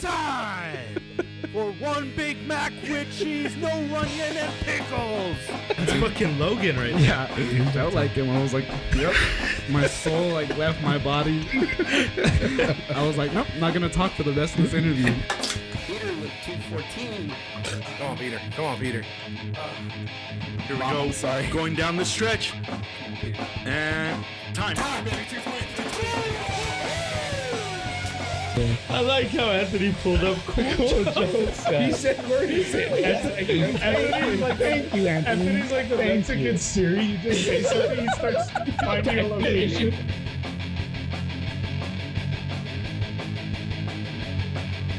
time for one Big Mac with cheese, no onion, and pickles. That's fucking Logan right now. Yeah, it felt like it when I was like, yep. My soul like left my body. I was like, nope, not gonna talk for the rest of this interview. Peter with 214. Come on, Peter. Come on, Peter. Here we go. Sorry. Going down the stretch. And time. Baby, 220. I like how Anthony pulled up cool jokes. He said, where is it? Anthony's like, Thank you, Anthony. Anthony's like the Mexican Siri. You just say something, he starts finding a location.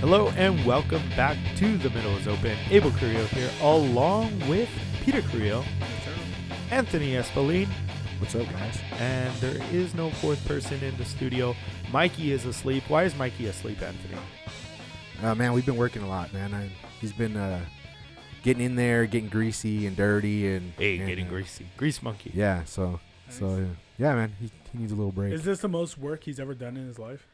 Hello and welcome back to The Middle is Open. Abel Carrillo here, along with Peter Carrillo, Anthony Espelin. What's up, guys? And there is no fourth person in the studio. Mikey is asleep. Why is Mikey asleep, Anthony? Man, we've been working a lot, man. He's been getting in there, getting greasy and dirty, and Getting greasy. Grease monkey. Yeah, so yeah, man, he needs a little break. Is this the most work he's ever done in his life?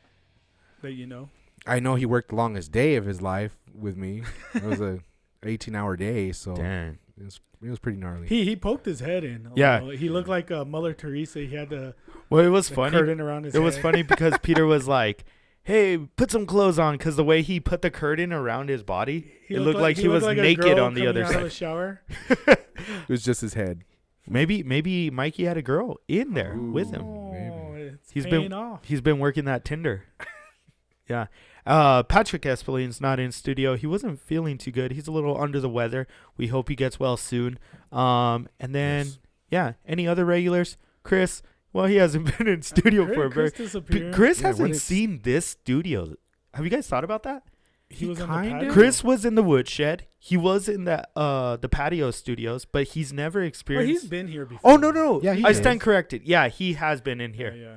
That you know? I know he worked the longest day of his life with me. It was a 18-hour day, so Dang. it was pretty gnarly. He poked his head in. Yeah. He looked like Mother Teresa. He had the Well, it was funny. curtain around his It head. was funny because Peter was like, hey, put some clothes on, because the way he put the curtain around his body, He it looked like he was looked like a naked girl on the coming other out of side. a shower. It was just his head. Maybe Mikey had a girl in there with him. Oh, it's He's paying been off. He's been working that Tinder. Yeah. Patrick Espelin's not in studio. He wasn't feeling too good. He's a little under the weather. We hope he gets well soon. And then, Yes. any other regulars? Chris, well, he hasn't been in studio for a very... Chris disappeared. Chris Yeah, hasn't what is- seen this studio. Have you guys thought about that? He was on the kinda- patio. Chris was in the woodshed. He was in the patio studios, but he's never Well, experienced... he's been here before. Oh, no. Yeah, he I is. stand corrected. Yeah, he has been in here. Yeah.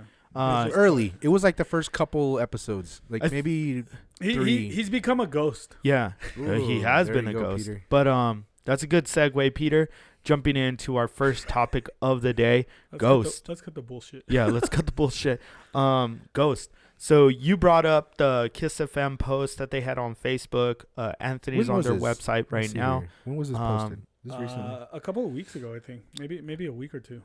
Early. It was like the first couple episodes, like I- maybe He, three. he's become a ghost. Yeah, he Ooh, has there been you a go, ghost. Peter. But that's a good segue, Peter. Jumping into our first topic of the day, Ghost. Let's cut the bullshit. Yeah, let's cut the bullshit. Ghost. So you brought up the Kiss FM post that they had on Facebook. Anthony's When on was their this? website right Let's see now. here. When was this posted? This recently. A couple of weeks ago, I think. Maybe a week or two.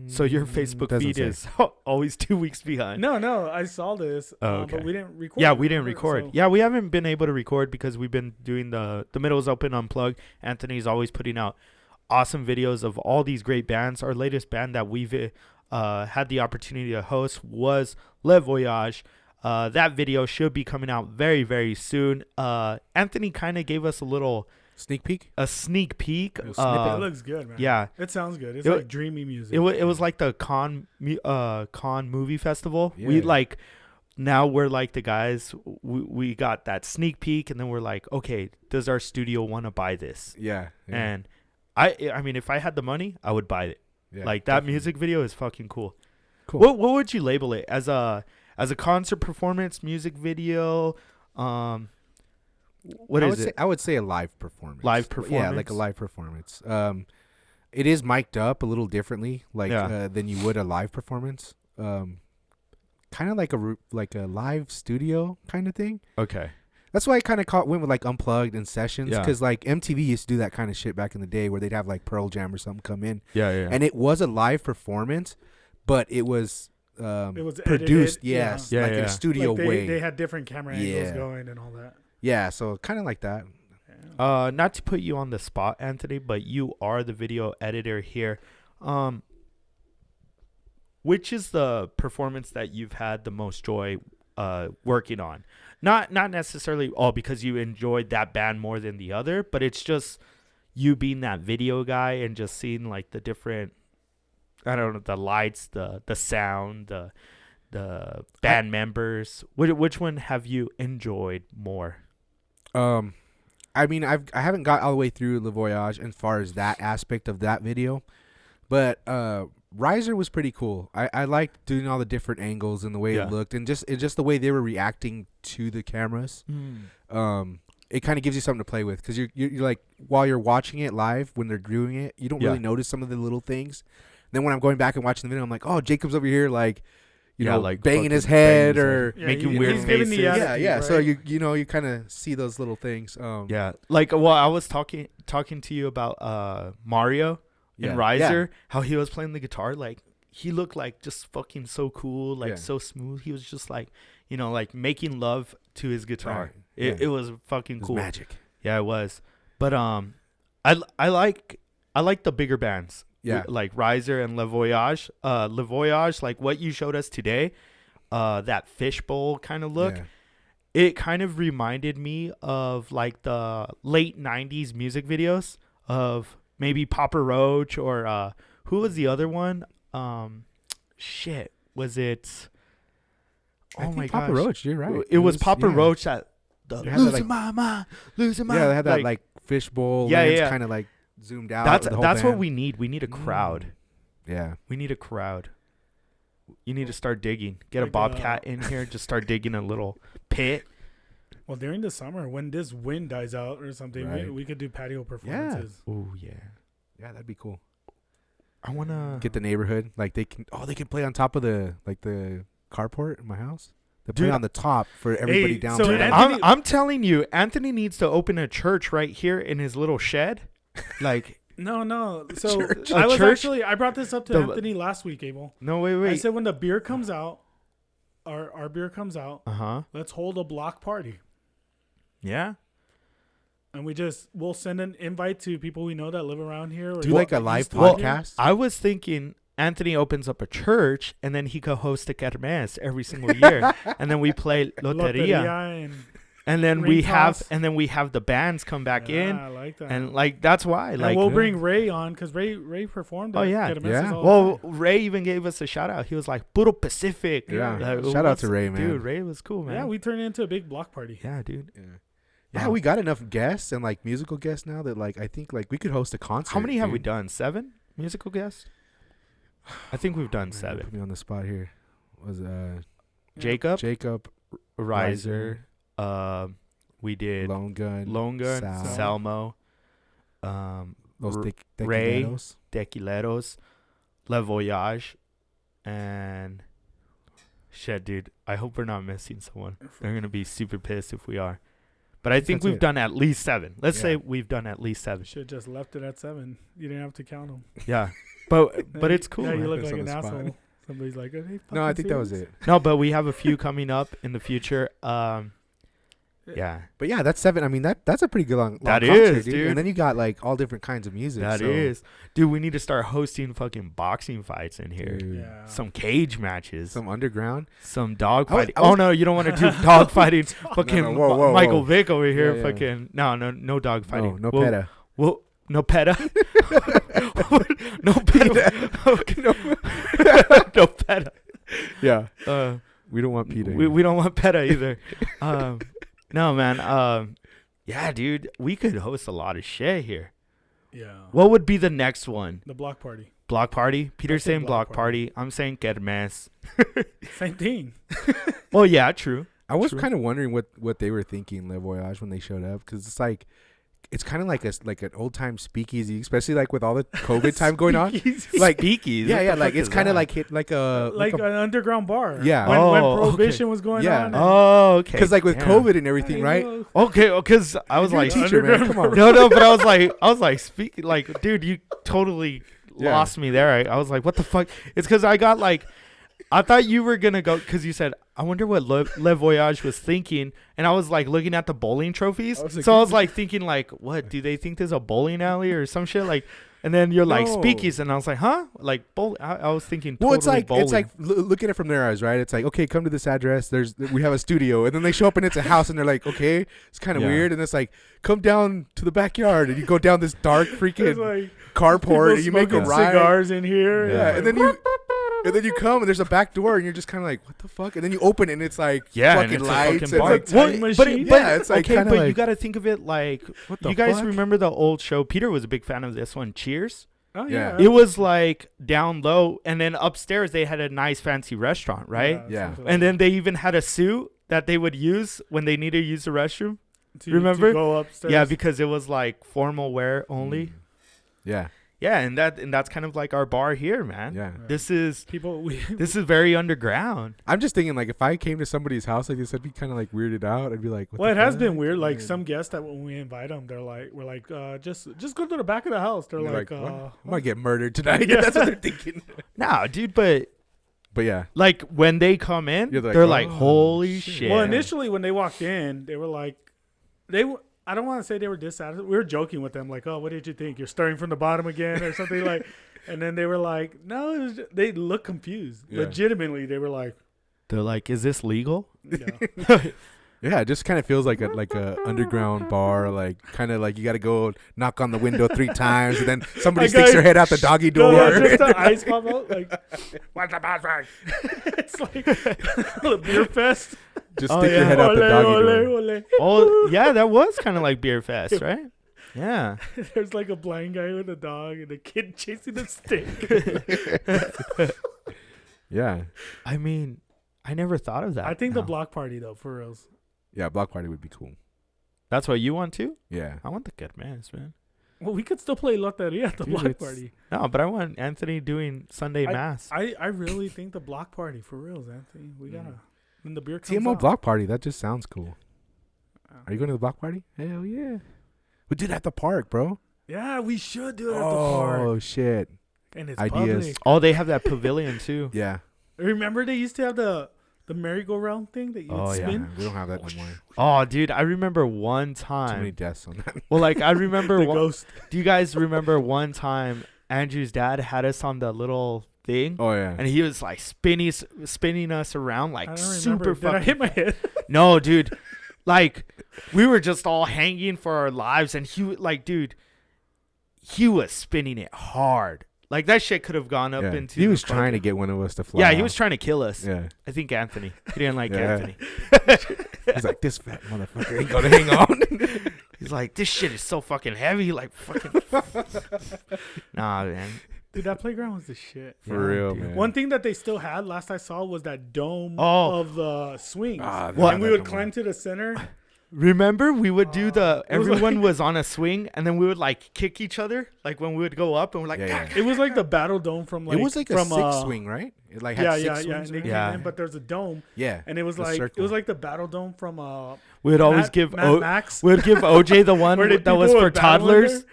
So your Facebook Doesn't feed say. is always 2 weeks behind. No, I saw this, Oh, okay. but we didn't record. Yeah, it, we didn't remember? record. So- Yeah, we haven't been able to record because we've been doing the Middle's Open Unplugged. Anthony's always putting out awesome videos of all these great bands. Our latest band that we've had the opportunity to host was Le Voyage. That video should be coming out very, very soon. Anthony kind of gave us Sneak peek. a sneak peek. Little snippet. It looks good, man. Yeah. It sounds good. It's It- like dreamy music. It was like the Con Movie Festival. Yeah. We now we're like the guys. We got that sneak peek, and then we're like, okay, does our studio want to buy this? Yeah. And I mean, if I had the money, I would buy it. yeah, Like that definitely. music video is fucking cool. Cool. What would you label it as a concert performance music video? What is it? I would say a live performance. Live Yeah, like performance? a live performance. It is mic'd up a little differently, than you would a live performance. Kind of like a live studio kind of thing. Okay. That's why I kind of went with like Unplugged and Sessions, Yeah. because like MTV used to do that kind of shit back in the day where they'd have like Pearl Jam or something come in, Yeah. and it was a live performance, but it was produced, edited, yes, yeah. like in Yeah. a studio Like way. they had different camera angles Yeah. going and all that. Yeah, so kind of like that. Not to put you on the spot, Anthony, but you are the video editor here. Which is the performance that you've had the most joy working on? Not necessarily all because you enjoyed that band more than the other, but it's just you being that video guy and just seeing like the different, I don't know, the lights, the sound, the band members. Which one have you enjoyed more? I mean, I haven't got all the way through Le Voyage as far as that aspect of that video, but Riser was pretty cool. I liked doing all the different angles and the way Yeah. it looked, and just the way they were reacting to the cameras. It kind of gives you something to play with, because you're like, while you're watching it live when they're doing it, you don't Yeah. really notice some of the little things. Then when I'm going back and watching the video, I'm like, oh, Jacob's over here, like, you Yeah, know, like banging his fucking head banging his or head. Making he- weird he's giving the faces. yeah, attitude, yeah. So right? you kind of see those little things. Yeah, like well, I was talking to you about Mario Yeah, in Riser, how he was playing the guitar. Like he looked like just fucking so cool, like Yeah. so smooth. He was just like, you know, like making love to his guitar. Right, It yeah. was fucking It's cool. magic. Yeah, it was. But I like the bigger bands. Yeah. Like Riser and Le Voyage. Le Voyage, like what you showed us today, that fishbowl kind of look. Yeah. It kind of reminded me of like the late 90s music videos of maybe Papa Roach or who was the other one? Shit, was it? I Oh think my Papa gosh. Roach, you're right. It was Papa yeah. Roach that the They had that, losing my mind, losing my Yeah, they had that like fishbowl Yeah, lens yeah. kind of like zoomed out. that's with the whole that's what band. we need. We need a crowd. Yeah. We need a crowd. You need to start digging. Get a Like, bobcat in here. Just start digging a little pit. Well, during the summer, when this wind dies out or something, Right. we could do patio performances. Oh yeah. Yeah, that'd be cool. I wanna Get the neighborhood like they can play on top of the carport in my house. They play Dude, on the top for everybody Hey, down so there. Anthony- I'm telling you, Anthony needs to open a church right here in his little shed. Like No. So Church. I A was church? I brought this up to The- Anthony last week, Abel. no wait I wait. said when the beer comes out, our beer comes out, Uh-huh. let's hold a block party. Yeah. And we'll send an invite to people we know that live around here. Or Do like a that live used to live here. podcast. I was thinking Anthony opens up a church and then he could host a kermés every single year, and then we play loteria, Loteria and then ring toss. we have the bands come back in, I like that. and like that's why And like we'll yeah. bring Ray on because Ray performed. Oh, at yeah. Kermeses Yeah. all the well time. Ray even gave us a shout out. He was like Puro Pacific. Yeah. Like, Shout out to Ray, man. Dude, Ray was cool, man. yeah, we turned it into a big block party. yeah, dude. Yeah, we got enough guests and like musical guests now that like I think like we could host a concert. How many have we dude. done? 7 musical guests? I think we've done Man, 7. Put me on the spot here. Was Jacob, Jacob, Riser, we did Lone Gun, Lone Gun, Sal. Salmo, Los Ray. Tequileros. Tequileros, Le Voyage, and shit, dude. I hope we're not missing someone. They're gonna be super pissed if we are. But I think That's we've it. done at least 7. Let's Yeah. say we've done at least 7. Should just left it at 7. You didn't have to count them. Yeah, but it's cool. Yeah, you man. look That's like on an the spot. asshole. Somebody's like, "Are they No, I fucking think that was serious?" it. No, but we have a few coming up in the future. Yeah, But yeah, that's 7. I mean that's a pretty good long That concert, is, dude. And then you got like all different kinds of music. that is, so, dude. We need to start hosting fucking boxing fights in here. dude, Yeah. Some cage matches. some underground. Some dog I was- fighting. I was- Oh no, you don't want to do dog fighting. Fucking No, no, whoa, Michael whoa. Vick over here. Yeah, yeah. Fucking no dog fighting. No We'll- PETA. Well, no PETA. No PETA. Okay, no PETA. Yeah, we don't want PETA. We don't want PETA either. No man. Yeah, dude, we could host a lot of shit here. Yeah. What would be the next one? The block party. Block party. Peter's say saying block block party. I'm saying kermés. Same thing. Well, yeah, true. I was True. kind of wondering what they were thinking, Le Voyage, when they showed up, because it's like, it's kind of like an old time speakeasy, especially like with all the COVID time going on. Like, Speakeasy. yeah, What the like fuck it's is kind of that? like hit like a Like an underground bar. Yeah. When Oh, okay. Prohibition was going Yeah. on. and- Oh, okay. because like with Damn. COVID and everything, right? Okay, because I was You're like, a Teacher, man, come on. no, but I was like, speak, like, dude, you totally Yeah. lost me there. I was like, what the fuck? It's because I got like, I thought you were gonna go because you said, I wonder what Le Voyage was thinking, and I was like looking at the bowling trophies, I was like, so I was like thinking like, what do they think there's a bowling alley or some shit like? And then you're like No. speakies, and I was like, huh? Like bowl? I was thinking. Well, it's totally like bowling. look at it from their eyes, right? It's like, okay, come to this address. We have a studio, and then they show up and it's a house, and they're like, okay, it's kind of Yeah. weird, and it's like, come down to the backyard, and you go down this dark It's freaking like carport, and you make a smoking ride. cigars in here. Yeah, and then you come and there's a back door and you're just kind of like, what the fuck? And then you open it and it's like Yeah, and fucking it's a lights fucking and bar. like, It's a time but machine. Yeah, it's like okay, kinda but you like- got to think of it like, what the you guys fuck? remember the old show? Peter was a big fan of this one, Cheers. Oh Yeah. yeah. It was like down low, and then upstairs they had a nice fancy restaurant, right? Yeah. something like And then they even had a suit that they would use when they needed to use the restroom. to remember? go upstairs. Yeah, because it was like formal wear only. Yeah. Yeah, and that's kind of like our bar here, man. Yeah. This is People, this is very underground. I'm just thinking, like, if I came to somebody's house like this, I'd be kind of like weirded out. I'd be like, what well, it the has fuck? been weird. Like Weird. some guests that when we invite them, we're like, just go to the back of the house. They're They're like, what? I'm gonna get murdered tonight. Yeah. That's what they're thinking. Nah, dude, but But yeah, like when they come in, You're like, they're like, "Oh, holy shit." shit. Well, initially when they walked in, they were like, I don't want to say they were dissatisfied. We were joking with them, like, "Oh, what did you think? You're starting from the bottom again, or something like." And then they were like, "No," they look confused. Yeah. Legitimately, they were like, They're like, is this legal? "No." yeah, it just kind of feels like a underground bar. Like kind of like you got to go knock on the window 3 times, and then somebody A sticks guy- their head out the doggy door. Just the ice pop out, like, "What's the password?" It's like a beer fest. Just Oh, stick your yeah. head out the Ole, doggy ole, door. ole. Oh, yeah, that was kind of like Beer Fest, right? Yeah. There's like a blind guy with a dog and a kid chasing a stick. Yeah, I mean, I never thought of that. I think the No. block party though, for reals. yeah, block party would be cool. That's what you want too? Yeah, I want the good man's, man. Well, we could still play Loteria at the Dude, block it's- party. No, but I want Anthony doing Sunday Mass. I really think the block party for reals, Anthony. We gotta. When the beer comes TMO out. block party. That just sounds cool. Are you going to the block party? Hell yeah. We did it at the park, bro. Yeah, we should do it at the park. Oh shit. And it's ideas. public. Oh, they have that pavilion too. Yeah. Remember they used to have the merry-go-round thing that you Oh, would yeah. spin? We don't have that no more. Oh, dude, I remember one Too many time. deaths on that. Well, like I remember. The one, ghost. do you guys remember one time Andrew's dad had us on the little thing? Oh yeah. And he was like spinning us around like I don't super remember. Did I fucking. hit my head? No, dude. Like we were just all hanging for our lives, and he like, dude, he was spinning it hard. Like that shit could have gone up Yeah. into. He the was trying to fucking- get one of us to fly. Yeah, he out. was trying to kill us. Yeah. I think Anthony. He didn't like Yeah. Anthony. He's like, this fat motherfucker ain't gonna hang on. He's like, this shit is so fucking heavy. Like fucking. Nah, man. Dude, that playground was the shit. For Yeah, real, dude. man. One thing that they still had last I saw was that dome Oh. of the swings. Ah, What? And we would climb to the center. Remember, we would do the. it was Everyone like- was on a swing, and then we would like kick each other. Like when we would go up, and we're like, Yeah, yeah. It was like the battle dome from like It was like a from, 6 swing, right? It like had Yeah, 6 yeah, swings. yeah. And they right? came Yeah. in, but there's a dome, Yeah. and it was The like it circle. was like the battle dome from we would always give. Mad Max. We would give OJ the one Where the that was people for would battle in toddlers.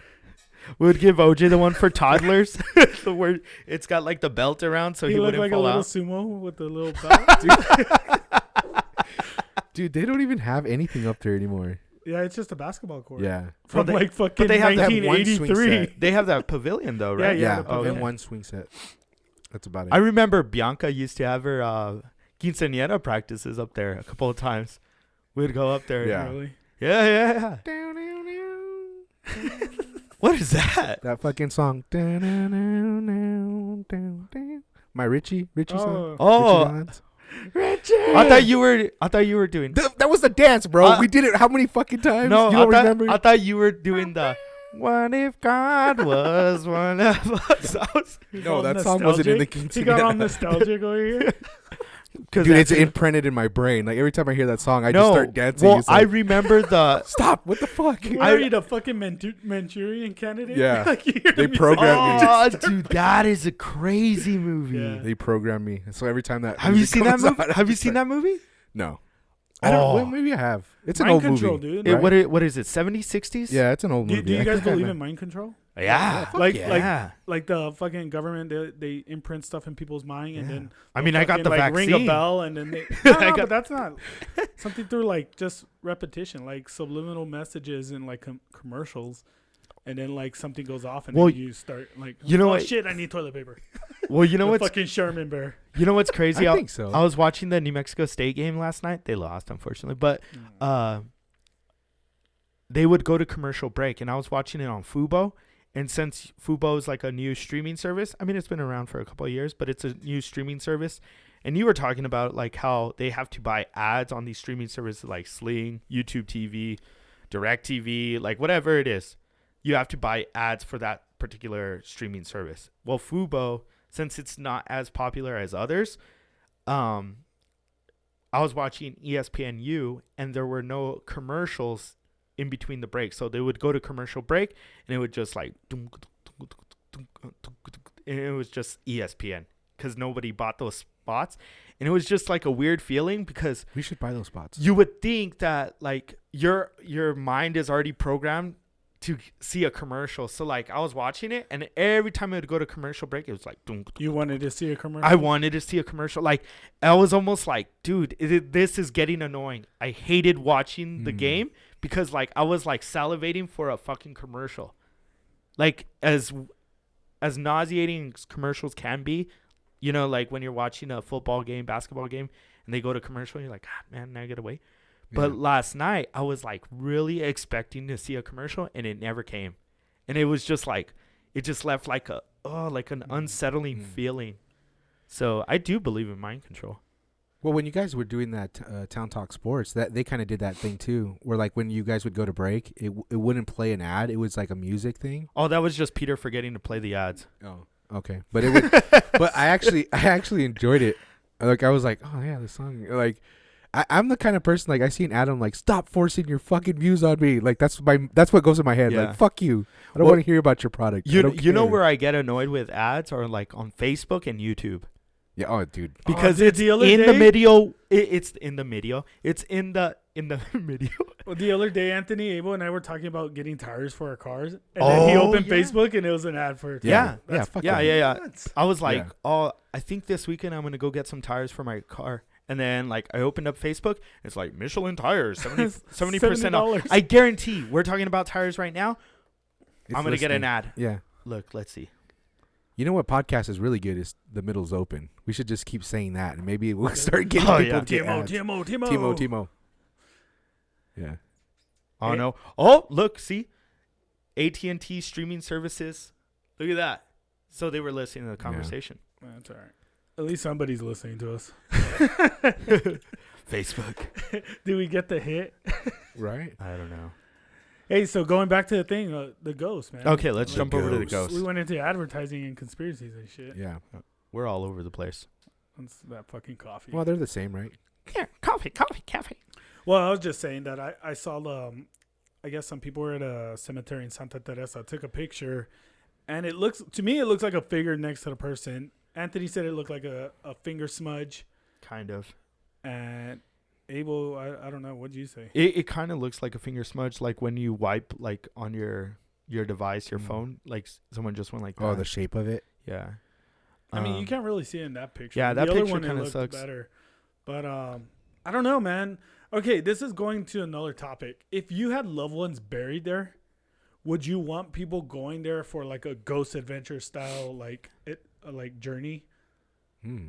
We would give OJ the one for toddlers. So where it's got like the belt around, so he, He looked wouldn't like a fall little out. sumo with the little belt. Dude, they don't even have anything up there anymore. Yeah, it's just a basketball court. Yeah. From they- like fucking they have that one swing 1983. set. They have that pavilion though, right? Yeah, Yeah. the And pavilion. one swing set. That's about it. I remember Bianca used to have her quinceañera practices up there a couple of times. We'd go up there. Yeah. Really? Yeah. What is that? That fucking song. My Richie song. Oh. Richie Valens. I thought you were doing. That was the dance, bro. We did it how many fucking times? No, you don't remember? I thought you were doing the. What if God was one of us? No, All that song wasn't in the nostalgic. He got all quinceañera. nostalgic over here. Dude, it's imprinted in my brain. Like every time I hear that song, I just no. start dancing. Well, It's like, I remember the. stop. What the fuck? What are you, the fucking Manchurian candidate? Yeah. Like, you hear They the music. programmed me. Oh, dude, that is a crazy movie. Yeah. They programmed me. So every time that Have you music seen that comes movie? on, Have you it's seen like- that movie? No. I don't. Oh. Well, maybe I have. It's an Mind old control, movie. dude. It, what is it? 70s, 60s? Yeah, it's an old Do movie. you I guys can't believe in remember. mind control? Yeah. fuck Like, yeah. like the fucking government, they imprint stuff in people's mind, and Yeah. then I mean, I got fucking, the like, vaccine. ring a bell, and then they. I No, got- but that's not something through like just repetition, like subliminal messages and like commercials, and then like something goes off, and Well, then you start like, you know oh what- shit, I need toilet paper. Well, you know The what's fucking Sherman bear. you know what's crazy? I think so. I was watching the New Mexico State game last night. They lost, unfortunately, but they would go to commercial break, and I was watching it on Fubo. And since Fubo is like a new streaming service, I mean, it's been around for a couple of years, but it's a new streaming service. And you were talking about like how they have to buy ads on these streaming services like Sling, YouTube TV, Direct TV, like whatever it is. You have to buy ads for that particular streaming service. Well, Fubo, since it's not as popular as others, I was watching ESPNU, and there were no commercials in between the breaks. So they would go to commercial break, and it would just like and it was just ESPN because nobody bought those spots, and it was just like a weird feeling because We should buy those spots. you would think that like your mind is already programmed to see a commercial. So like I was watching it, and every time I would go to commercial break, it was like You wanted to see a commercial? I wanted to see a commercial. Like I was almost like, dude, this is getting annoying. I hated watching the game because like I was like salivating for a fucking commercial. Like as nauseating as commercials can be, you know, like when you're watching a football game, basketball game, and they go to commercial, and you're like, God, man, now I get away. But last night, I was like really expecting to see a commercial, and it never came. And it was just like, it just left like an unsettling feeling. So I do believe in mind control. Well, when you guys were doing that Town Talk Sports, that they kind of did that thing too, where like when you guys would go to break, it wouldn't play an ad. It was like a music thing. Oh, that was just Peter forgetting to play the ads. Oh, okay. But it would. But I actually enjoyed it. Like I was like, oh yeah, the song. Like I'm the kind of person like I see an ad, I'm like, stop forcing your fucking views on me. Like that's what goes in my head. Yeah. Like fuck you. I don't want to hear about your product. You know care. where I get annoyed with ads are like on Facebook and YouTube. Yeah. Oh, dude. Because dude, it's the other in the day- video. It's in the video. It's in the video. Well, the other day, Anthony, Abel, and I were talking about getting tires for our cars, and then he opened yeah. Facebook, and it was an ad for. Yeah. That's fuck Yeah, that. yeah. nuts. I was like, Yeah. oh, I think this weekend I'm gonna go get some tires for my car. And then like I opened up Facebook, it's like Michelin tires, 70% off. $70. I guarantee we're talking about tires right now. It's I'm gonna get an listening. ad. Yeah. Look, let's see. You know what podcast is really good is The Middle's Open. We should just keep saying that, and maybe we'll start getting Oh, people yeah. to get ads. Timo. Yeah. Oh Hey. no! Oh look, see, AT&T streaming services. Look at that. So they were listening to the conversation. That's all right. At least somebody's listening to us. Facebook. Do we get the hit? Right. I don't know. Hey, so going back to the thing, the ghost, man. Okay, let's The jump over to the ghost. ghost. We went into advertising and conspiracies and shit. Yeah. We're all over the place. That's that fucking coffee. Well, they're the same, right? Here, coffee. Well, I was just saying that I saw I guess some people were at a cemetery in Santa Teresa, took a picture, and it looks like a figure next to the person. Anthony said it looked like a finger smudge, Kind of. and Abel, I don't know, what'd you say? It kind of looks like a finger smudge, like when you wipe like on your device, your phone, like someone just went like that. Oh, the shape of it. Yeah. I mean, you can't really see it in that picture. yeah, The that other picture one, it kinda looked sucks. better. But I don't know, man. Okay, this is going to another topic. If you had loved ones buried there, would you want people going there for like a ghost adventure style like journey?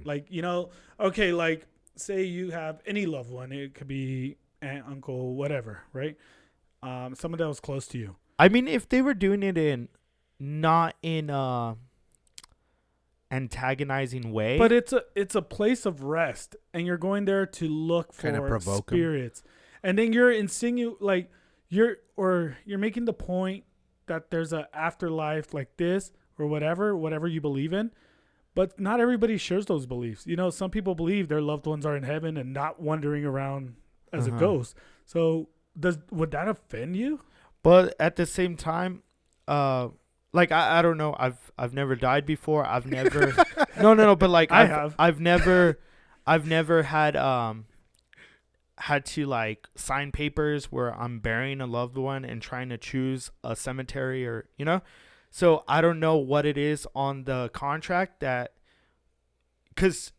Like, you know, okay, like say you have any loved one, it could be aunt, uncle, whatever, right? Someone that was close to you. I mean, if they were doing it not in antagonizing way, But it's a place of rest, and you're going there to look for Kinda provoke 'em. spirits, and then you're you're making the point that there's a afterlife like this or whatever you believe in, but not everybody shares those beliefs. You know, some people believe their loved ones are in heaven and not wandering around as a ghost. So would that offend you? but at the same time, like I don't know. I've never died before. I've never no. But like I have. I've never had to like sign papers where I'm burying a loved one and trying to choose a cemetery or So I don't know what it is on the contract that, because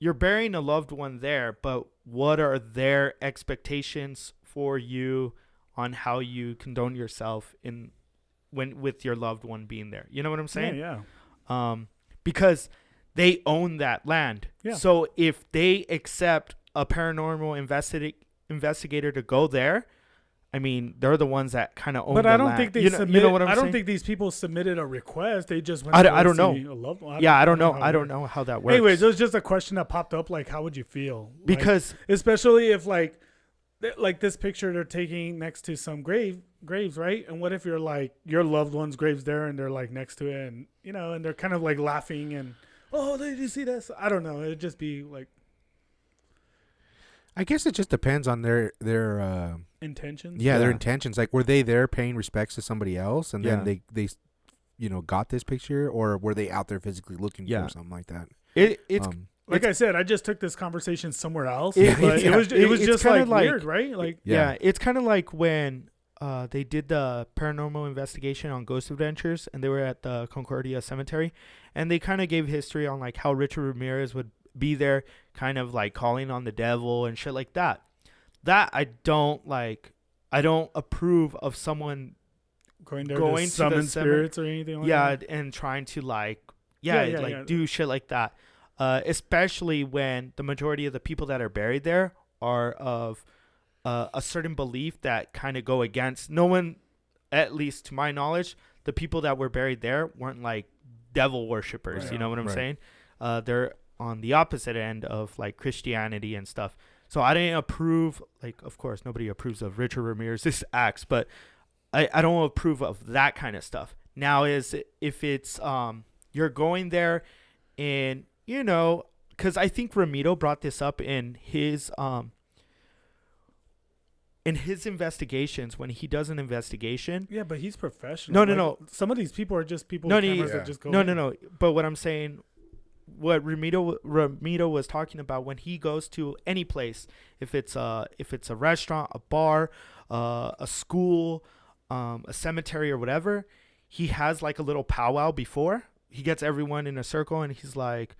you're burying a loved one there, but what are their expectations for you on how you condone yourself with your loved one being there? You know what I'm saying? Yeah. Because they own that land. Yeah. So if they accept a paranormal investigator to go there, I mean, they're the ones that kind of own But the I don't land. think they you know submitted. what I'm I don't saying? think these people submitted a request. They just went. I to don't see know. a loved one. I don't know. how I it don't works. know how that works. Anyways, it was just a question that popped up. Like, how would you feel? Like, because especially if like this picture they're taking next to some graves, right? And what if you're like your loved one's graves there and they're like next to it, and and they're kind of like laughing and did you see this? I don't know. It'd just be like I guess it just depends on their intentions. their Yeah. intentions. Like, were they there paying respects to somebody else, and then Yeah. they got this picture, or were they out there physically looking Yeah. for something like that? It's Like I said, I just took this conversation somewhere else. Yeah, but yeah. it was It's just kinda like like- weird, right? Like yeah. It's kind of like when they did the paranormal investigation on Ghost Adventures, and they were at the Concordia Cemetery, and they kind of gave history on like how Richard Ramirez would be there, kind of like calling on the devil and shit like that. That I don't like. I don't approve of someone going there going to to summon the spirits or anything like that. and trying to like Yeah. do shit like that, especially when the majority of the people that are buried there are of a certain belief that kind of go against no one, at least to my knowledge, the people that were buried there weren't like devil worshippers. Right. You know what I'm Right. saying? They're on the opposite end of like Christianity and stuff. So I didn't approve, like, of course, nobody approves of Richard Ramirez's acts, but I don't approve of that kind of stuff. Now, if it's you're going there and, because I think Ramito brought this up in his investigations when he does an investigation. Yeah, but he's professional. No. Some of these people are just people No, with no, cameras yeah. that just go. No. But what I'm saying, what Ramito was talking about when he goes to any place, if it's a restaurant, a bar, a school, a cemetery or whatever, he has like a little powwow before. He gets everyone in a circle and he's like,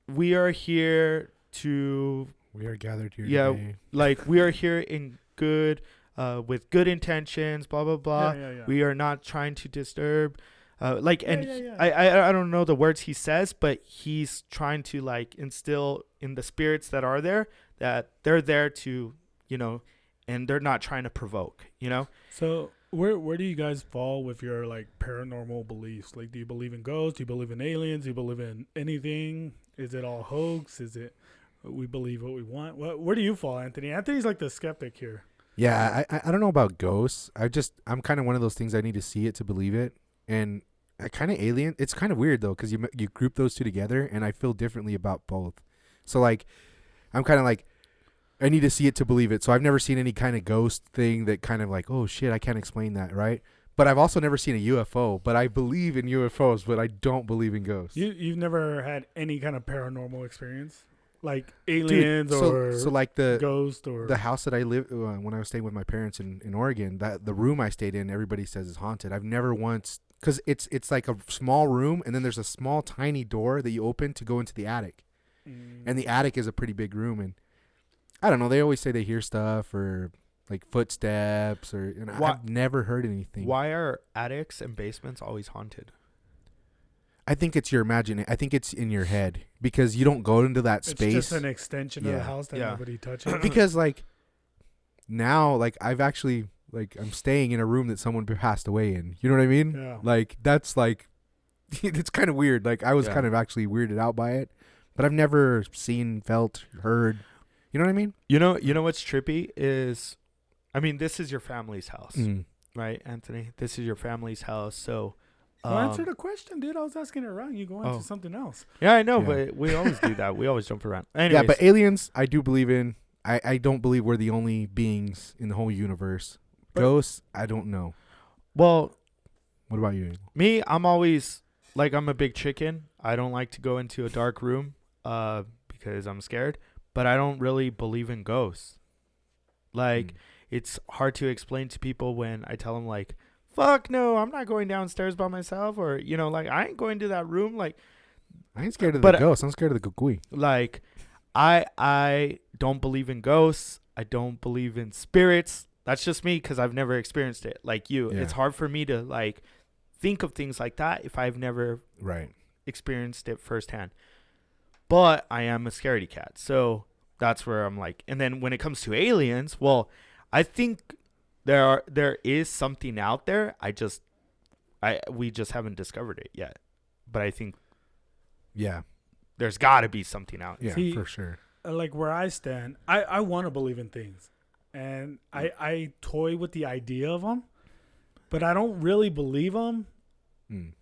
we are here to, We are gathered here Yeah. today. like, we are here in good, with good intentions, blah, blah, blah. Yeah. We are not trying to disturb. And Yeah. I don't know the words he says, but he's trying to like instill in the spirits that are there that they're there to, and they're not trying to provoke, So where do you guys fall with your like paranormal beliefs? Like, do you believe in ghosts? Do you believe in aliens? Do you believe in anything? Is it all hoax? Is it we believe what we want? Where do you fall, Anthony? Anthony's like the skeptic here. Yeah, I don't know about ghosts. I'm kind of one of those things. I need to see it to believe it, and I kind of alien. It's kind of weird though, because you group those two together, and I feel differently about both. So like, I'm kind of like, I need to see it to believe it. So I've never seen any kind of ghost thing that kind of like, oh shit, I can't explain that, right? But I've also never seen a UFO. But I believe in UFOs, but I don't believe in ghosts. You've never had any kind of paranormal experience, like aliens or so like the ghost or the house that I lived when I was staying with my parents in Oregon, that the room I stayed in, everybody says is haunted. I've never once, because it's like a small room, and then there's a small tiny door that you open to go into the attic, and the attic is a pretty big room. And I don't know, they always say they hear stuff or like footsteps or, and I've never heard anything. Why are attics and basements always haunted? I think it's your imagination. I think it's in your head, because you don't go into that it's space. just an extension of the Yeah. house that Yeah. nobody touches. Because like now, like I've actually, like, I'm staying in a room that someone passed away in. You know what I mean? Yeah. Like that's like it's kind of weird. Like I was Yeah. kind of actually weirded out by it, but I've never seen, felt, heard. You know what I mean? You know what's trippy is, I mean, this is your family's house, Mm. right, Anthony? This is your family's house, so. Well, answer the question, dude. I was asking it wrong. You go into Oh. something else. Yeah, I know, Yeah. but we always do that. We always jump around. Anyways, Yeah, but aliens, I do believe in. I don't believe we're the only beings in the whole universe. But- Ghosts, I don't know. well, What about you? me, I'm always like, I'm a big chicken. I don't like to go into a dark room because I'm scared, but I don't really believe in ghosts. Like, it's hard to explain to people when I tell them like, fuck no, I'm not going downstairs by myself, or like, I ain't going to that room. Like I ain't scared of but- the ghosts. I'm scared of the kukui. like I don't believe in ghosts. I don't believe in spirits. That's just me because I've never experienced it like you. Yeah. It's hard for me to like think of things like that if I've never Right. experienced it firsthand. But I am a scaredy cat, so that's where I'm like. And then when it comes to aliens, well, I think there is something out there. We just haven't discovered it yet. But I think Yeah. there's got to be something out. Yeah, See, for sure. Like where I stand, I want to believe in things, and I toy with the idea of them, but I don't really believe them Mm.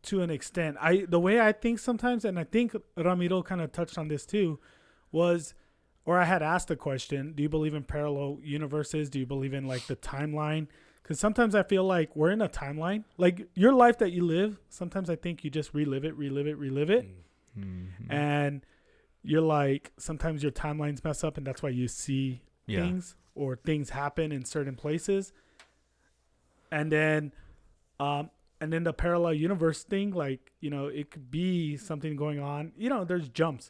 to an extent. The way I think sometimes, and I think Ramiro kind of touched on this too, was, or I had asked the question: do you believe in parallel universes? Do you believe in like the timeline? Because sometimes I feel like we're in a timeline. Like your life that you live, sometimes I think you just relive it. Mm-hmm. And you're like, sometimes your timelines mess up, and that's why you see things or things happen in certain places. And then the parallel universe thing, like, you know, it could be something going on. You know, there's jumps.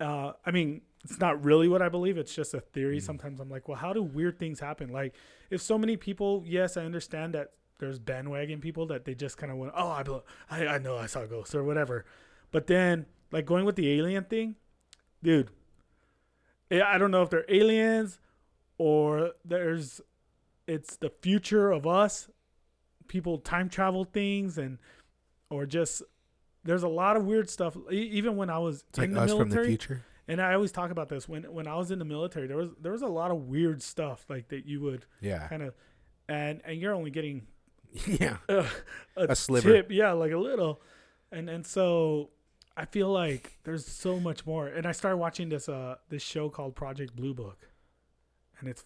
I mean, it's not really what I believe. It's just a theory. Sometimes I'm like, well, how do weird things happen? Like, if so many people, yes, I understand that there's bandwagon people that they just kind of went, oh, I know I saw ghosts or whatever. But then, like, going with the alien thing, dude, I don't know if they're aliens or it's the future of us. People time travel things or just, there's a lot of weird stuff. Even when I was in the military. From the future. And I always talk about this when I was in the military, there was a lot of weird stuff like that you would kind of, and you're only getting a sliver, tip, like a little, and so I feel like there's so much more. And I started watching this show called Project Blue Book, and it's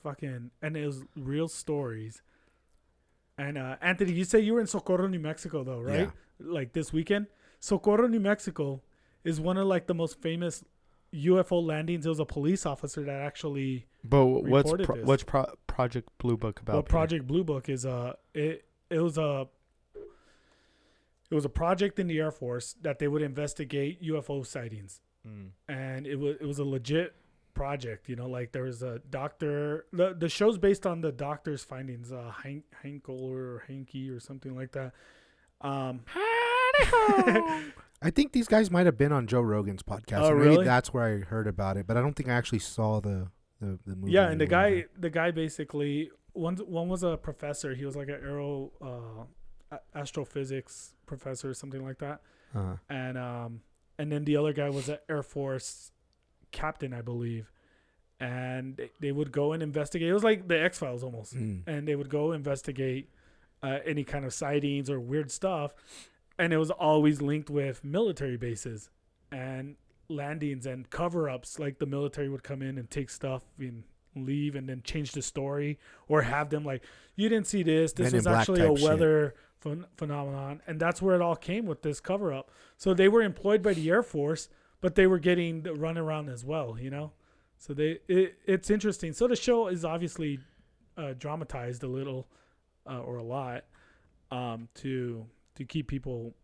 and it was real stories. And Anthony, you say you were in Socorro, New Mexico, though, right? Yeah. Like this weekend, Socorro, New Mexico is one of like the most famous UFO landings. It was a police officer that actually. But what's Project Blue Book about? Well, Project Blue Book is it was a project in the Air Force that they would investigate UFO sightings, and it was a legit project. You know, like there was a doctor. The show's based on the doctor's findings. Hankel or Hanky or something like that. I think these guys might have been on Joe Rogan's podcast. Oh, Maybe really? that's where I heard about it, but I don't think I actually saw the movie. Yeah, and the guy basically one was a professor. He was like an astrophysics professor or something like that. Uh-huh. And then the other guy was an Air Force captain, I believe. And they would go and investigate. It was like the X-Files almost. And they would go investigate any kind of sightings or weird stuff. And it was always linked with military bases and landings and cover-ups. Like the military would come in and take stuff and leave and then change the story, or have them like, you didn't see this. This was actually a weather phenomenon. And that's where it all came with this cover-up. So they were employed by the Air Force, but they were getting the run around as well, you know? So it's interesting. So the show is obviously dramatized a little or a lot to keep people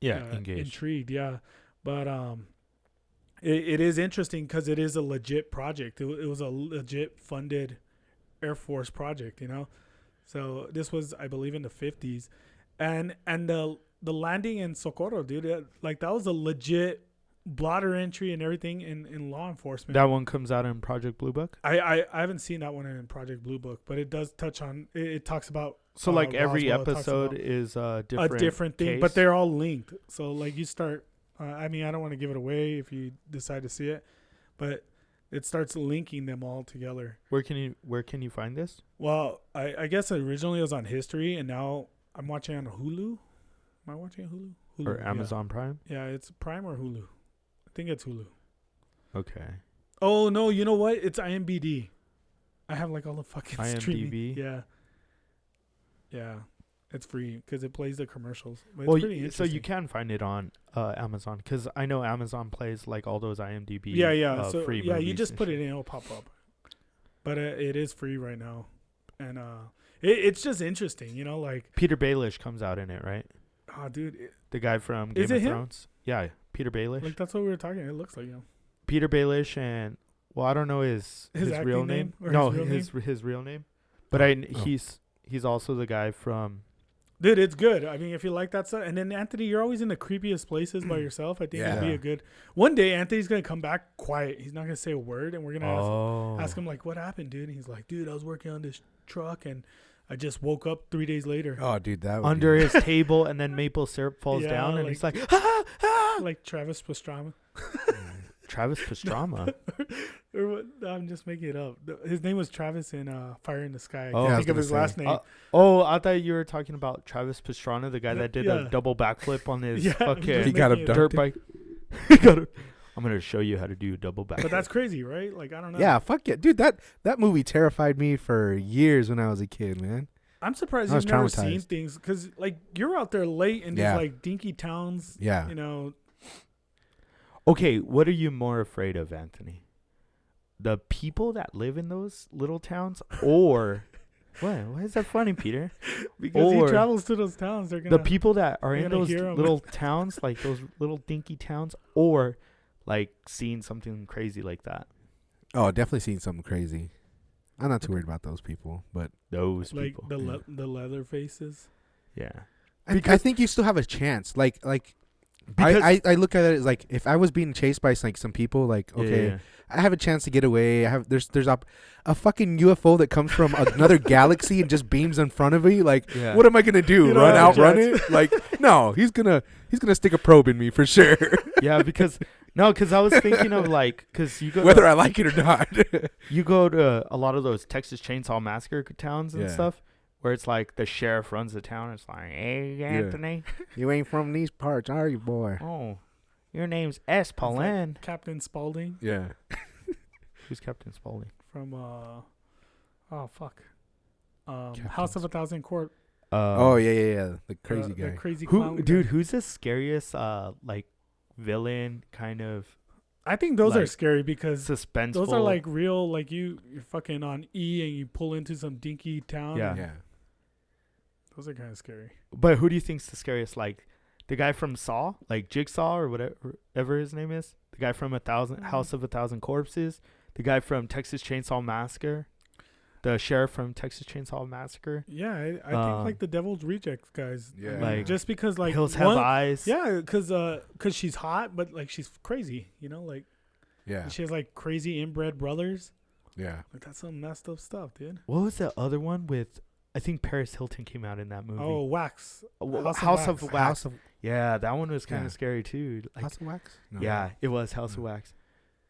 engaged, intrigued. But it is interesting because it is a legit project. It was a legit funded Air Force project, you know. So this was, I believe, in the 50s, and the landing in Socorro, dude, like that was a legit blotter entry and everything in law enforcement. That one comes out in Project Blue Book. I haven't seen that one in Project Blue Book, but it does touch on. It talks about. So like every Roswell, episode is a different thing, case. but they're all linked. So like you start. I mean, I don't want to give it away if you decide to see it, but it starts linking them all together. Where can you find this? Well, I guess originally it was on History, and now I'm watching on Hulu. Am I watching Hulu? Or Amazon Prime? Yeah, it's Prime or Hulu. I think it's Hulu. Okay. Oh no, you know what? It's IMDb. I have like all the fucking streaming. IMDb. Yeah, it's free because it plays the commercials. But Well, it's pretty so you interesting. can find it on Amazon, because I know Amazon plays like all those IMDb. So free you movies just and put it shit. in, it'll pop up. But it is free right now, and it's just interesting, you know, like Peter Baelish comes out in it, right? oh, dude, The guy from Game Is of it him? Thrones. Yeah, Peter Baelish. like that's what we were talking. It looks like him. Peter Baelish, and well, I don't know his His real acting name. name or No, his real his real name. But he's also the guy from. Dude, it's good. I mean, if you like that stuff, and then Anthony, you're always in the creepiest places by yourself. I think it'd be a good. One day, Anthony's gonna come back quiet. He's not gonna say a word, and we're gonna ask him like, "What happened, dude?" And he's like, "Dude, I was working on this truck, and I just woke up 3 days later." Oh, dude, that would Under his table, and then maple syrup falls Yeah, down, and like- he's like, ah, ah! Like Travis Pastrana. Travis Pastrana. Or what? I'm just making it up. His name was Travis in Fire in the Sky. I Oh, can't I think of was his gonna last say. name. I thought you were talking about Travis Pastrana, the guy that did Yeah. a double backflip on his Yeah, I'm fucking just He got making it up. dirt bike. He got it. I'm gonna show you how to do a double backflip. But that's crazy, right? Like I don't know. Yeah, fuck yeah, dude. That movie terrified me for years when I was a kid, man. I'm surprised I was you've never seen traumatized. things because, like, you're out there late in Yeah. these like dinky towns. Yeah. You know, Okay, what are you more afraid of, Anthony? The people that live in those little towns, or what? Why is that funny, Peter? because Or he travels to those towns. They're The gonna. people that are you're in gonna those hear 'em. little towns, like those little dinky towns, or like seeing something crazy like that. Oh, definitely seen something crazy. I'm not too worried about those people, but Those like people. the leather faces. Yeah. I think you still have a chance. Like Because I look at it as like if I was being chased by like some people, like okay, Yeah. I have a chance to get away. There's a fucking UFO that comes from another galaxy and just beams in front of me. Like, Yeah. what am I gonna do? You don't Run have out, run a it? Like, no, he's gonna stick a probe in me for sure, Yeah, because I was thinking of like, because you go whether I like it or not. you go to a lot of those Texas Chainsaw Massacre towns and Yeah. stuff, where it's like the sheriff runs the town. It's like, hey, Anthony, You ain't from these parts, are you, boy? oh, your name's S. Paulin. Captain Spaulding Yeah. Who's Captain Spaulding? from oh fuck, Captain House of a Thousand Court. Oh yeah. The crazy The guy. crazy Who, clown guy. dude? Who's the scariest like villain kind of I think those are like, scary because suspenseful? those are like real. Like you're fucking on E and you pull into some dinky town. Yeah. Yeah. Those are kind of scary. But who do you think's the scariest? Like the guy from Saw, like Jigsaw or whatever his name is. The guy from House of a Thousand Corpses. The guy from Texas Chainsaw Massacre. The sheriff from Texas Chainsaw Massacre. Yeah, I think like the Devil's Rejects guys. Yeah. Like, just because like Hills Have Eyes. Yeah, because she's hot, but like she's crazy. You know, like Yeah. she has like crazy inbred brothers. Yeah. Like that's some messed up stuff, dude. What was the other one with? I think Paris Hilton came out in that movie. Oh, Wax. House of Wax. House of Yeah, that one was kind of Yeah. scary too. Like, House of Wax. No. yeah, it was House of Wax.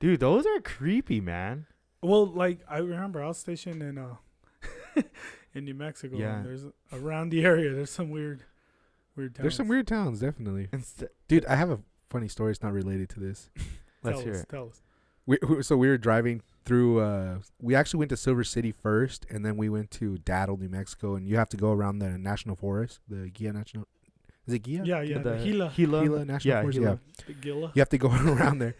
Dude, those are creepy, man. Well, like I remember I was stationed in in New Mexico. Yeah. And there's around the area. There's some weird towns. There's some weird towns, definitely. Inst- Dude, I have a funny story. It's not related to this. Let's Tell hear us, it. Tell us. So we were driving through. We actually went to Silver City first, and then we went to Daddle, New Mexico. And you have to go around the national forest, the Gila National. Is it Gila? Yeah, the Gila. Gila National Forest. Gila. Yeah, The Gila. you have to go around there.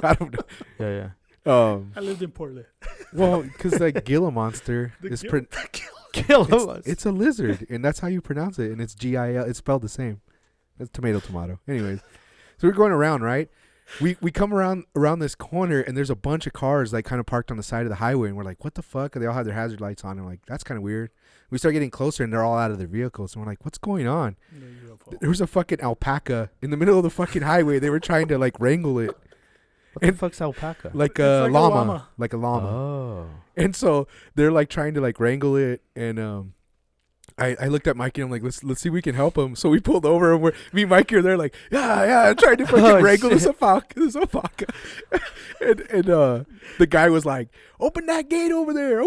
I don't know. Yeah. I lived in Portland. Well, because the Gila monster The is Gila- Kill it's a lizard, and that's how you pronounce it, and it's Gil. It's spelled the same. It's tomato. Anyways, so we're going around, right? We come around this corner, and there's a bunch of cars like kind of parked on the side of the highway, and we're like, what the fuck? And they all have their hazard lights on, and I'm like, that's kind of weird. We start getting closer, and they're all out of their vehicles, and we're like, what's going on? No UFO. There was a fucking alpaca in the middle of the fucking highway. They were trying to like wrangle it, What the fuck's alpaca? like It's a like a llama, llama. like a llama. Oh. And so they're like trying to like wrangle it, and I looked at Mikey and I'm like, let's see if we can help him. So we pulled over, and me and Mikey are there like, yeah, I'm trying to fucking Oh, wrangle this shit. alpaca. and the guy was like, open that gate over there.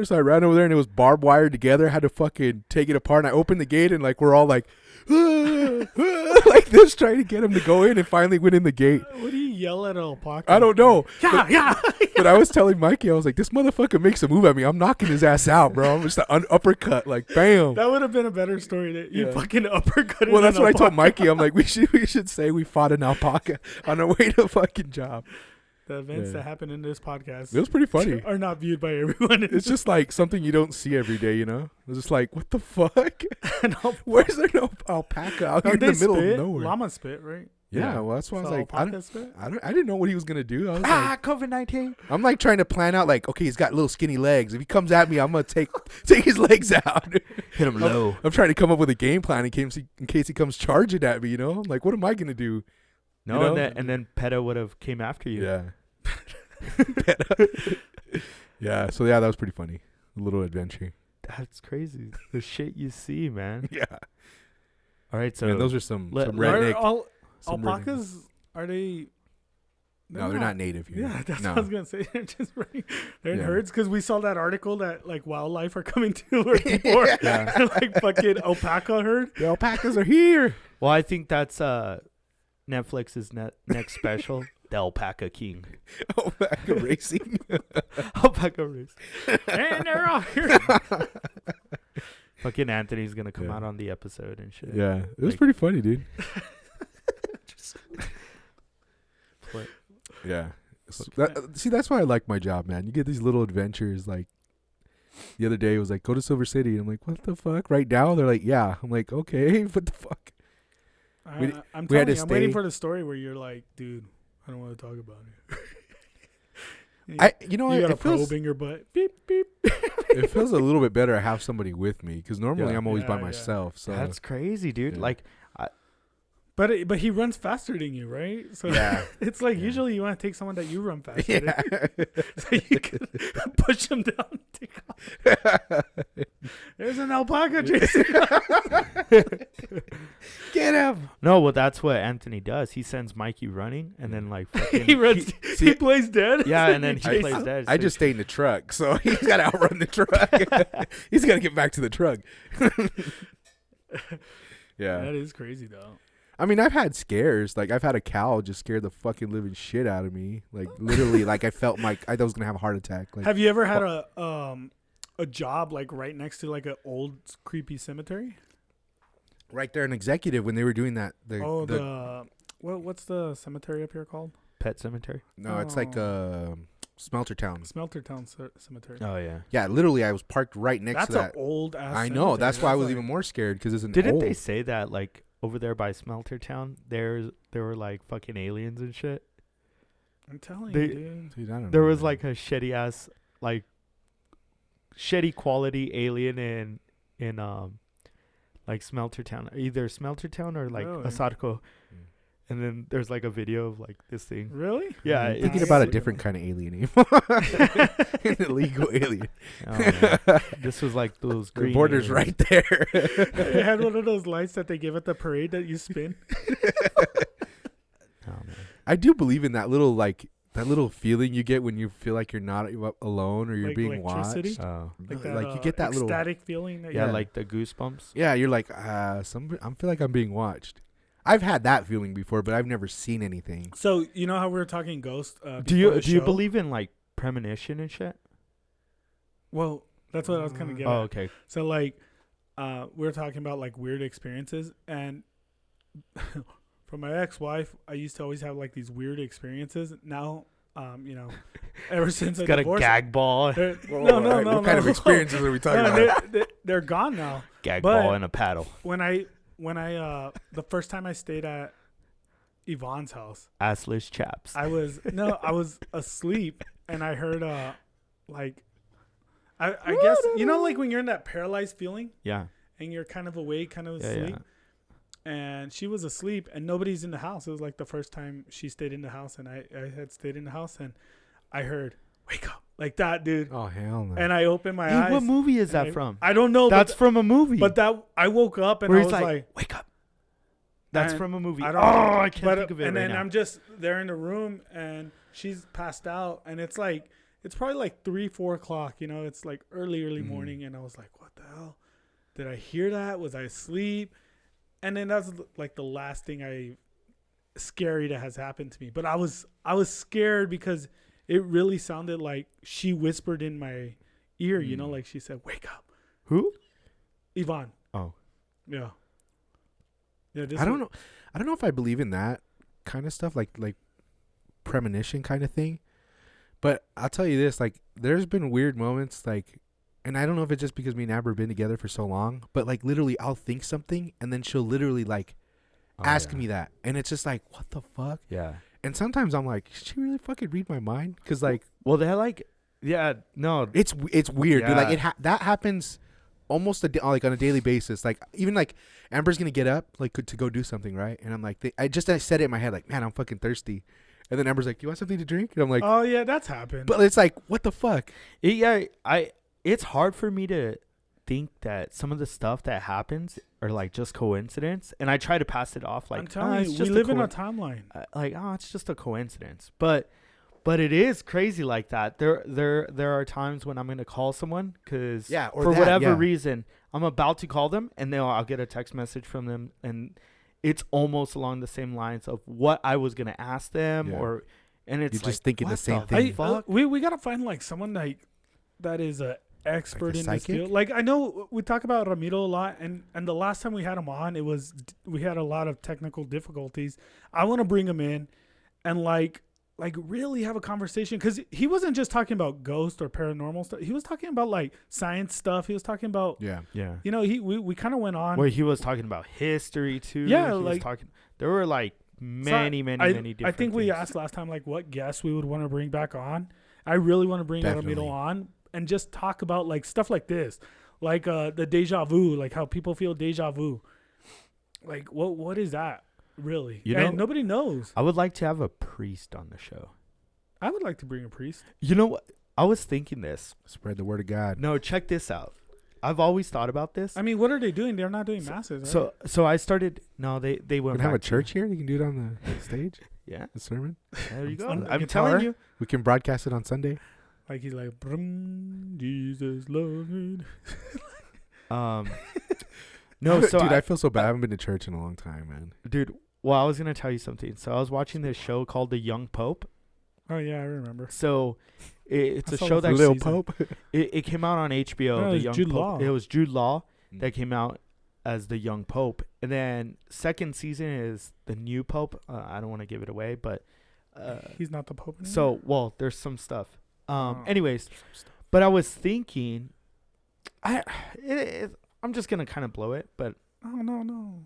So I ran over there, and it was barbed wire together. I had to fucking take it apart, and I opened the gate, and like we're all like, like this, trying to get him to go in, and finally went in the gate. What do you yell at an alpaca? I don't know. Yeah. But I was telling Mikey, I was like, this motherfucker makes a move at me. I'm knocking his ass out, bro. I'm just an uppercut, like, bam. That would have been a better story. That you Yeah. fucking uppercut. Well, that's what I told Mikey. I'm like, we should say we fought an alpaca on our way to a fucking job. The events Yeah. that happen in this podcast It was pretty funny. are not viewed by everyone. It's just like something you don't see every day, you know? It's just like, what the fuck? an Where's there no alpaca out here in the middle of nowhere? Llama spit, right? Yeah, well, that's why I was So like, alpaca spit. I didn't know what he was gonna do. I was like, COVID-19. I'm like trying to plan out, like, okay, he's got little skinny legs. If he comes at me, I'm gonna take his legs out. Hit him low. I'm trying to come up with a game plan in case he comes charging at me. You know, I'm like, what am I gonna do? No, You know? and then PETA would have came after you. Yeah. Yeah. So yeah, that was pretty funny. A little adventure. That's crazy. The shit you see, man. Yeah. All right, so Man, those are some let- redneck. some redneck- Alpacas are they? No, they're not native here. Yeah, that's no. what I was gonna say. They're just running. They're in Yeah. herds because we saw that article that like wildlife are coming to where people are like fucking alpaca herd. The alpacas are here. well, I think that's Netflix's next special, The Alpaca King. Alpaca racing. Alpaca race. And they're all here. Fucking Anthony's gonna come Yeah. out on the episode and shit. Yeah, it was Like- pretty funny, dude. What? Yeah. See, that's why I like my job, man. You get these little adventures. Like the other day, it was like, go to Silver City. And I'm like, what the fuck? Right now? They're like, yeah. I'm like, okay, what the fuck? We- I'm we had telling to you, I'm waiting stay- for the story where you're like, dude, I don't want to talk about it. You know, you got a it feels, probe in your butt. Beep beep. it feels a little bit better to have somebody with me because normally Yeah. I'm always by Yeah, yeah. myself. So That's crazy, dude. Yeah. Like, But he runs faster than you, right? So Yeah. it's like Yeah. usually you want to take someone that you run faster yeah. than, so you can push him down and take off. There's an alpaca chasing. Get him. no, well, that's what Anthony does. He sends Mikey running, and then like fucking, he runs. See- He plays dead. yeah, and then he chases plays him. dead. I so just stay in the truck, so he's got to outrun the truck. He's got to get back to the truck. Yeah. That is crazy though. I mean, I've had scares. Like, I've had a cow just scare the fucking living shit out of me. Like, literally, like I felt like I was gonna have a heart attack. Like, Have you ever had a job like right next to like an old creepy cemetery? right there, an executive when they were doing that. What's the cemetery up here called? Pet Cemetery. No, it's like Smelter Town. Smeltertown Cemetery. Oh yeah. Yeah, literally, I was parked right next That's to an that. old ass. I know. That's why I was like, even more scared because it's an Didn't old. they say that like over there by Smelter Town, there were like fucking aliens and shit? I'm telling They- you, dude. Dude, I don't There know, was man. like a shitty ass, like shitty quality alien in like Smelter Town, either Smelter Town or like Really? Asadico. Mm. And then there's like a video of like this thing. Really? Yeah, I'm it's thinking about a sick. different kind of alien. An illegal alien. Oh, man. This was like those The green border's aliens. right there. They had one of those lights that they give at the parade that you spin. Oh, man. I do believe in that little feeling you get when you feel like you're not alone or you're Like being electricity? watched. Oh. Like, you get that little ecstatic feeling. That Yeah, you like the goosebumps. Yeah, you're like, I feel like I'm being watched. I've had that feeling before, but I've never seen anything. So you know how we were talking ghost? Do you believe in like premonition and shit? Well, that's what I was kind of getting. Oh, at. okay. So like, we were talking about like weird experiences, and for my ex-wife, I used to always have like these weird experiences. Now, ever since I It's got a divorced, gag ball, they're- Whoa, no, all no, right, no, what kind no. of experiences are we talking No, about? they're gone now. gag but- ball, and a paddle. When I the first time I stayed at Yvonne's house, Assless chaps. I was asleep and I heard like I guess like when you're in that paralyzed feeling Yeah. and you're kind of awake, kind of Yeah, asleep. yeah. And she was asleep and nobody's in the house. It was like the first time she stayed in the house and I had stayed in the house and I heard, "Wake up," like that, dude. Oh, hell no. And I opened my Hey, eyes. what movie is and that from? I don't know. That's from a movie. but that I woke up and where I he's was like, like wake up. That's and from a movie. I Oh, don't know. I can't think of it and right then now. I'm just there in the room and she's passed out and it's probably like 3-4 o'clock, it's like early Mm-hmm. morning and I was like, what the hell? Did I hear that? Was I asleep? And then that's like the last thing scary that has happened to me. But I was scared because it really sounded like she whispered in my ear, like she said, "Wake up." Who? Yvonne. Oh. Yeah. Yeah, I don't know. I don't know if I believe in that kind of stuff, like premonition kind of thing. But I'll tell you this: like, there's been weird moments, like, and I don't know if it's just because me and Amber have been together for so long, but like, literally, I'll think something, and then she'll literally like ask me that, and it's just like, what the fuck? Yeah. And sometimes I'm like, should she really fucking read my mind? Because like, Well, they're like, yeah, no. it's weird, dude. Like, Yeah. that happens almost like on a daily basis. Like, even like Amber's gonna get up like to go do something, right? And I'm like, I said it in my head, like, man, I'm fucking thirsty. And then Amber's like, you want something to drink? And I'm like, Oh yeah, that's happened. but it's like, what the fuck? It's hard for me to think that some of the stuff that happens are like just coincidence, and I try to pass it off like, I'm telling it's you, we just live in a timeline. it's just a coincidence. But it is crazy like that. There are times when I'm gonna call someone because Yeah, or for that, whatever yeah. reason I'm about to call them, and then I'll get a text message from them, and it's almost along the same lines of what I was gonna ask them, Yeah. and it's You're like, just thinking the what same thing. Fuck? We gotta find like someone that is a expert Like a in this psychic? field. Like I know we talk about Ramiro a lot, and the last time we had him on, we had a lot of technical difficulties. I want to bring him in and like really have a conversation, because he wasn't just talking about ghost or paranormal stuff. He was talking about like science stuff. He was talking about Yeah. Yeah. you know we kind of went on. Where he was talking about history too. Yeah, he was like- talking. There were like many different. I think we things. asked last time like what guests we would want to bring back on. I really want to bring Definitely. Ramiro on and just talk about like stuff like this, like the deja vu, like how people feel deja vu. Like what is that really? You And know- nobody knows. I would like to have a priest on the show. I would like to bring a priest. You know what? I was thinking this. Spread the word of God. No, check this out. I've always thought about this. I mean, what are they doing? They're not doing masses, right? So I started. No, they We went. can have a back to- church here. You can do it on the stage. Yeah, The sermon. there you go. On the I'm guitar? telling you. We can broadcast it on Sunday. like he's like, "Brum, Jesus love me." No, so dude, I feel so bad. I haven't been to church in a long time, man. dude. Well, I was gonna tell you something. So I was watching this show called The Young Pope. Oh yeah, I remember. So it's I a saw show the that first Lil season. Pope. it came out on HBO. No, it The was Young Jude Pope. Law. It was Jude Law Mm. that came out as the Young Pope, and then second season is the new Pope. I don't want to give it away, but He's not the Pope anymore? so well, there's some stuff. Oh. Anyways, but I was thinking, I'm just gonna kind of blow it, but Oh no.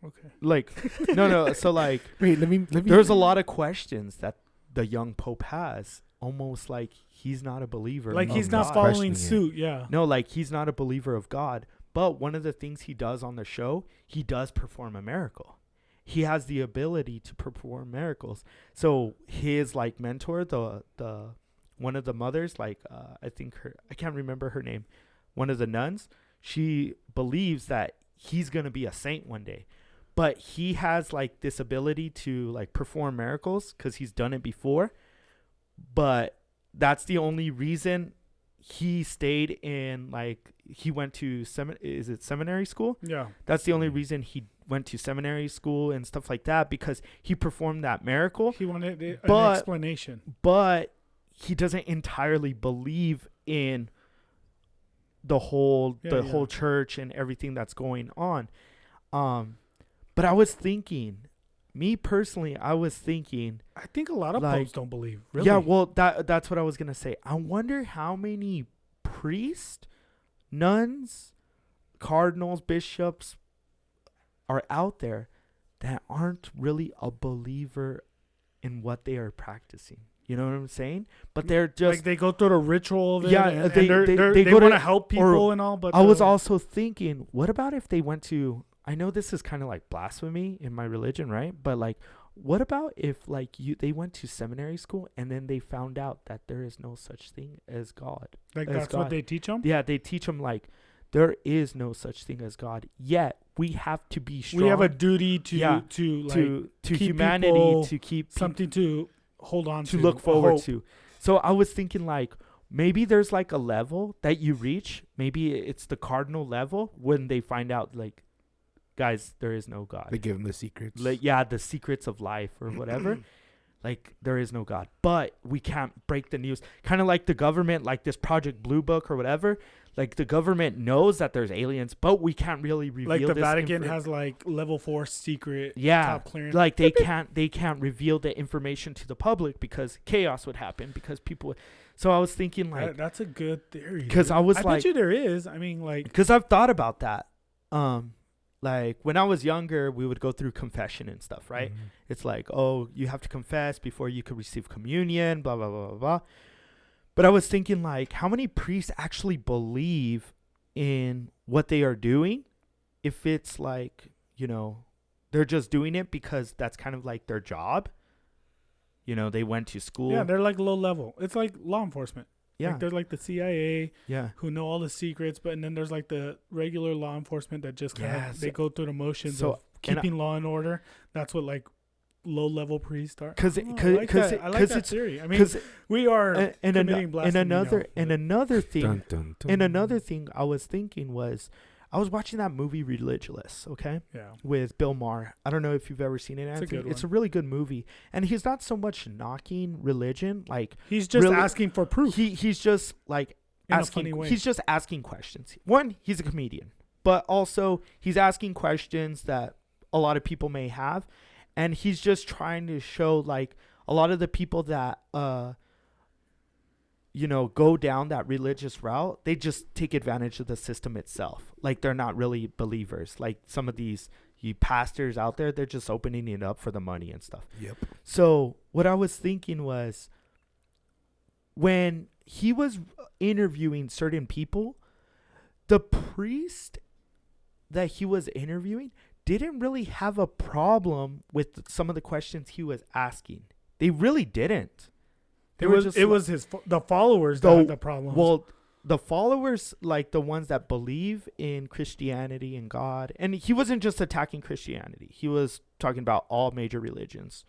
Okay. like, no. So like, Wait, let me. there's a lot of questions that the young Pope has, almost like he's not a believer. Like of he's not God. following Questioning suit. Yeah. No, like he's not a believer of God. But one of the things he does on the show, he does perform a miracle. He has the ability to perform miracles. So his like mentor, the one of the mothers, like I can't remember her name, one of the nuns, she believes that he's gonna be a saint one day. But he has like this ability to like perform miracles because he's done it before. But that's the only reason he stayed in, like, he went to seminary school? Yeah. That's the only reason he went to seminary school and stuff like that, because he performed that miracle. He wanted an But- explanation. But he doesn't entirely believe in the whole Yeah, yeah. whole church and everything that's going on. But I was thinking, me personally, I I think a lot of like- popes don't believe. Really? yeah, well, that's what I was gonna say. I wonder how many priests, nuns, cardinals, bishops are out there that aren't really a believer in what they are practicing. You know what I'm saying? But they're just. like they go through the ritual of it. Yeah, and they they go want to- to help or people and all. But I was also thinking, what about if they went to? I know this is kind of like blasphemy in my religion, right? But like, what about if like they went to seminary school and then they found out that there is no such thing as God? like as that's what God. they teach them. Yeah, they teach them like there is no such thing as God. Yet we have to be strong. We have a duty to Yeah, to like to keep humanity people to keep something to hold on to to, look a forward hope. to. So I was thinking like maybe there's like a level that you reach. Maybe it's the cardinal level when they find out like, guys, there is no God. They give him the secrets. Like, yeah, the secrets of life or whatever. Like, there is no God. But we can't break the news. Kind of like the government, like this Project Blue Book or whatever. Like, the government knows that there's aliens, but we can't really reveal Like the this Vatican has like level 4 secret Yeah, top clearance. like they can't reveal the information to the public because chaos would happen because people. So I was thinking like, that's a good theory. 'cause dude. I was I like- bet you there is. I mean, like because I've thought about that. Like when I was younger, we would go through confession and stuff, right? Mhm. It's like, oh, you have to confess before you could receive communion, blah, blah, blah, blah, blah. But I was thinking, like, how many priests actually believe in what they are doing? If it's like, you know, they're just doing it because that's kind of like their job. You know, they went to school. yeah, they're like low level. It's like law enforcement. yeah. Like they're like the CIA Yeah. who know all the secrets, but and then there's like the regular law enforcement that just kind Yeah, of they so- go through the motions so- of and I- keeping law and order. That's what like low level priests are. Because I like that it's theory. I mean, because we are and committing blasphemy another now, and but- another thing Dun, dun, dun. and another thing I was thinking was I was watching that movie Religious, okay, yeah. with Bill Maher. I don't know if you've ever seen it, It's a Anthony. good It's a one. really good movie, and he's not so much knocking religion, like He's just really- asking for proof. he's just like In a funny way. He's just asking questions. One, he's a comedian, but also he's asking questions that a lot of people may have, and he's just trying to show like a lot of the people that go down that religious route, they just take advantage of the system itself. Like they're not really believers. Like some of these pastors out there, they're just opening it up for the money and stuff. Yep. So what I was thinking was, when he was interviewing certain people, the priest that he was interviewing didn't really have a problem with some of the questions he was asking. They really didn't. It was the followers that had the problem. Well, the followers, like the ones that believe in Christianity and God, and he wasn't just attacking Christianity. He was talking about all major religions.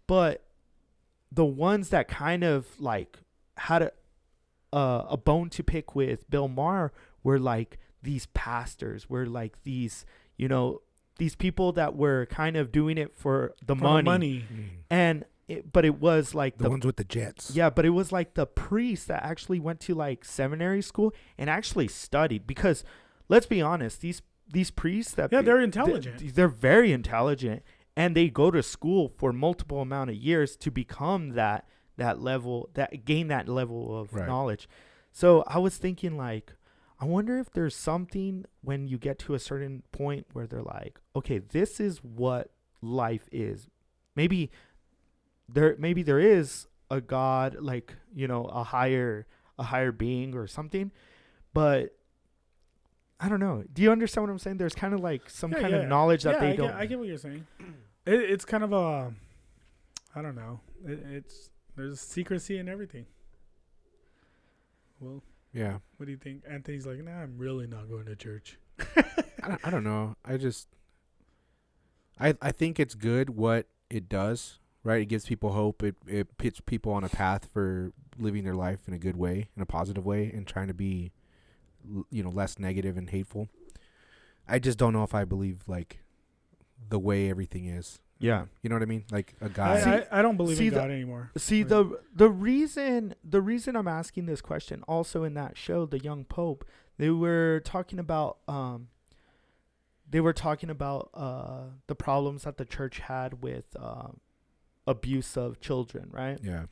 But the ones that kind of like had a bone to pick with Bill Maher were like these pastors, were like these, these people that were kind of doing it for the money. And but it was like the ones with the jets. Yeah, but it was like the priests that actually went to like seminary school and actually studied, because let's be honest, these priests they're intelligent. They're very intelligent, and they go to school for multiple amount of years to become that level, gain that level of knowledge. So I was thinking like, I wonder if there's something when you get to a certain point where they're like, okay, this is what life is. Maybe there is a God, like, a higher being or something, but I don't know. Do you understand what I'm saying? There's kind of like some kind of knowledge that they don't. I get what you're saying. It's kind of a, I don't know. There's secrecy and everything. Well, yeah. What do you think? Anthony's like, nah, I'm really not going to church. I don't know. I think it's good what it does. Right, it gives people hope. It puts people on a path for living their life in a good way, in a positive way, and trying to be, less negative and hateful. I just don't know if I believe like the way everything is. Yeah, you know what I mean. Like a guy. I don't believe in God anymore. See, the reason I'm asking this question, also in that show, The Young Pope, they were talking about the problems that the church had with abuse of children, right? Yeah.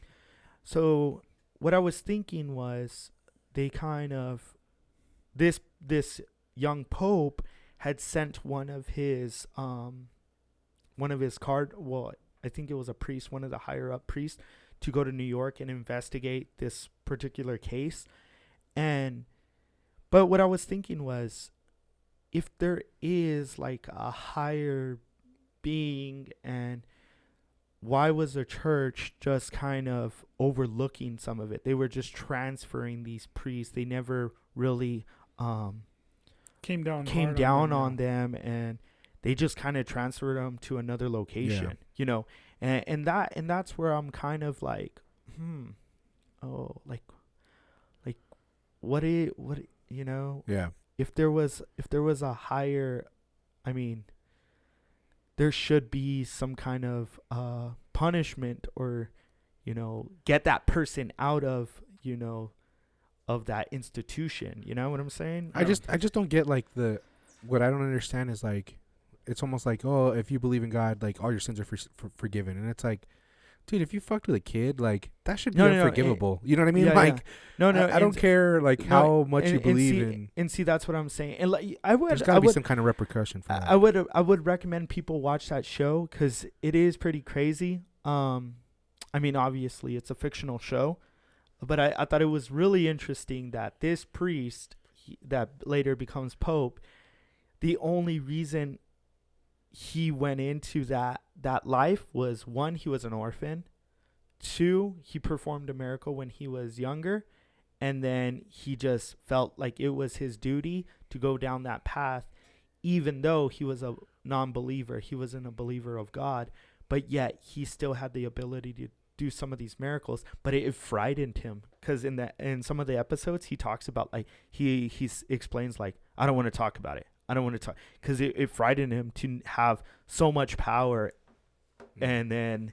So what I was thinking was, they kind of this young pope had sent one of his I think it was a priest, one of the higher up priests, to go to New York and investigate this particular case. But what I was thinking was, if there is like a higher being, and why was the church just kind of overlooking some of it? They were just transferring these priests. They never really came down on them, and they just kind of transferred them to another location, and that's where I'm kind of like, yeah. If there was a higher, I mean, there should be some kind of punishment, or, get that person out of, of that institution. You know what I'm saying? I just don't get like what I don't understand is like, it's almost like, oh, if you believe in God, like all your sins are forgiven. And it's like, dude, if you fucked with a kid, like that should be unforgivable. You know what I mean? Yeah, like, no, I don't care like how much you believe in. And see, that's what I'm saying. And like, there's got to be some kind of repercussion for that. I would recommend people watch that show, because it is pretty crazy. I mean, obviously it's a fictional show, but I thought it was really interesting that this priest that later becomes Pope, the only reason he went into that life was, one, he was an orphan, two, he performed a miracle when he was younger, and then he just felt like it was his duty to go down that path, even though he was a non-believer. He wasn't a believer of God, but yet he still had the ability to do some of these miracles. But it frightened him, because in some of the episodes he talks about, like, he explains like, I don't want to talk about it. I don't want to talk, because it frightened him to have so much power. And then,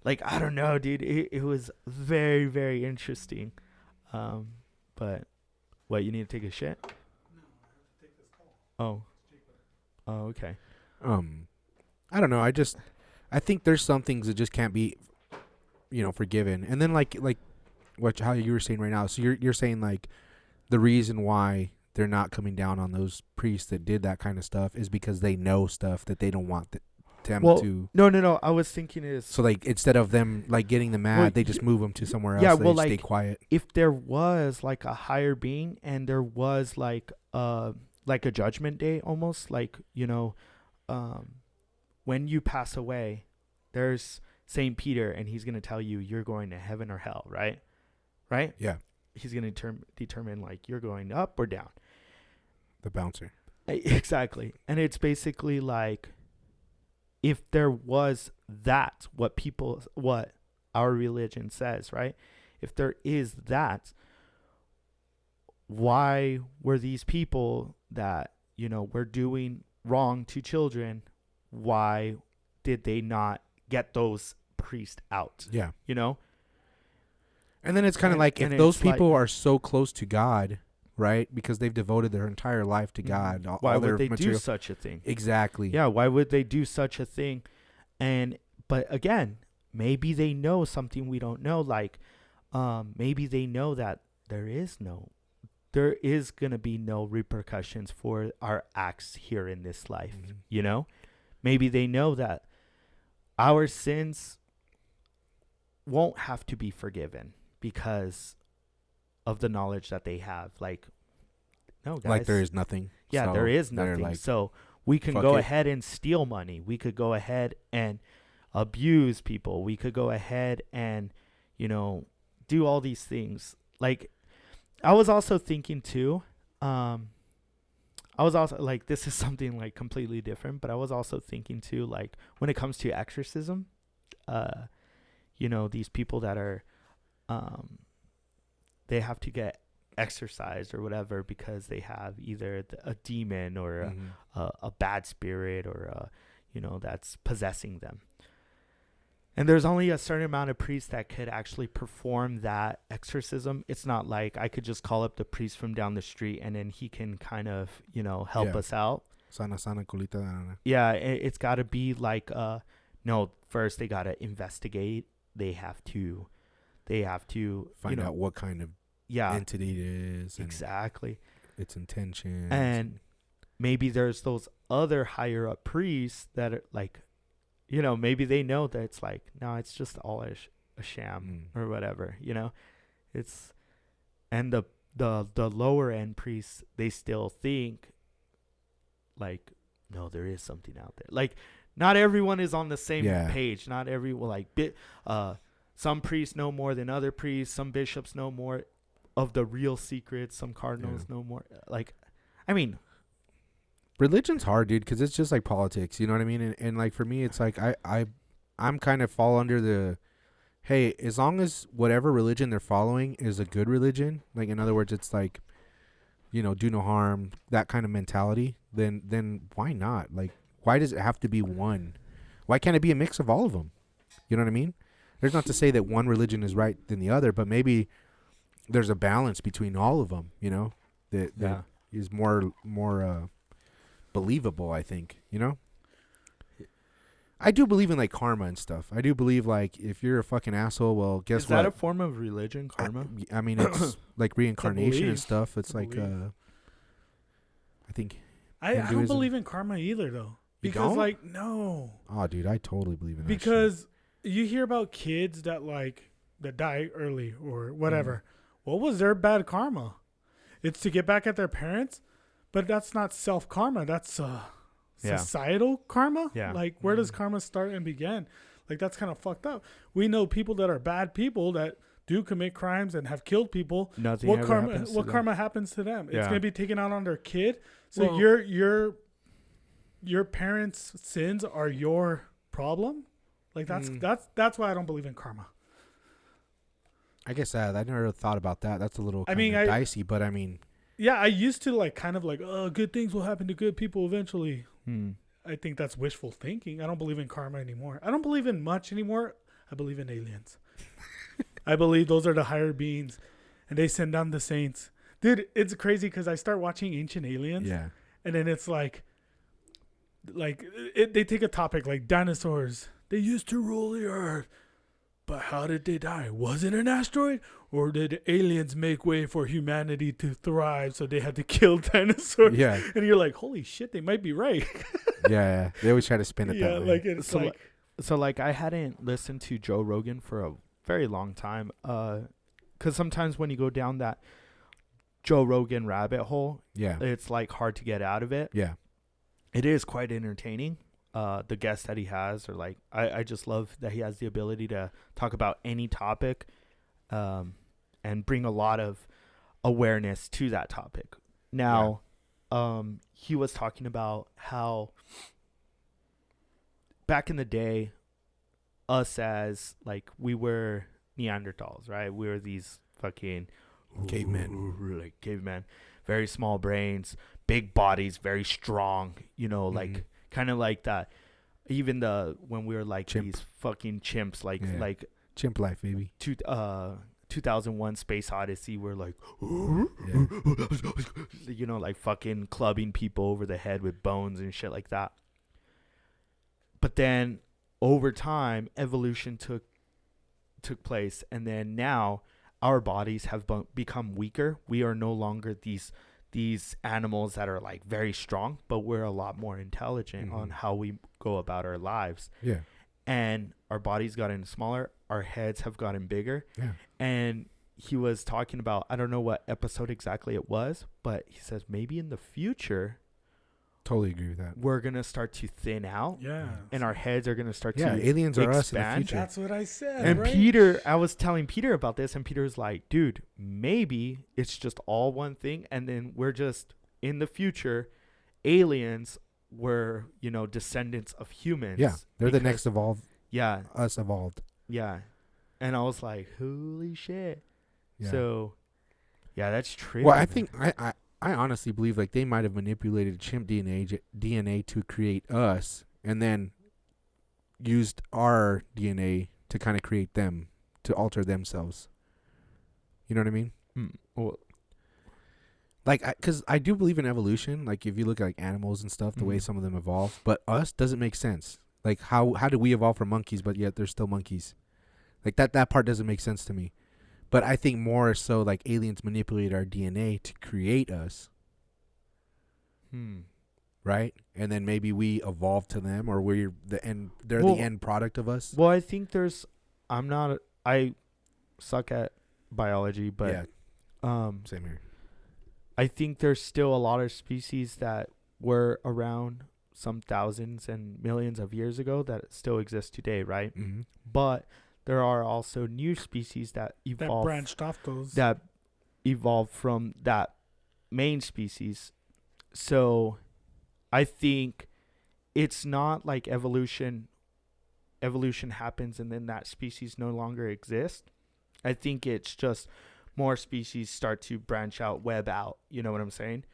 like, I don't know, dude, it was very, very interesting. But What, you need to take a shit? No, I have to take this call. Oh, okay. I don't know. I think there's some things that just can't be, forgiven. And then like how you were saying right now. So you're saying like the reason why they're not coming down on those priests that did that kind of stuff is because they know stuff that they don't want them to. No. I was thinking is So like instead of them like getting them mad, they just move them to somewhere else. Yeah, So well, they stay like, quiet. if there was like a higher being and there was like a judgment day, almost like, when you pass away, there's Saint Peter, and he's gonna tell you you're going to heaven or hell, right? Yeah, He's gonna determine like you're going up or down. the bouncer. Exactly. And it's basically like, if there was that, what our religion says, right? If there is that, why were these people that, were doing wrong to children, why did they not get those priests out? Yeah. And then it's kind of like, if and those it's like- people are so close to God, right? Because they've devoted their entire life to God. Why all their would they do material. such a thing? Exactly. Yeah, why would they do such a thing? But again, maybe they know something we don't know. Like, maybe they know that there is going to be no repercussions for our acts here in this life. Mhm. Maybe they know that our sins won't have to be forgiven because of the knowledge that they have. Like, no, guys. Like there is nothing. Yeah, So there is they're nothing. like, So we can fuck go it. ahead and steal money. We could go ahead and abuse people. We could go ahead and, do all these things. Like, I was also thinking too, I was also like, this is something like completely different, but I was also thinking too, like when it comes to exorcism, these people that are, they have to get exorcised or whatever because they have either a demon or Mhm. a bad spirit or that's possessing them. And there's only a certain amount of priests that could actually perform that exorcism. It's not like I could just call up the priest from down the street and then he can kind of help Yeah. us out. Sana colita de rana. Yeah, it's got to be like no, first they got to investigate. They have to Find out what kind of entity it is. And exactly. its intentions. And maybe there's those other higher up priests that are like, maybe they know that it's like, no, it's just all a sham or whatever, it's, and the lower end priests, they still think like, no, there is something out there. Like, not everyone is on the same page. Not everyone, like, some priests know more than other priests. Some bishops know more of the real secrets. Some cardinals know more. Like, I mean, religion's hard, dude, because it's just like politics. You know what I mean? And like for me, it's like I'm kind of fall under the, hey, as long as whatever religion they're following is a good religion, like in other words, it's like, do no harm, that kind of mentality. Then why not? Like, why does it have to be one? Why can't it be a mix of all of them? You know what I mean? There's not to say that one religion is right than the other, but maybe there's a balance between all of them. That is more believable, I think. I do believe in like karma and stuff. I do believe like if you're a fucking asshole, well, guess is what? that a form of religion, karma? I mean, it's like reincarnation and belief. stuff. It's like belief. I think I don't Hinduism. believe in karma either, though. You Because, don't? like, no. Oh, dude, I totally believe in that. Because you hear about kids that die early or whatever. What was their bad karma? It's to get back at their parents, but that's not self karma. That's societal karma. Yeah. Like, where does karma start and begin? Like, that's kind of fucked up. We know people that are bad people that do commit crimes and have killed people. Nothing What ever karma? happens to What them. karma happens to them? It's Yeah. gonna be taken out on their kid. So Well- your parents' sins are your problem. Like that's why I don't believe in karma. I guess I never thought about that. That's a little I mean, dicey, but I mean, Yeah, I used to kind of oh, good things will happen to good people eventually. I think that's wishful thinking. I don't believe in karma anymore. I don't believe in much anymore. I believe in aliens. I believe those are the higher beings, and they send down the saints. Dude, it's crazy because I start watching Ancient Aliens, Yeah. and then it's like they take a topic like dinosaurs. They used to rule the earth, but how did they die? Was it an asteroid, or did aliens make way for humanity to thrive? So they had to kill dinosaurs. Yeah. And you're like, holy shit, they might be right. Yeah. They always try to spin it Yeah, that way. like it's So, like So like I hadn't listened to Joe Rogan for a very long time, because sometimes when you go down that Joe Rogan rabbit hole, Yeah. it's like hard to get out of it. Yeah. It is quite entertaining. The guests that he has are like, I just love that he has the ability to talk about any topic, and bring a lot of awareness to that topic. Now, he was talking about how back in the day, us as like we were Neanderthals, right? We were these fucking Cavemen. like cavemen, very small brains, big bodies, very strong. You know, like kind of like that. Even when we were like Chimp. these fucking chimps, like Yeah. like Chimp life, baby. 2001 Space Odyssey, we're like, Yeah. you know, like fucking clubbing people over the head with bones and shit like that. But then over time, evolution took place, and then now our bodies have become weaker. We are no longer these animals that are like very strong, but we're a lot more intelligent on how we go about our lives. Yeah. And our bodies gotten smaller, our heads have gotten bigger. Yeah. And he was talking about, I don't know what episode exactly it was, but he says maybe in the future Totally agree with that. we're gonna start to thin out, yeah. and our heads are gonna start Yeah, to aliens are us in the expand. future. That's what I said. And right? Peter, I was telling Peter about this, and Peter's like, dude, maybe it's just all one thing, and then we're just in the future, aliens were, you know, descendants of humans. Yeah, they're the because- next evolved. Yeah, Us evolved. yeah. And I was like, holy shit. Yeah. So, yeah, that's true. Well, I think I honestly believe like they might have manipulated chimp DNA to create us, and then used our DNA to kind of create them, to alter themselves. You know what I mean? Well, Like, because I do believe in evolution. Like, if you look at like animals and stuff, the way some of them evolve, but us doesn't make sense. Like, how do we evolve from monkeys, but yet they're still monkeys? Like that part doesn't make sense to me. But I think more so like aliens manipulate our DNA to create us, right? And then maybe we evolve to them, or we're the end. They're Well- the end product of us. Well, I think I suck at biology, but yeah, same here. I think there's still a lot of species that were around some thousands and millions of years ago that still exist today, right? Mm-hmm. But there are also new species that that evolve branched off those. that evolved from that main species. So I think it's not like evolution happens and then that species no longer exists. I think it's just more species start to branch out, web out. You know what I'm saying?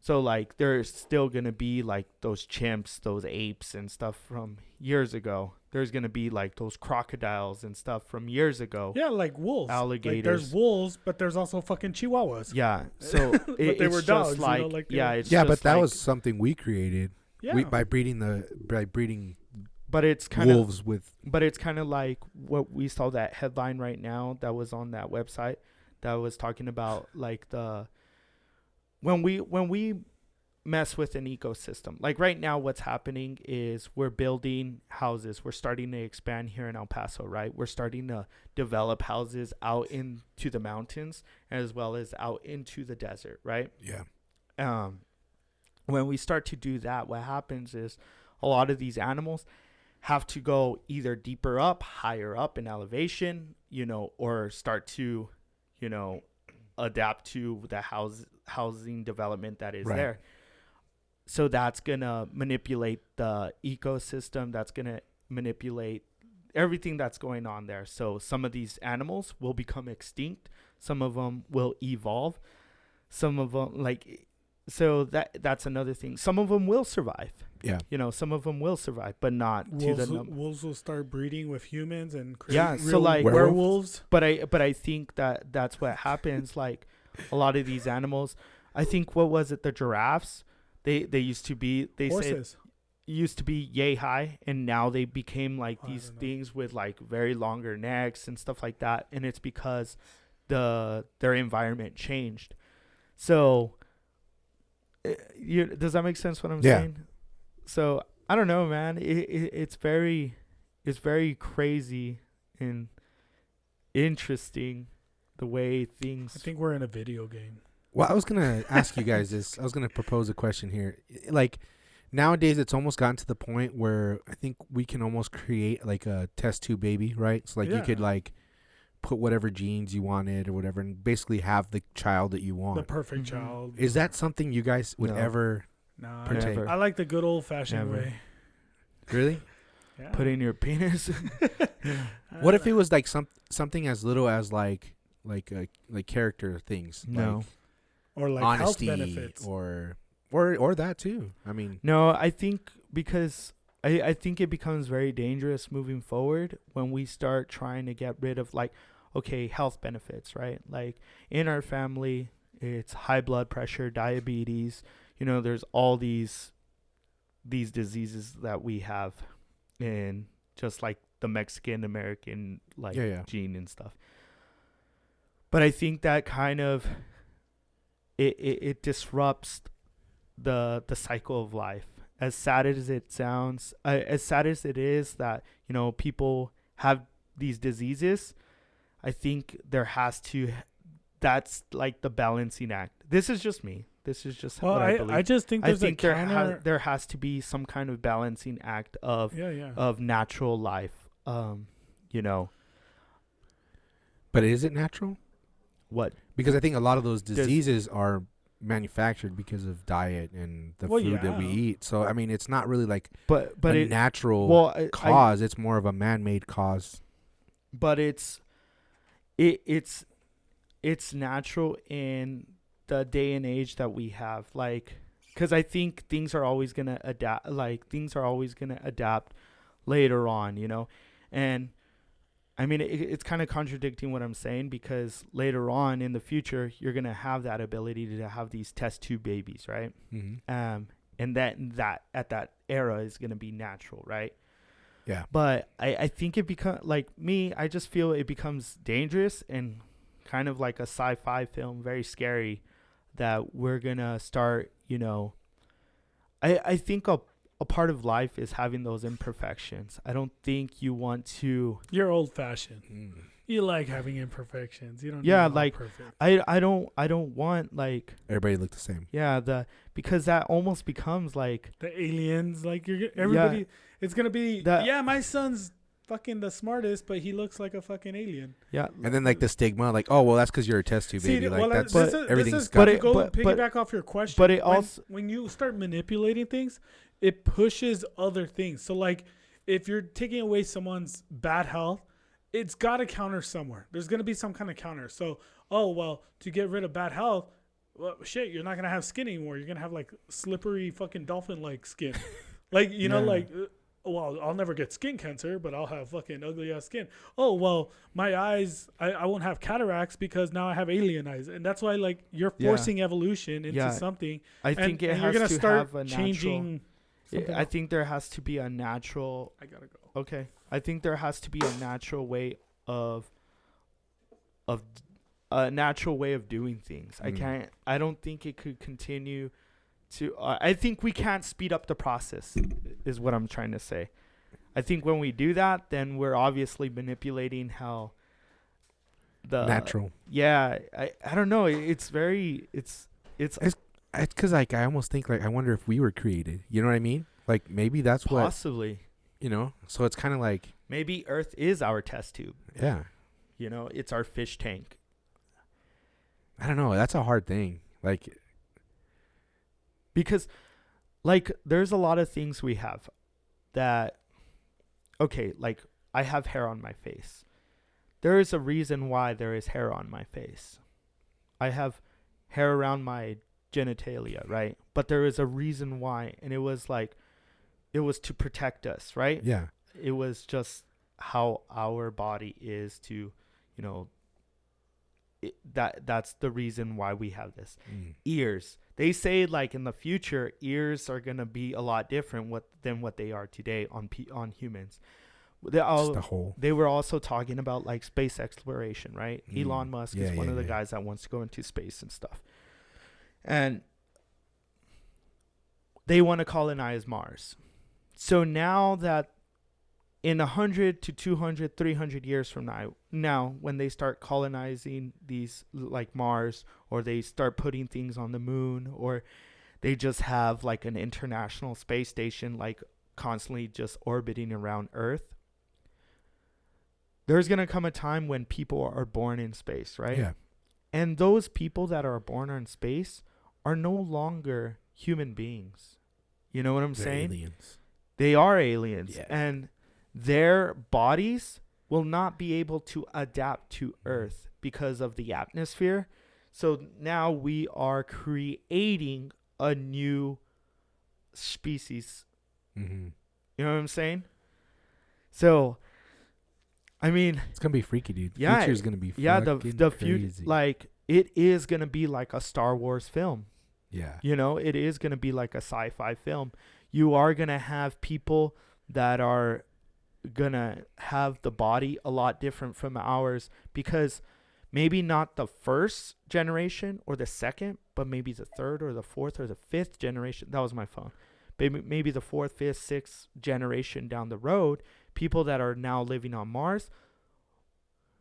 So like there's still going to be like those chimps, those apes and stuff from years ago. There's going to be like those crocodiles and stuff from years ago. Yeah, like wolves. Alligators. Like there's wolves, but there's also fucking chihuahuas. Yeah. So But it's they were just dogs, like, you know, like they yeah, were- it's Yeah, just but that like- was something we created. Yeah. By breeding but it's kind of wolves with. But it's kind of like what we saw that headline right now that was on that website that was talking about like when we mess with an ecosystem. Like right now what's happening is we're building houses. We're starting to expand here in El Paso, right? We're starting to develop houses out into the mountains as well as out into the desert, right? Yeah. When we start to do that, what happens is a lot of these animals have to go either deeper up, higher up in elevation, you know, or start to, you know, adapt to the housing development that is Right. there. So that's going to manipulate the ecosystem. That's going to manipulate everything that's going on there. So some of these animals will become extinct. Some of them will evolve. Some of them, like, so that's another thing. Some of them will survive. Yeah. You know, some of them will survive, but not to the number. Wolves will start breeding with humans and create Yeah, real so like werewolves. But I think that's what happens. Like a lot of these animals. I think, what was it, the giraffes? They used to be, they say Horses. used to be yay high, and now they became like Oh, I these don't know. things with like very longer necks and stuff like that, and it's because their environment changed. So does that make sense what I'm Yeah. saying? So I don't know, man. It's very crazy and interesting the way things. I think we're in a video game. Well, I was gonna ask you guys this. I was gonna propose a question here. Like nowadays, it's almost gotten to the point where I think we can almost create like a test tube baby, right? So like you could Yeah. like put whatever genes you wanted or whatever, and basically have the child that you The want. perfect Mhm. child. Is that something you guys would No. ever Nah, partake? Never. I like the good old fashioned Never. way. Really? Yeah. Put in your penis. What if it was like something as little as like character things? No. Like or like honesty health benefits? or that too. I mean, No, I think because I think it becomes very dangerous moving forward when we start trying to get rid of, like, okay, health benefits, right? Like in our family, it's high blood pressure, diabetes. You know, there's all these diseases that we have, and just like the Mexican American like Yeah. gene and stuff. But I think that kind of it disrupts the cycle of life. As sad as it sounds, as sad as it is that, you know, people have these diseases, I think there has to, that's like the balancing act. This is just me. This is just Well, what I believe. I just think I there's think a counter. there has to be some kind of balancing act of Yeah. natural life. You know, but is it natural? what? Because I think a lot of those diseases are manufactured because of diet and the Well, food that we yeah. eat. So I mean, it's not really like But a it, natural well, cause. It's more of a man-made cause. but it's natural in the day and age that we have, like, because I think things are always gonna adapt, later on, you know. And I mean, it's kind of contradicting what I'm saying, because later on in the future you're gonna have that ability to have these test tube babies, right? Mm-hmm. And that at that era is gonna be natural, right? Yeah. But I think it becomes, like, me, I just feel it becomes dangerous and kind of like a sci-fi film, very scary, that we're going to start, you know. I think a part of life is having those imperfections. I don't think you want to. You're old fashioned. Mm. You like having imperfections. You don't. Yeah, need it all like, perfect. I don't want, like, Everybody look the same. yeah, because that almost becomes like, The aliens, like everybody. It's gonna be. That- My son's fucking the smartest, but he looks like a fucking alien. yeah. And then like the stigma, like, oh well, that's because you're a test tube baby. Like that's everything's but got. to go but- piggyback off your question. but it also- when you start manipulating things, it pushes other things. So like, if you're taking away someone's bad health, it's got to counter somewhere. There's gonna be some kind of counter. So to get rid of bad health, well, shit, you're not gonna have skin anymore. You're gonna have like slippery fucking dolphin like skin, like you know Yeah. like. Well, I'll never get skin cancer, but I'll have fucking ugly ass skin. Oh, well, my eyes, I won't have cataracts because now I have alien eyes. And that's why, like, you're Yeah. forcing evolution into Yeah. something. I think it and has you're gonna to start have a changing. something I else. think there has to be a natural. I gotta go. Okay, I think there has to be a natural way of doing things. Mm. I don't think it could continue to. I think we can't speed up the process, is what I'm trying to say. I think when we do that, then we're obviously manipulating how the Natural. Yeah, I don't know. It's Because like I almost think like I wonder if we were created. You know what I mean? Like maybe that's what possibly. you know. So it's kind of like Maybe Earth is our test tube. yeah. You know, it's our fish tank. I don't know. That's a hard thing. Like Because, like, there's a lot of things we have that, okay, like, I have hair on my face. There is a reason why there is hair on my face. I have hair around my genitalia, right? But there is a reason why, and it was to protect us, right? yeah. It was just how our body is to, you know, that's the reason why we have this. Ears. They say like in the future, ears are gonna be a lot different than what they are today on humans. They were also talking about like space exploration, right? Elon Musk is one of the guys that wants to go into space and stuff, and they want to colonize Mars. So now that in 100 to 200, 300 years from now, when they start colonizing these like Mars, or they start putting things on the moon, or they just have like an international space station like constantly just orbiting around Earth, there's going to come a time when people are born in space, right? Yeah. And those people that are born in space are no longer human beings. You know what I'm saying? Aliens. They are aliens. Yeah. And their bodies will not be able to adapt to Earth because of the atmosphere. So now we are creating a new species. Mm-hmm. You know what I'm saying? So, I mean, It's gonna be freaky, dude. Yeah, Future's gonna be the future, crazy. like it is gonna be like a Star Wars film. Yeah. You know, it is gonna be like a sci-fi film. You are gonna have people that are gonna have the body a lot different from ours, because maybe not the first generation or the second, but maybe the third or the fourth or the fifth generation. That was my phone. Maybe the fourth, fifth, sixth generation down the road, people that are now living on Mars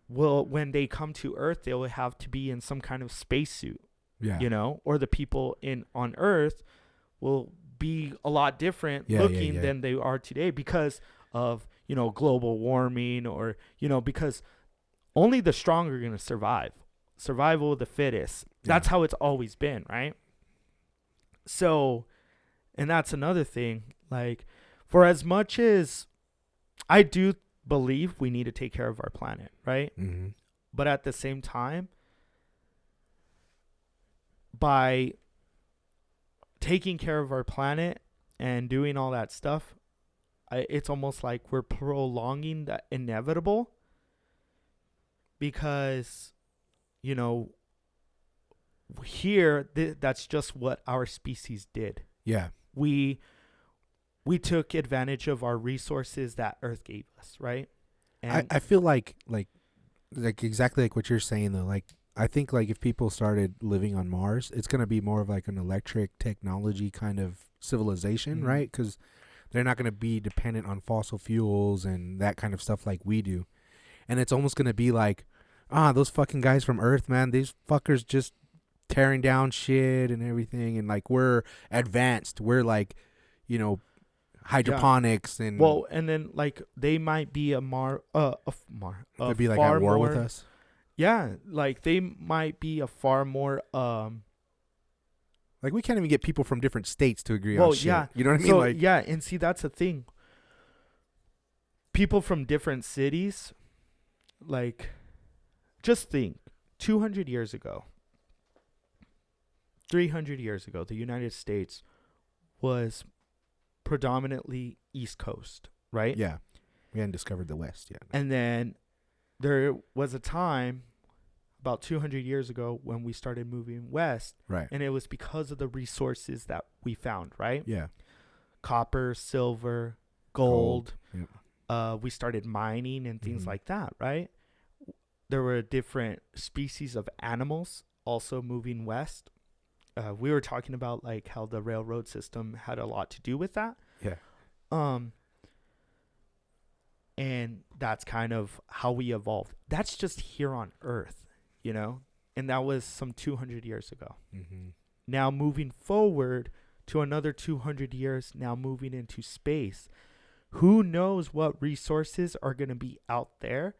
will, when they come to Earth, they will have to be in some kind of spacesuit. Yeah. You know, or the people on Earth will be a lot different looking than they are today because of, you know, global warming, or, you know, because only the strong are going to survive. Survival of the fittest. That's how it's always been, right? So, and that's another thing. Like, for as much as I do believe we need to take care of our planet, right? Mm-hmm. But at the same time, by taking care of our planet and doing all that stuff, it's almost like we're prolonging the inevitable, because, you know, here, that's just what our species did. Yeah. We took advantage of our resources that Earth gave us, right? And I feel like exactly like what you're saying though. Like, I think like if people started living on Mars, it's gonna be more of like an electric technology kind of civilization, right? Because they're not gonna be dependent on fossil fuels and that kind of stuff like we do. And it's almost gonna be like, those fucking guys from Earth, man, these fuckers just tearing down shit and everything, and like we're advanced, we're like, you know, hydroponics and and then like they might be they'd be like at war with us. Yeah, like they might be a far more like we can't even get people from different states to agree on shit. Yeah. You know what I mean? So, like, yeah, and see, that's the thing. People from different cities, like, just think, 200 years ago, 300 years ago, the United States was predominantly East Coast, right? yeah, we hadn't discovered the West yet. And then there was a time about 200 years ago when we started moving west, Right. and it was because of the resources that we found, right? Yeah. Copper, silver, gold. Yep. We started mining and things Mhm. like that, right? There were different species of animals also moving west. We were talking about like how the railroad system had a lot to do with that. Yeah. And that's kind of how we evolved. That's just here on Earth, you know? And that was some 200 years ago. Mm-hmm. Now moving forward to another 200 years, now moving into space. Who knows what resources are going to be out there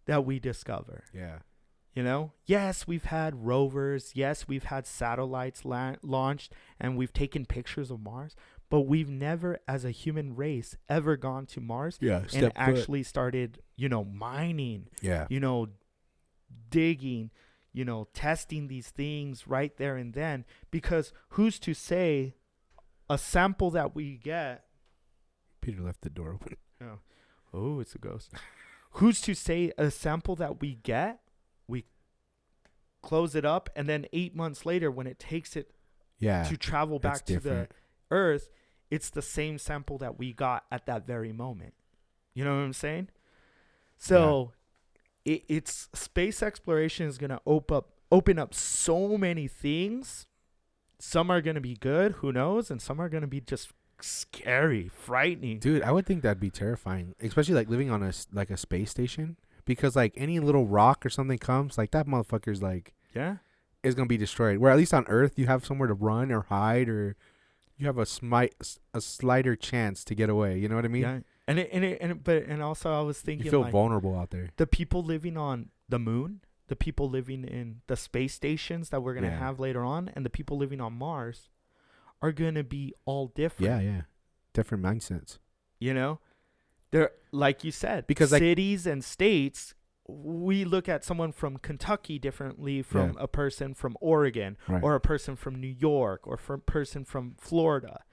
that we discover? Yeah. You know? Yes, we've had rovers. Yes, we've had satellites launched, and we've taken pictures of Mars. But we've never, as a human race, ever gone to Mars Yeah. and actually started, you know, mining, Yeah. you know, digging, you know, testing these things right there and then. Because who's to say a sample that we get... Peter left the door open. Oh, it's a ghost. Who's to say a sample that we get, close it up, and then 8 months later, when it takes it Yeah. to travel that's back to the different. Earth, it's the same sample that we got at that very moment. You know what I'm saying? So it's space exploration is going to open up so many things. Some are going to be good, who knows, and some are going to be just scary, frightening. Dude, I would think that'd be terrifying, especially like living on a space station, because like any little rock or something comes, like that motherfucker's like Yeah. is gonna be destroyed. Where at least on Earth you have somewhere to run or hide, or you have a slighter chance to get away. You know what I mean? Yeah. And also I was thinking, You feel like, vulnerable out there. the people living on the moon, the people living in the space stations that we're going to Yeah. have later on, and the people living on Mars are going to be all different. Yeah, yeah, different mindsets. You know, they're, like you said, Because, like- cities and states, we look at someone from Kentucky differently from Yeah. a person from Oregon, Right. or a person from New York, or from a person from Florida.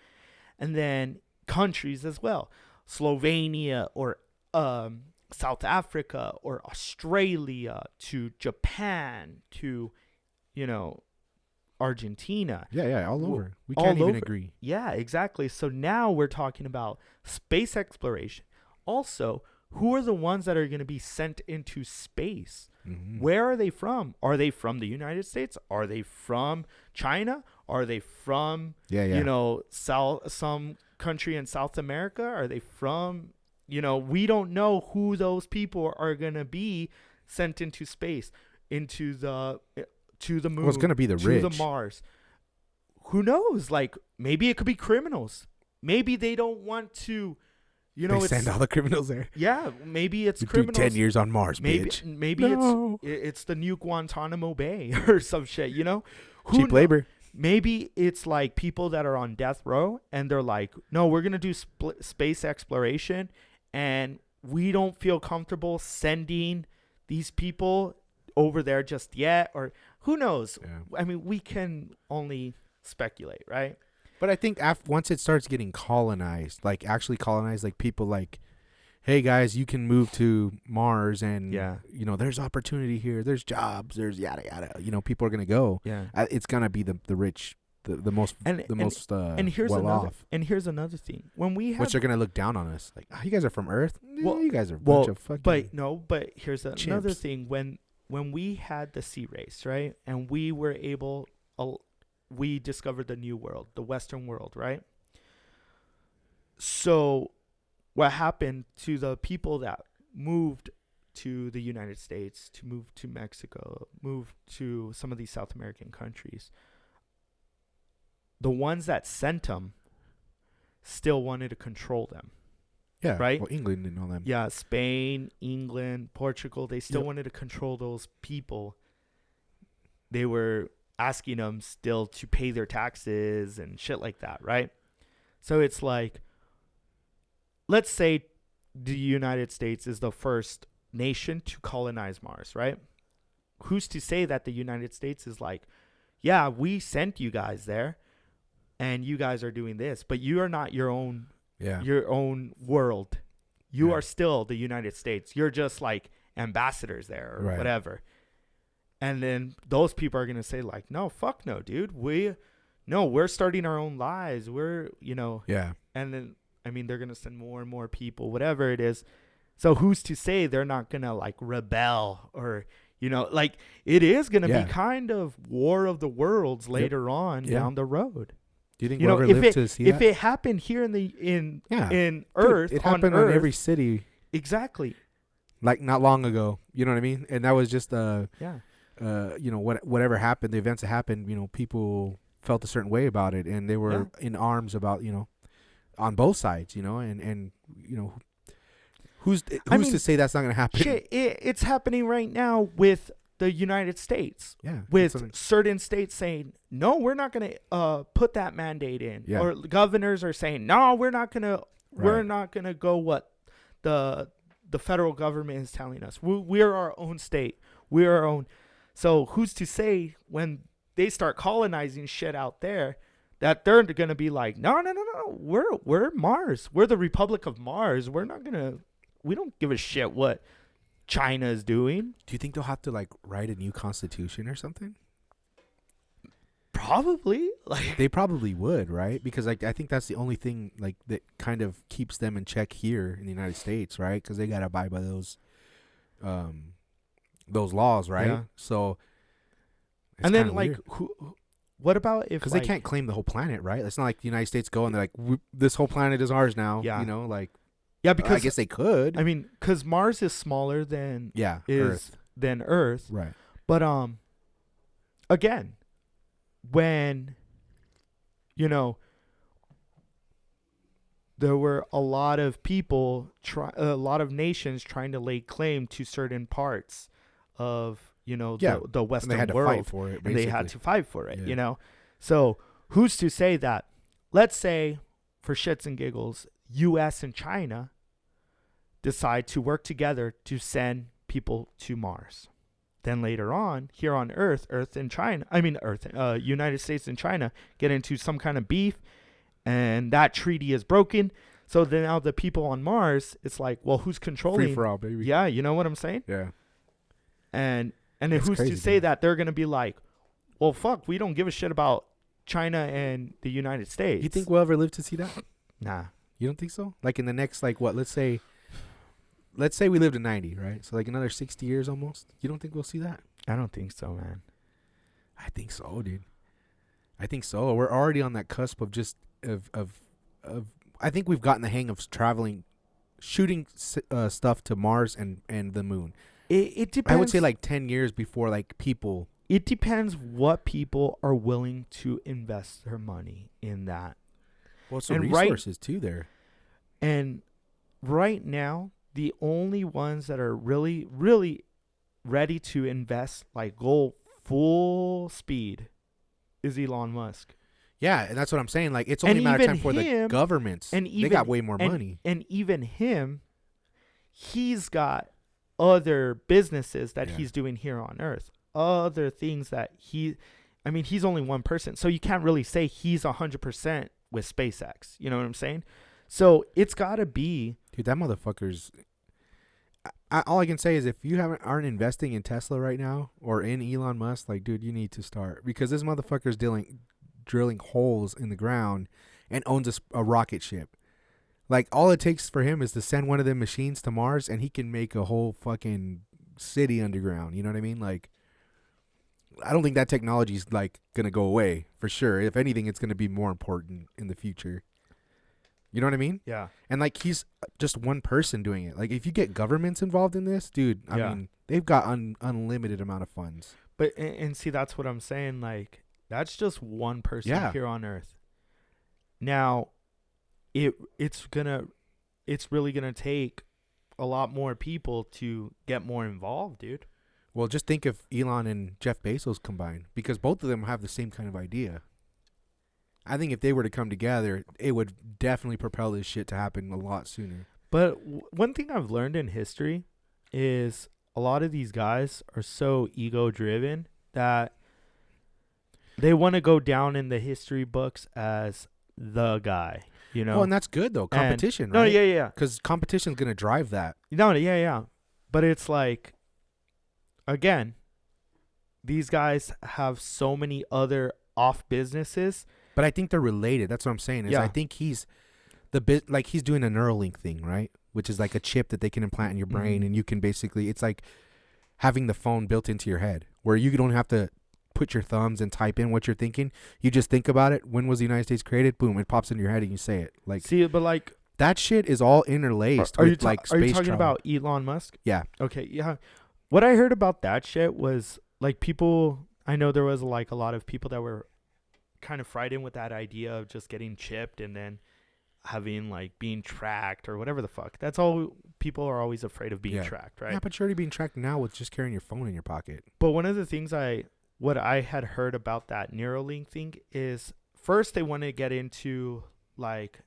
And then countries as well, Slovenia, or South Africa, or Australia, to Japan, to, you know, Argentina. Yeah, yeah, all Well, over. We all can't even over. agree. Yeah, exactly. So now we're talking about space exploration. Also, who are the ones that are going to be sent into space? Mm-hmm. Where are they from? Are they from the United States? Are they from China? Are they from, Yeah, yeah. you know, some country in South America? Are they from, you know, we don't know who those people are going to be sent into space, into the to the moon, Well, it's gonna be the to rich. the Mars. Who knows? Like, maybe it could be criminals. Maybe they don't want to, you know, they it's, send all the criminals there. yeah, maybe it's You do criminals. 10 years on Mars, Maybe bitch. maybe No. it's the new Guantanamo Bay or some shit, you know? Who Cheap kno- labor. Maybe it's like people that are on death row, and they're like, no, we're going to do space exploration, and we don't feel comfortable sending these people over there just yet, or who knows? Yeah. I mean, we can only speculate, right? But I think once it starts getting colonized, like actually colonized, like people like, hey guys, you can move to Mars, and Yeah. you know, there's opportunity here, there's jobs, there's yada yada. You know, people are gonna go. Yeah. It's gonna be the rich, the most And here's well another off, and here's another thing. When we have which are gonna look down on us, like, oh, you guys are from Earth. Well- You guys are a bunch of fucking. But here's another chimps. thing. When we had the sea race, right, and we were able, we discovered the new world, the Western world, right? So what happened to the people that moved to the United States, to move to Mexico, move to some of these South American countries? The ones that sent them still wanted to control them. yeah, right? Well, England and all them. Yeah, Spain, England, Portugal, they still Yep. wanted to control those people. They were asking them still to pay their taxes and shit like that, right? So it's like, let's say the United States is the first nation to colonize Mars, right? Who's to say that the United States is like, yeah, we sent you guys there, and you guys are doing this, but you are not your own world. You Yeah. are still the United States. You're just like ambassadors there, or Right. whatever. And then those people are going to say like, no, fuck no, dude. We're starting our own lives. We're, you know, Yeah. and then, I mean, they're going to send more and more people, whatever it is. So who's to say they're not going to like rebel, or, you know, like it is going to Yeah. be kind of War of the Worlds later on Yeah. down the road. Do you think You we'll know, ever if live it to see if that? it happened here in Yeah. in Dude, Earth, it happened on on every Earth, city, exactly. like not long ago. You know what I mean? And that was just Yeah. you know, whatever happened, the events that happened, you know, people felt a certain way about it, and they were in arms about, you know, on both sides, you know, and you know, who's I mean, to say that's not gonna happen? Shit, it's happening right now with the United States, Yeah, with that's what certain states saying, no, we're not going to put that mandate in. Yeah. Or governors are saying, no, we're not going Right. to go what the federal government is telling us. We're our own state. We're our own. So who's to say when they start colonizing shit out there that they're going to be like, no, we're Mars. We're the Republic of Mars. We don't give a shit what China is doing. Do you think they'll have to like write a new constitution or something? Probably. Like, They probably would, right? Because like I think that's the only thing like that kind of keeps them in check here in the United States, right? Because they gotta abide by those laws, right? Yeah. So, it's and then kinda like weird. what about if Because like, they can't claim the whole planet, right? It's not like the United States go and they're like, this whole planet is ours now. Yeah. You know, like, yeah, I because guess they could. I mean, because Mars is smaller than Earth. Earth. Right. But again, when there were a lot of people a lot of nations trying to lay claim to certain parts of the Western And they had to world, fight for it, and they had basically. to fight for it. Yeah. So who's to say that? Let's say, for shits and giggles, U.S. and China decide to work together to send people to Mars. Then later on, here on Earth, United States and China get into some kind of beef, and that treaty is broken. So then now the people on Mars, it's like, well, who's controlling? Free for all, baby. Yeah, you know what I'm saying? Yeah. And then That's who's crazy, to say dude. that they're gonna be like, well, fuck, we don't give a shit about China and the United States. You think we'll ever live to see that? Nah. You don't think so? Like in the next, like what? Let's say we live to 90, right? So like another 60 years almost. You don't think we'll see that? I don't think so, man. I think so, dude. I think so. We're already on that cusp of just of I think we've gotten the hang of shooting stuff to Mars and the moon. It depends. I would say like 10 years before like people. It depends what people are willing to invest their money in that. Well, some And resources too there. And right now, the only ones that are really, really ready to invest, like go full speed, is Elon Musk. Yeah, and that's what I'm saying. Like it's only a matter of time for the governments. They got way more money. And even him, he's got other businesses that he's doing here on Earth. Other things that he's only one person. So you can't really say he's 100% with SpaceX. You know what I'm saying? So it's got to be. Dude, that motherfucker's. All I can say is if you aren't investing in Tesla right now or in Elon Musk, like, dude, you need to start. Because this motherfucker's drilling holes in the ground and owns a rocket ship. Like, all it takes for him is to send one of them machines to Mars and he can make a whole fucking city underground. You know what I mean? Like, I don't think that technology's, like, going to go away for sure. If anything, it's going to be more important in the future. You know what I mean? Yeah. And, like, he's just one person doing it. Like, if you get governments involved in this, dude, I mean, they've got unlimited amount of funds. But, and see, that's what I'm saying. Like, that's just one person here on Earth. Now, it's really gonna take a lot more people to get more involved, dude. Well, just think if Elon and Jeff Bezos combine, because both of them have the same kind of idea. I think if they were to come together, it would definitely propel this shit to happen a lot sooner. But one thing I've learned in history is a lot of these guys are so ego-driven that they want to go down in the history books as the guy, you know? Well, and that's good, though. Competition, No, right? yeah. Because competition's going to drive that. No, yeah. But it's like, again, these guys have so many other off businesses. But I think they're related. That's what I'm saying. I think he's he's doing a Neuralink thing, right? Which is like a chip that they can implant in your brain, and you can basically, it's like having the phone built into your head, where you don't have to put your thumbs and type in what you're thinking. You just think about it. When was the United States created? Boom, it pops into your head and you say it. Like, see, but like that shit is all interlaced. Are you space talking travel. about Elon Musk? Yeah. Okay, yeah. What I heard about that shit was like people. I know there was like a lot of people that were kind of frightened with that idea of just getting chipped and then having like being tracked or whatever the fuck. That's all. People are always afraid of being tracked, right? Yeah, but you're already being tracked now with just carrying your phone in your pocket. But one of the things what I had heard about that Neuralink thing is first they want to get into like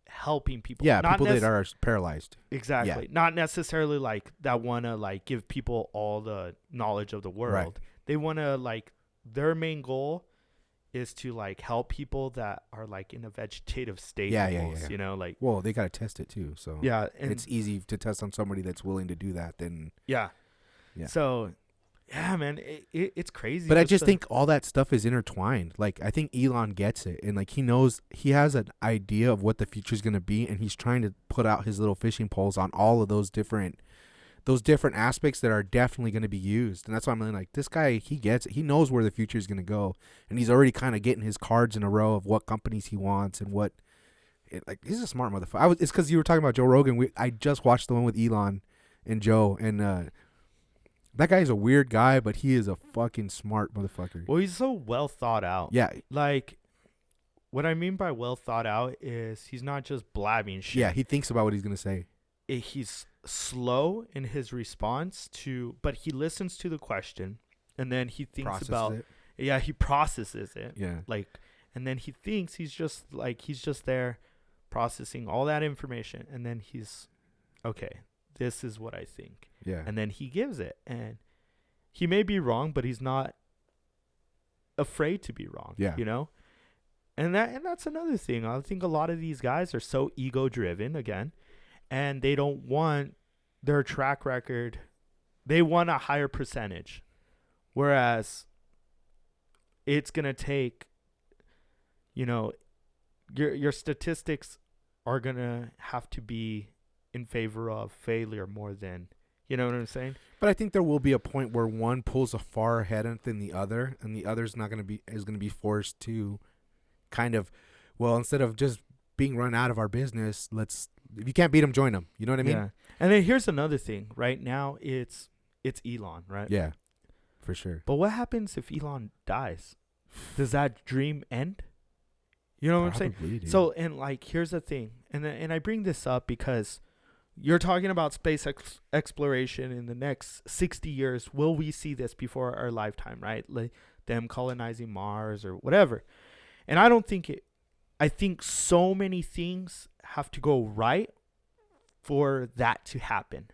helping people. Yeah, people that are paralyzed. Exactly. Yeah. Not necessarily like that want to like give people all the knowledge of the world. Right. They want to like their main goal is to like help people that are like in a vegetative state. Yeah, almost, yeah. you know, like Well, they got to test it too. So yeah, and it's easy to test on somebody that's willing to do that. Then yeah. Yeah. So yeah, man, it's crazy. But I just think all that stuff is intertwined. Like, I think Elon gets it. And, like, he knows he has an idea of what the future is going to be. And he's trying to put out his little fishing poles on all of those different aspects that are definitely going to be used. And that's why I'm really like, this guy, he gets it. He knows where the future is going to go. And he's already kind of getting his cards in a row of what companies he wants and what. Like, he's a smart motherfucker. It's because you were talking about Joe Rogan. I just watched the one with Elon and Joe. And, that guy's a weird guy, but he is a fucking smart motherfucker. well, he's so well thought out. Yeah. Like, what I mean by well thought out is he's not just blabbing shit. Yeah, he thinks about what he's going to say. He's slow in his response but he listens to the question, and then he thinks Processes about it. Yeah, he processes it. Yeah. Like, and then he thinks he's just there processing all that information, and then he's okay, this is what I think. Yeah. And then he gives it, and he may be wrong, but he's not afraid to be wrong. Yeah. You know? And that's another thing. I think a lot of these guys are so ego driven again, and they don't want their track record. They want a higher percentage. Whereas it's going to take, you know, your statistics are going to have to be in favor of failure more than, you know what I'm saying? But I think there will be a point where one pulls a far ahead than the other, and the other's going to be forced to kind of, well, instead of just being run out of our business, if you can't beat them, join them. You know what I mean? Yeah. And then here's another thing. Right now, it's Elon, right? Yeah, for sure. But what happens if Elon dies? Does that dream end? You know what I'm saying? Probably, dude. So, and like, here's the thing, and I bring this up because you're talking about space exploration in the next 60 years. Will we see this before our lifetime, right? Like them colonizing Mars or whatever. And I don't think it. I think so many things have to go right for that to happen.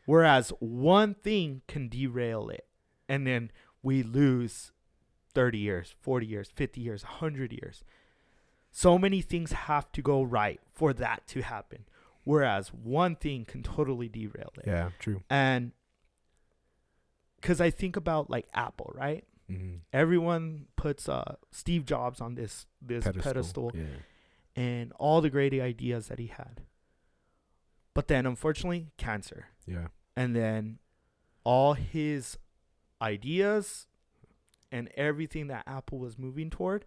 Whereas one thing can derail it, and then we lose 30 years, 40 years, 50 years, 100 years. So many things have to go right for that to happen. Whereas one thing can totally derail it. Yeah, true. And because I think about like Apple, right? Mm-hmm. Everyone puts Steve Jobs on this pedestal Yeah. and all the great ideas that he had. But then, unfortunately, cancer. Yeah. And then all his ideas and everything that Apple was moving toward,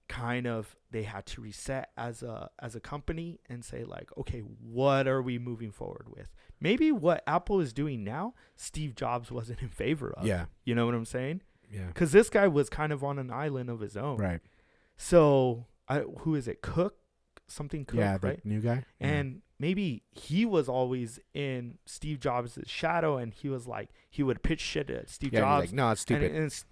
kind of they had to reset as a company and say like, okay, what are we moving forward with? Maybe what Apple is doing now, Steve Jobs wasn't in favor of. Yeah. You know what I'm saying? Yeah. Because this guy was kind of on an island of his own. Right. So who is it? Cook? Something Cook, Yeah, right? the new guy. And maybe he was always in Steve Jobs' shadow, and he was like, he would pitch shit at Steve Jobs. He's like, no, it's stupid. And He's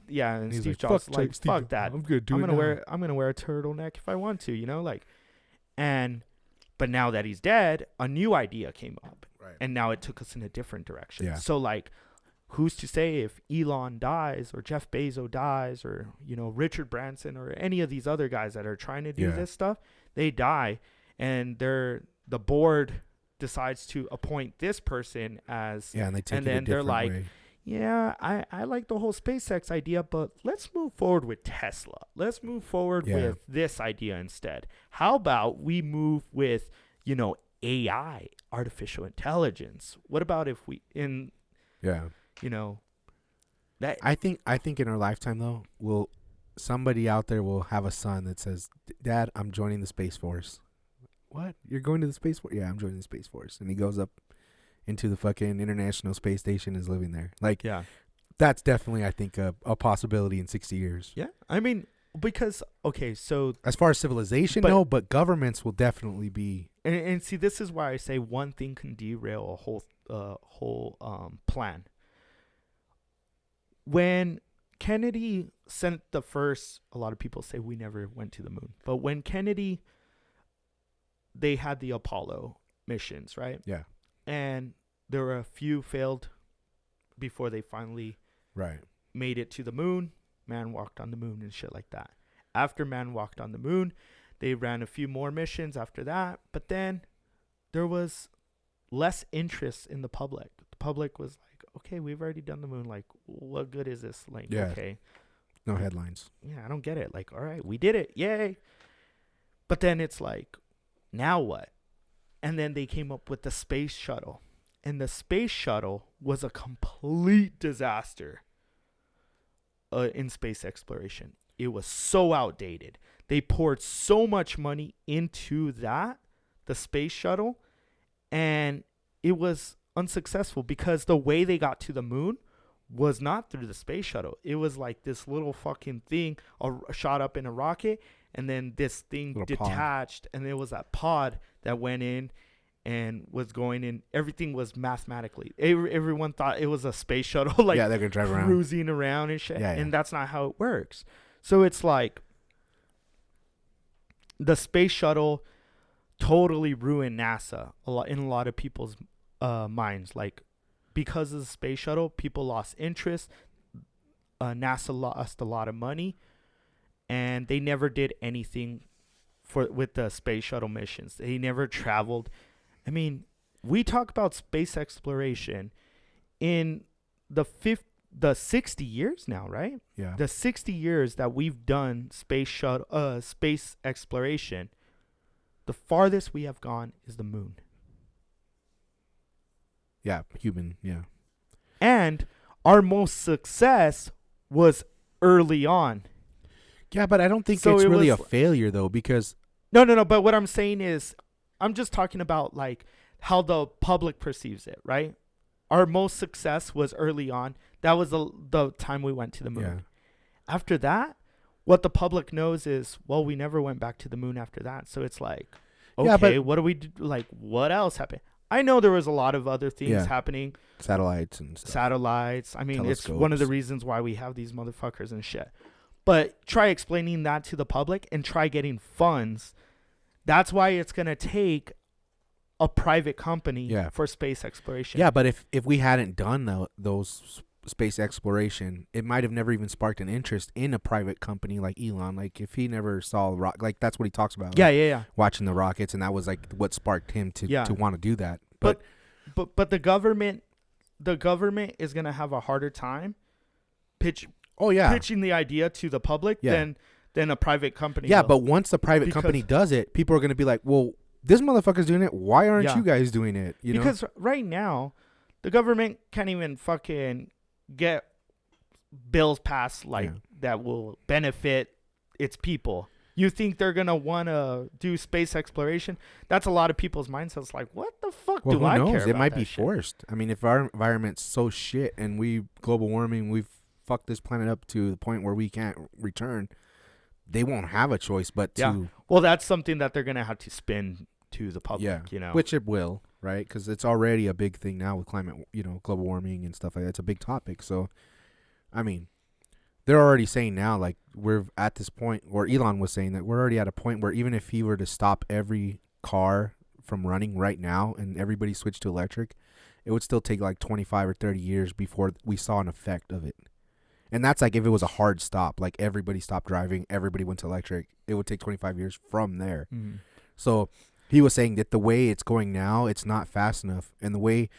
Steve like, Jobs fuck like, Steve fuck Jobs. that. I'm gonna do I'm it gonna now. wear a turtleneck if I want to, you know, like, but now that he's dead, a new idea came up, Right. and now it took us in a different direction. Yeah. So like, who's to say if Elon dies or Jeff Bezos dies or, you know, Richard Branson or any of these other guys that are trying to do this stuff, they die, and the board decides to appoint this person as, Yeah, and they take and it a then they're different like, way. yeah, I like the whole SpaceX idea, but let's move forward with Tesla. Let's move forward with this idea instead. How about we move with, you know, AI, artificial intelligence? What about if you know, that I think in our lifetime though, somebody out there will have a son that says, "Dad, I'm joining the Space Force." What? You're going to the Space Force? Yeah, I'm joining the Space Force. And he goes up into the fucking International Space Station, is living there. Like, yeah. that's definitely, I think, a possibility in 60 years. Yeah. I mean, because, okay, so. As far as civilization, no, but governments will definitely be. And see, this is why I say one thing can derail a whole plan. When Kennedy sent the first, a lot of people say we never went to the moon. But when Kennedy, they had the Apollo missions, right? Yeah. And there were a few failed before they finally Right. made it to the moon. man walked on the moon and shit like that. After man walked on the moon, they ran a few more missions after that, but then there was less interest in the public. The public was like, okay, we've already done the moon. Like, what good is this? Like, Yeah. okay. No headlines. Yeah, I don't get it. Like, all right, we did it. Yay. But then it's like, now what? And then they came up with the space shuttle. And the space shuttle was a complete disaster in space exploration. It was so outdated. They poured so much money into that, the space shuttle, and it was unsuccessful because the way they got to the moon was not through the space shuttle. It was like this little fucking thing shot up in a rocket, and then this thing Little detached, and there was that pod that went in and was going in. Everything was mathematically. Everyone thought it was a space shuttle, like yeah, they're gonna drive around. cruising around and shit. Yeah, yeah. And that's not how it works. So it's like the space shuttle totally ruined NASA in a lot of people's minds. Like, because of the space shuttle, people lost interest. NASA lost a lot of money, and they never did anything with the space shuttle missions. They never traveled. I mean, we talk about space exploration in the 60 years now, right? Yeah. The 60 years that we've done space exploration, the farthest we have gone is the moon. Yeah. Human. Yeah. And our most success was early on. Yeah, but I don't think So it's it really a was- failure though, because No. But what I'm saying is, I'm just talking about like how the public perceives it, right? Our most success was early on. That was the time we went to the moon. yeah, After that, what the public knows is, well, we never went back to the moon after that. So it's like, okay, Yeah, but- what do we do? Like, what else happened? I know there was a lot of other things Yeah. happening. satellites and stuff. Satellites. I mean, it's one of the Telescopes. reasons why we have these motherfuckers and shit. But try explaining that to the public and try getting funds. That's why it's going to take a private company Yeah. for space exploration. Yeah, but if we hadn't done those space exploration, it might have never even sparked an interest in a private company like Elon. Like if he never saw like that's what he talks about. Yeah, like, yeah. watching the rockets, and that was like what sparked him to Yeah. want to do that. But the government is going to have a harder time oh yeah, pitching the idea to the public Yeah. than a private company. yeah. will. But once the private company does it, people are going to be like, well, this motherfucker's doing it. Why aren't Yeah. you guys doing it? You know? Because right now, the government can't even fucking get bills passed like Yeah. that will benefit its people. You think they're gonna want to do space exploration? That's a lot of people's mindsets. Like, what the fuck Well, do who I knows? care? It about might that be shit? forced. I mean, if our environment's so shit and global warming, we've fucked this planet up to the point where we can't return, they won't have a choice but Yeah. to, Well, that's something that they're gonna have to spin to the public. yeah, You know, which it will, right? Because it's already a big thing now with climate, global warming and stuff like that. It's a big topic. So, I mean, they're already saying now, like, we're at this point, or Elon was saying that we're already at a point where even if he were to stop every car from running right now and everybody switched to electric, it would still take like 25 or 30 years before we saw an effect of it. And that's like if it was a hard stop, like everybody stopped driving, everybody went to electric, it would take 25 years from there. Mhm. So he was saying that the way it's going now, it's not fast enough. And the way,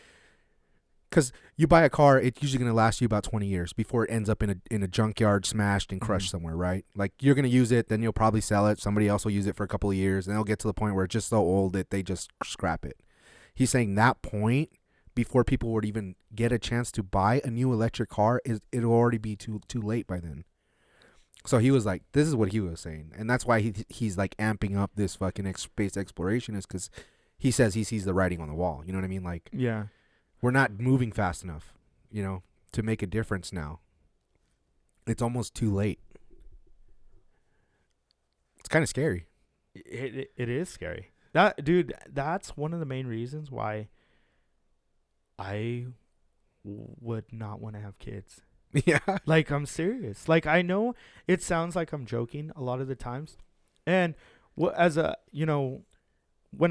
because you buy a car, it's usually going to last you about 20 years before it ends up in a junkyard, smashed and crushed Mhm. somewhere, right? Like you're going to use it, then you'll probably sell it. Somebody else will use it for a couple of years, and they'll get to the point where it's just so old that they just scrap it. He's saying that point, before people would even get a chance to buy a new electric car, it'll already be too late by then. So he was like, this is what he was saying. And that's why he's like amping up this fucking space exploration, is because he says he sees the writing on the wall. You know what I mean? Like, Yeah. we're not moving fast enough, to make a difference now. It's almost too late. It's kind of scary. It is scary. That's one of the main reasons why I would not want to have kids. Yeah. Like, I'm serious. Like, I know it sounds like I'm joking a lot of the times. And when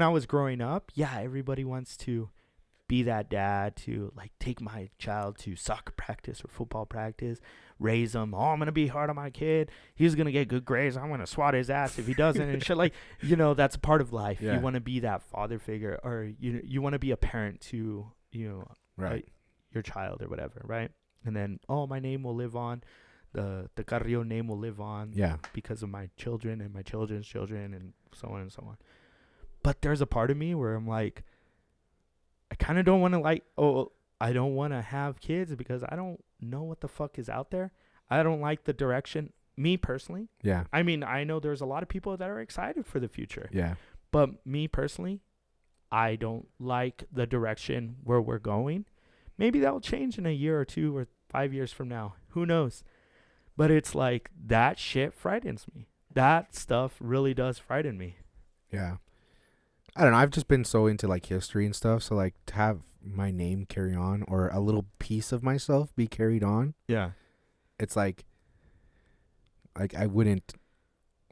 I was growing up, yeah, everybody wants to be that dad to like take my child to soccer practice or football practice, raise him. Oh, I'm gonna be hard on my kid. He's gonna get good grades. I'm gonna swat his ass if he doesn't and shit. Like, you know, that's a part of life. Yeah. You want to be that father figure, or you want to be a parent to, you know, Right. your child or whatever, right? And then, oh, my name will live on. The Carrillo name will live on. Yeah. Because of my children and my children's children and so on and so on. But there's a part of me where I'm like, I kind of don't want to I don't want to have kids because I don't know what the fuck is out there. I don't like the direction, me personally. Yeah. I mean, I know there's a lot of people that are excited for the future. Yeah. But me personally, I don't like the direction where we're going. Maybe that will change in a year or 2 or 5 years from now. Who knows? But it's like that shit frightens me. That stuff really does frighten me. Yeah. I don't know. I've just been so into like history and stuff. So like to have my name carry on or a little piece of myself be carried on, Yeah. it's like I wouldn't.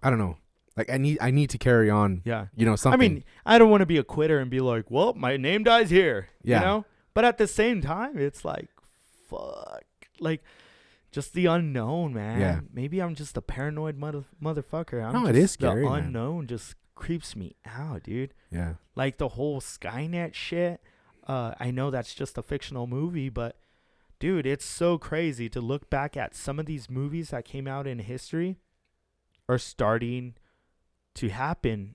I don't know. Like I need to carry on. Yeah. You know something. I mean, I don't want to be a quitter and be like, well, my name dies here. Yeah. You know? But at the same time, it's like, fuck. Like, just the unknown, man. Yeah. Maybe I'm just a paranoid motherfucker. No, it is scary, The man. unknown just creeps me out, dude. Yeah. Like the whole Skynet shit. I know that's just a fictional movie, but dude, it's so crazy to look back at some of these movies that came out in history are starting to happen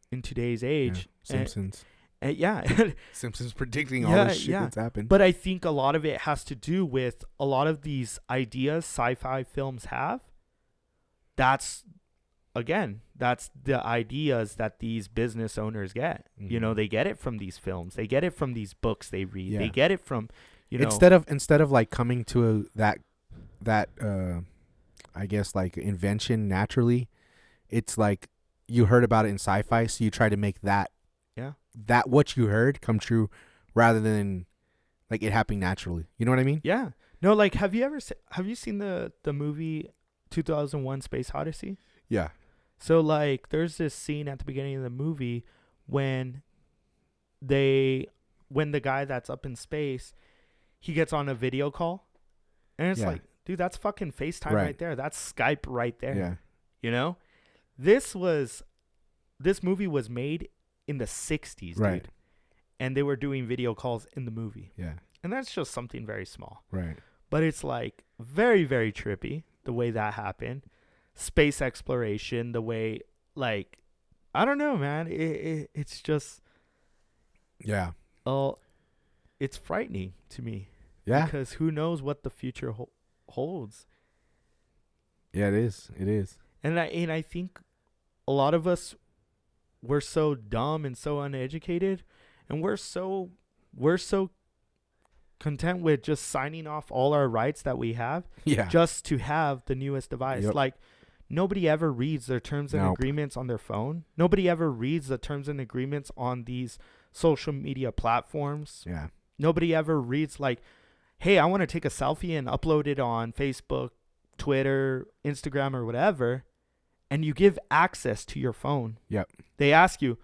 in today's age. Yeah. Simpsons. And yeah. Simpsons predicting all Yeah, this shit yeah. that's happened. But I think a lot of it has to do with a lot of these ideas sci-fi films have. That's the ideas that these business owners get. Mhm. You know, they get it from these films. They get it from these books they read. Yeah. They get it from, you know. instead of like coming to that I guess like invention naturally, it's like you heard about it in sci-fi, so you try to make that what you heard come true rather than like it happening naturally. You know what I mean? Yeah. No, like have you seen the movie 2001 Space Odyssey? Yeah. So like there's this scene at the beginning of the movie when the guy that's up in space, he gets on a video call and it's Yeah. like, dude, that's fucking FaceTime Right. right there. That's Skype right there. Yeah. You know? This movie was made in the 60s, Right. dude. And they were doing video calls in the movie. Yeah. And that's just something very small. Right. But it's like very, very trippy the way that happened. Space exploration, the way, like, I don't know, man. It's just, Yeah. it's frightening to me. Yeah. Because who knows what the future holds. Yeah, it is. It is. And I think a lot of us, we're so dumb and so uneducated, and we're so content with just signing off all our rights that we have Yeah. just to have the newest device. Yep. Like nobody ever reads their terms and Nope. agreements on their phone. Nobody ever reads the terms and agreements on these social media platforms. Yeah. Nobody ever reads like, hey, I want to take a selfie and upload it on Facebook, Twitter, Instagram, or whatever, and you give access to your phone. Yep. They ask you,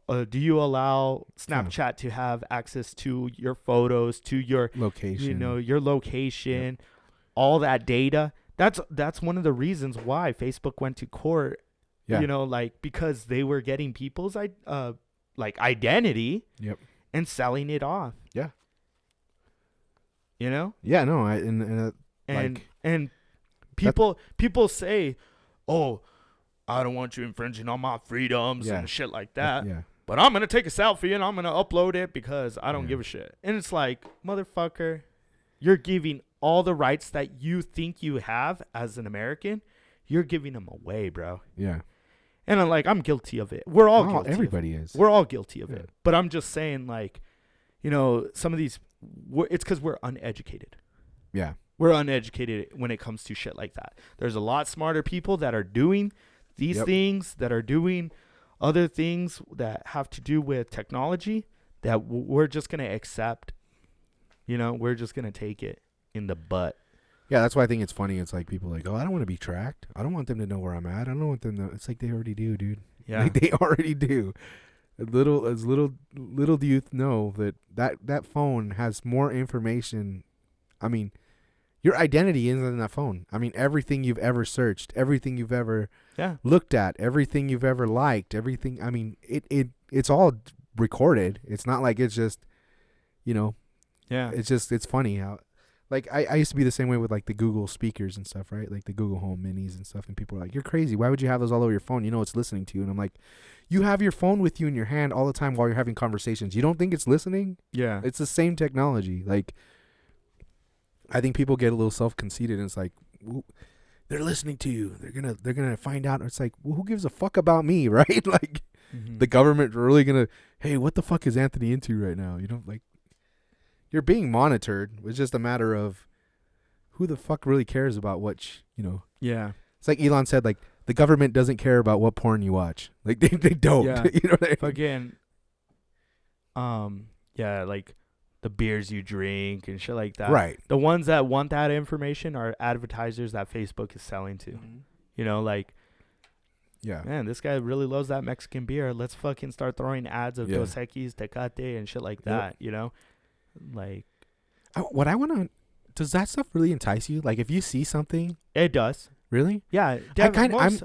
do you allow Snapchat to have access to your photos, to your Location. your location, all that data? That's one of the reasons why Facebook went to court. Yeah. You know, like because they were getting people's like identity. Yep. And selling it off. Yeah. You know? Yeah. No. And like, and people say, "Oh, I don't want you infringing on my freedoms and shit like that." Yeah. But I'm gonna take a selfie and I'm gonna upload it because I don't Yeah. give a shit. And it's like, motherfucker, you're giving all the rights that you think you have as an American, you're giving them away, bro. Yeah. And I'm guilty of it. We're all guilty. Everybody is. We're all guilty of Yeah. it. But I'm just saying, like, you know, some of these, it's because we're uneducated. Yeah. We're uneducated when it comes to shit like that. There's a lot smarter people that are doing these things, that are doing other things that have to do with technology that we're just going to accept. You know, we're just going to take it in the butt. Yeah, that's why I think it's funny. It's like people are like, oh, I don't want to be tracked. I don't want them to know where I'm at. I don't want them to. It's like they already do, dude. Yeah. Like they already do. Little do you know that phone has more information. I mean, your identity is in that phone. I mean, everything you've ever searched, everything you've ever looked at, everything you've ever liked, everything. I mean, it's all recorded. It's not like it's just, it's funny how, like, I used to be the same way with like the Google speakers and stuff, right? Like the Google Home Minis and stuff. And people are like, "You're crazy. Why would you have those all over your phone? You know it's listening to you." And I'm like, you have your phone with you in your hand all the time while you're having conversations. You don't think it's listening? Yeah. It's the same technology. Like, I think people get a little self-conceited, and it's like, they're listening to you. They're gonna find out. It's like, well, who gives a fuck about me, right? Like, the government really gonna, hey, what the fuck is Anthony into right now? Like, you're being monitored. It's just a matter of who the fuck really cares about what, Yeah. It's like Elon said, like, the government doesn't care about what porn you watch. Like, they don't. Yeah. You know what I mean? Fucking, like the beers you drink and shit like that. Right. The ones that want that information are advertisers that Facebook is selling to. Like, yeah, man, this guy really loves that Mexican beer. Let's fucking start throwing ads of Dos Equis, Tecate, and shit like that. Like, what I want to, does that stuff really entice you? Like, if you see something, it does. really? Yeah,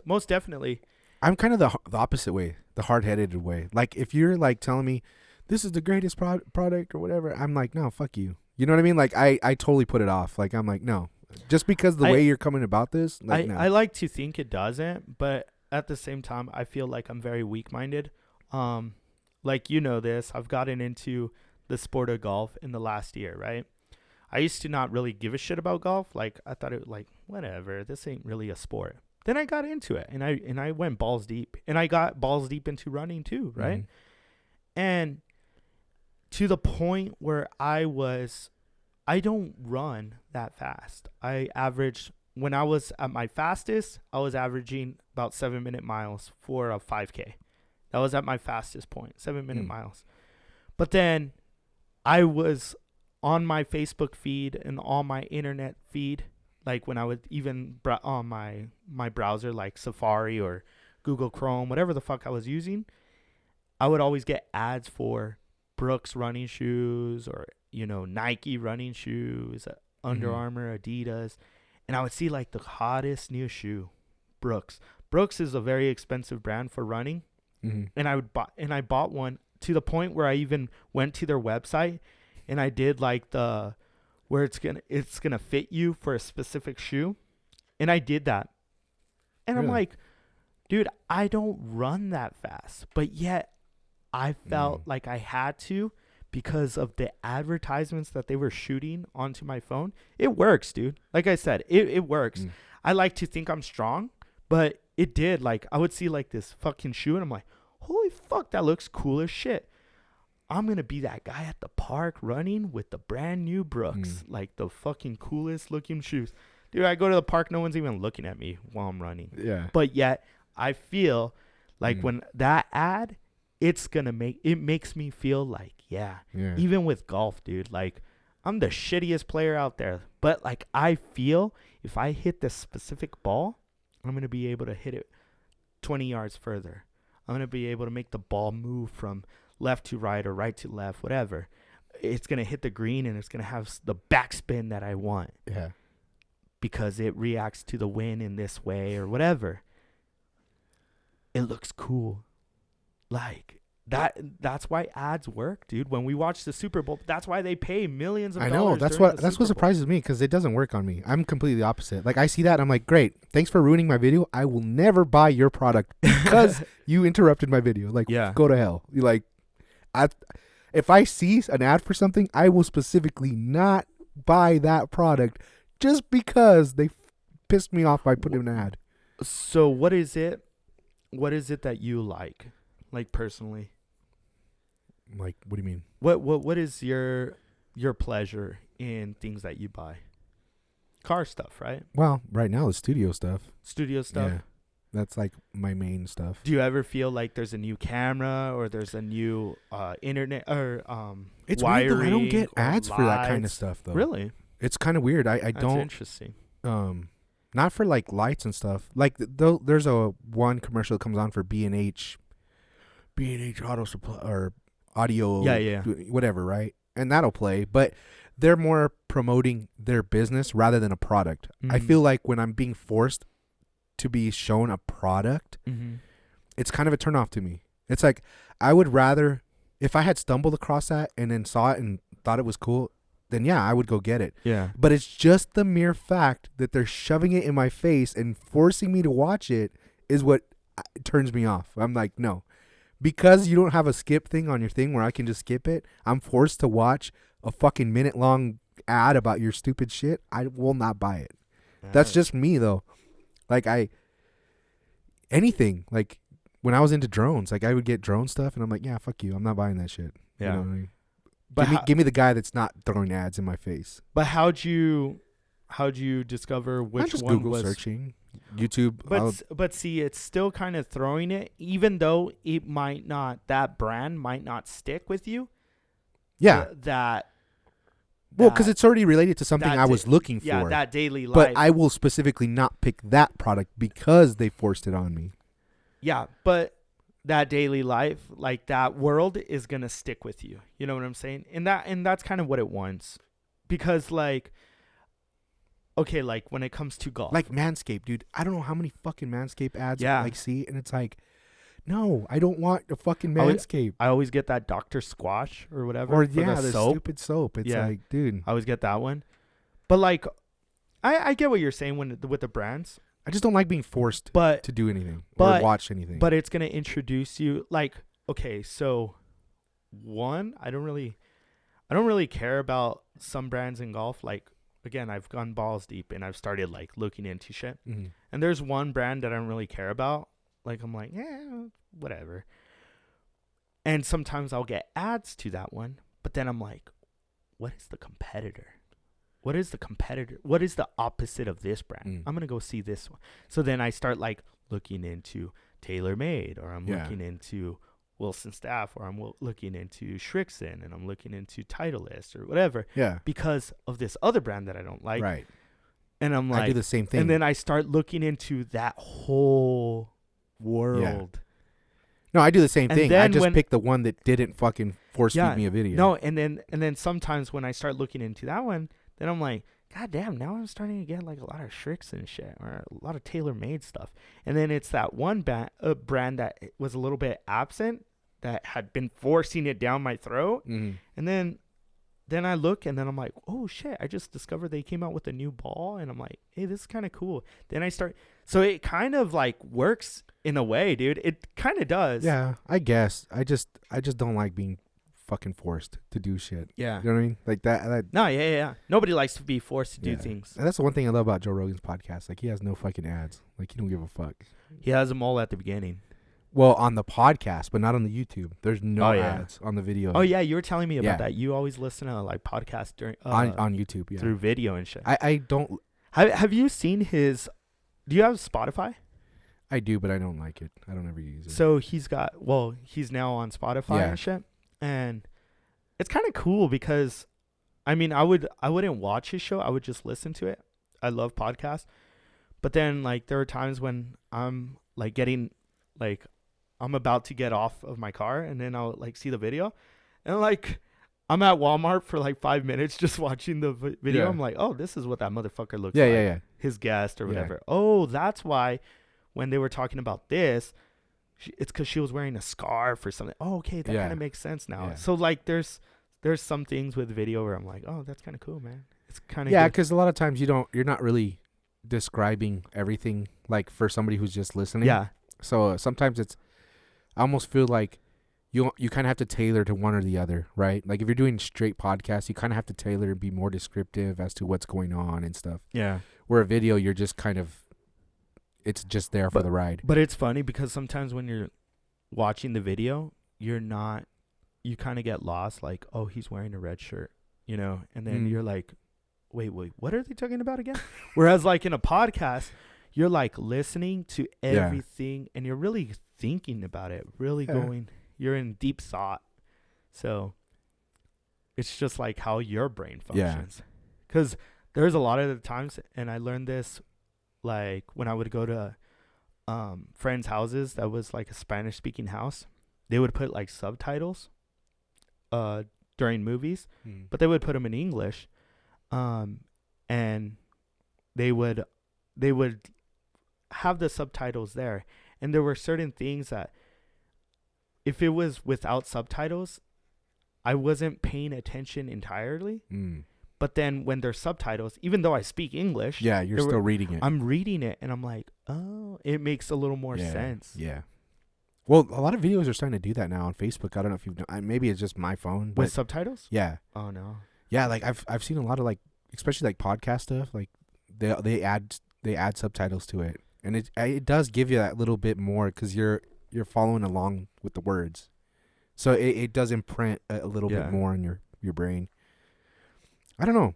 most definitely. I'm kind of the opposite way, the hard-headed way. Like, if you're like telling me this is the greatest product or whatever, I'm like, no, fuck you. You know what I mean? Like, I totally put it off. Like, I'm like, no, just because the way you're coming about this. Like, no. I like to think it doesn't, but at the same time, I feel like I'm very weak-minded. Like, this, I've gotten into the sport of golf in the last year, right? I used to not really give a shit about golf. Like, I thought it was like, whatever, this ain't really a sport. Then I got into it, and I went balls deep, and I got balls deep into running too, right? And to the point where I don't run that fast. I averaged, when I was at my fastest, I was averaging about 7-minute miles for a 5K. That was at my fastest point, 7-minute miles. But then I was on my Facebook feed and on my internet feed, like when I would even on my browser, like Safari or Google Chrome, whatever the fuck I was using, I would always get ads for Brooks running shoes or, Nike running shoes, Under Armour, Adidas. And I would see like the hottest new shoe, Brooks. Brooks is a very expensive brand for running. And I bought one to the point where I even went to their website and I did like where it's gonna fit you for a specific shoe. And I did that. And really? I'm like, dude, I don't run that fast. But yet I felt like I had to because of the advertisements that they were shooting onto my phone. It works, dude. Like I said, it works. I like to think I'm strong, but it did. Like, I would see like this fucking shoe and I'm like, holy fuck, that looks cool as shit. I'm going to be that guy at the park running with the brand new Brooks, like the fucking coolest looking shoes. Dude, I go to the park, no one's even looking at me while I'm running. Yeah. But yet I feel like when that ad, it makes me feel like, even with golf, dude, like I'm the shittiest player out there. But like, I feel if I hit this specific ball, I'm going to be able to hit it 20 yards further. I'm going to be able to make the ball move from left to right or right to left, whatever. It's going to hit the green and it's going to have the backspin that I want. Yeah. Because it reacts to the wind in this way or whatever. It looks cool. Like, that's why ads work, dude. When we watch the Super Bowl, that's why they pay millions of dollars. I know, that's what surprises me, because it doesn't work on me. I'm completely opposite. Like, I see that and I'm like, great, thanks for ruining my video. I will never buy your product because you interrupted my video. Like, go to hell. Like, if I see an ad for something, I will specifically not buy that product just because they pissed me off by putting an ad. So what is it that you like personally? Like, what do you mean? What is your pleasure in things that you buy? Car stuff, right? Well, right now it's studio stuff. Yeah. That's like my main stuff. Do you ever feel like there's a new camera or there's a new internet or it's wiring? Weird though. I don't get ads for that kind of stuff though. Really? It's kind of weird. I don't. That's interesting. Not for like lights and stuff. Like there's one commercial that comes on for B&H B&H Auto Supply or audio, Yeah. whatever, right? And that'll play, but they're more promoting their business rather than a product. I Mhm. feel like when I'm being forced to be shown a product, Mm-hmm. it's kind of a turnoff to me. It's like I would rather, if I had stumbled across that and then saw it and thought it was cool, then yeah, I would go get it. Yeah. But it's just the mere fact that they're shoving it in my face and forcing me to watch it is what turns me off. I'm like, no. Because you don't have a skip thing on your thing where I can just skip it, I'm forced to watch a fucking minute-long ad about your stupid shit. I will not buy it. That's just me, though. Like, anything. Like, when I was into drones, like, I would get drone stuff, and I'm like, yeah, fuck you. I'm not buying that shit. Yeah. You know what I mean? But Give me the guy that's not throwing ads in my face. But how'd you discover I'm which just one Google was searching. YouTube. But see, it's still kind of throwing it, even though it might not, that brand might not stick with you. Yeah. Well, because it's already related to something I was looking for. Yeah, that daily life. But I will specifically not pick that product because they forced it on me. Yeah, but that daily life, like that world, is gonna stick with you. You know what I'm saying? And that's kind of what it wants, because like, okay, like when it comes to golf, Like Manscaped, dude. I don't know how many fucking Manscaped ads Yeah. I like see, and it's like, no, I don't want a fucking I would- Manscaped. I always get that Dr. Squash or whatever. Or for the soap. stupid soap. It's Yeah. like, dude, I always get that one. But like, I get what you're saying with the brands, I just don't like being forced but to do anything but- or watch anything. but it's gonna introduce you. Like, okay, so one, I don't really care about some brands in golf. Like, again, I've gone balls deep and I've started like looking into shit. Mhm. And there's one brand that I don't really care about. Like, I'm like, yeah, whatever. And sometimes I'll get ads to that one, but then I'm like, what is the competitor? What is the competitor? What is the opposite of this brand? Mm. I'm going to go see this one. So then I start like looking into TaylorMade, or I'm Yeah. looking into Wilson Staff, or I'm looking into Shrixon, and I'm looking into Titleist or whatever, Yeah. because of this other brand that I don't like. Right. And I'm I do like, the same thing. and then I start looking into that whole world. No, I do the same And thing. I then just when- pick the one that didn't fucking force Yeah, feed me a video. No, and then sometimes when I start looking into that one, then I'm like, God damn, now I'm starting to get like a lot of Shrix and shit, or a lot of TaylorMade stuff. And then it's that one brand that was a little bit absent, that had been forcing it down my throat. Mhm. And then I look, and then I'm like, oh shit, I just discovered they came out with a new ball, and I'm like, hey, this is kind of cool. Then I start, so it kind of like works in a way, dude. It kind of does. Yeah, I guess. I just don't like being fucking forced to do shit. Yeah. You know what I mean? Like that No, yeah. Nobody likes to be forced to do Yeah. things. and that's the one thing I love about Joe Rogan's podcast. Like, he has no fucking ads. Like, he don't give a fuck. He has them all at the beginning. Well, on the podcast, but not on the YouTube. There's no Oh, yeah. ads on the video. Oh yeah, you were telling me about Yeah. that. You always listen to like podcasts during on YouTube, yeah. through video and shit. I don't. Have you seen his? Do you have Spotify? I do, but I don't like it. I don't ever use it. So he's now on Spotify Yeah. and shit, and it's kind of cool because, I mean, I wouldn't watch his show. I would just listen to it. I love podcasts, but then like there are times when I'm like getting like, I'm about to get off of my car, and then I'll like see the video, and like I'm at Walmart for like 5 minutes just watching the video. Yeah. I'm like, oh, this is what that motherfucker looks yeah, like. yeah, yeah. His guest or Yeah. whatever. Oh, that's why when they were talking about this, it's because she was wearing a scarf or something. Oh, okay, that Yeah. kind of makes sense now. Yeah. So like, there's some things with video where I'm like, oh, that's kind of cool, man. It's kind of Yeah, because a lot of times you're not really describing everything like for somebody who's just listening. yeah, So sometimes I almost feel like you kind of have to tailor to one or the other, right? Like if you're doing straight podcasts, you kind of have to tailor and be more descriptive as to what's going on and stuff. yeah. Where a video, you're just kind of, it's just there for the ride. But it's funny because sometimes when you're watching the video, you kind of get lost. Like, oh, he's wearing a red shirt, you know, and then Mm. you're like, wait, what are they talking about again? Whereas like in a podcast, you're like listening to Yeah. everything and you're really thinking about it, really Yeah. you're in deep thought. So it's just like how your brain Yeah. functions. Because there's a lot of the times, and I learned this like when I would go to friends' houses that was like a Spanish speaking house, they would put like subtitles during movies, Mm. but they would put them in English, and they would have the subtitles there, and there were certain things that if it was without subtitles, I wasn't paying attention entirely. Mm. But then when there's subtitles, even though I speak English, Yeah, you're there still were- reading it. I'm reading it and I'm like, oh, it makes a little more sense. Yeah. Well, a lot of videos are starting to do that now on Facebook. I don't know if you've done. Maybe it's just my phone, but With subtitles? yeah, Oh no. yeah. Like I've seen a lot of like, especially like podcast stuff. Like they add subtitles to it, and it does give you that little bit more because you're following along with the words, so it does imprint a little Yeah. bit more in your brain. I don't know.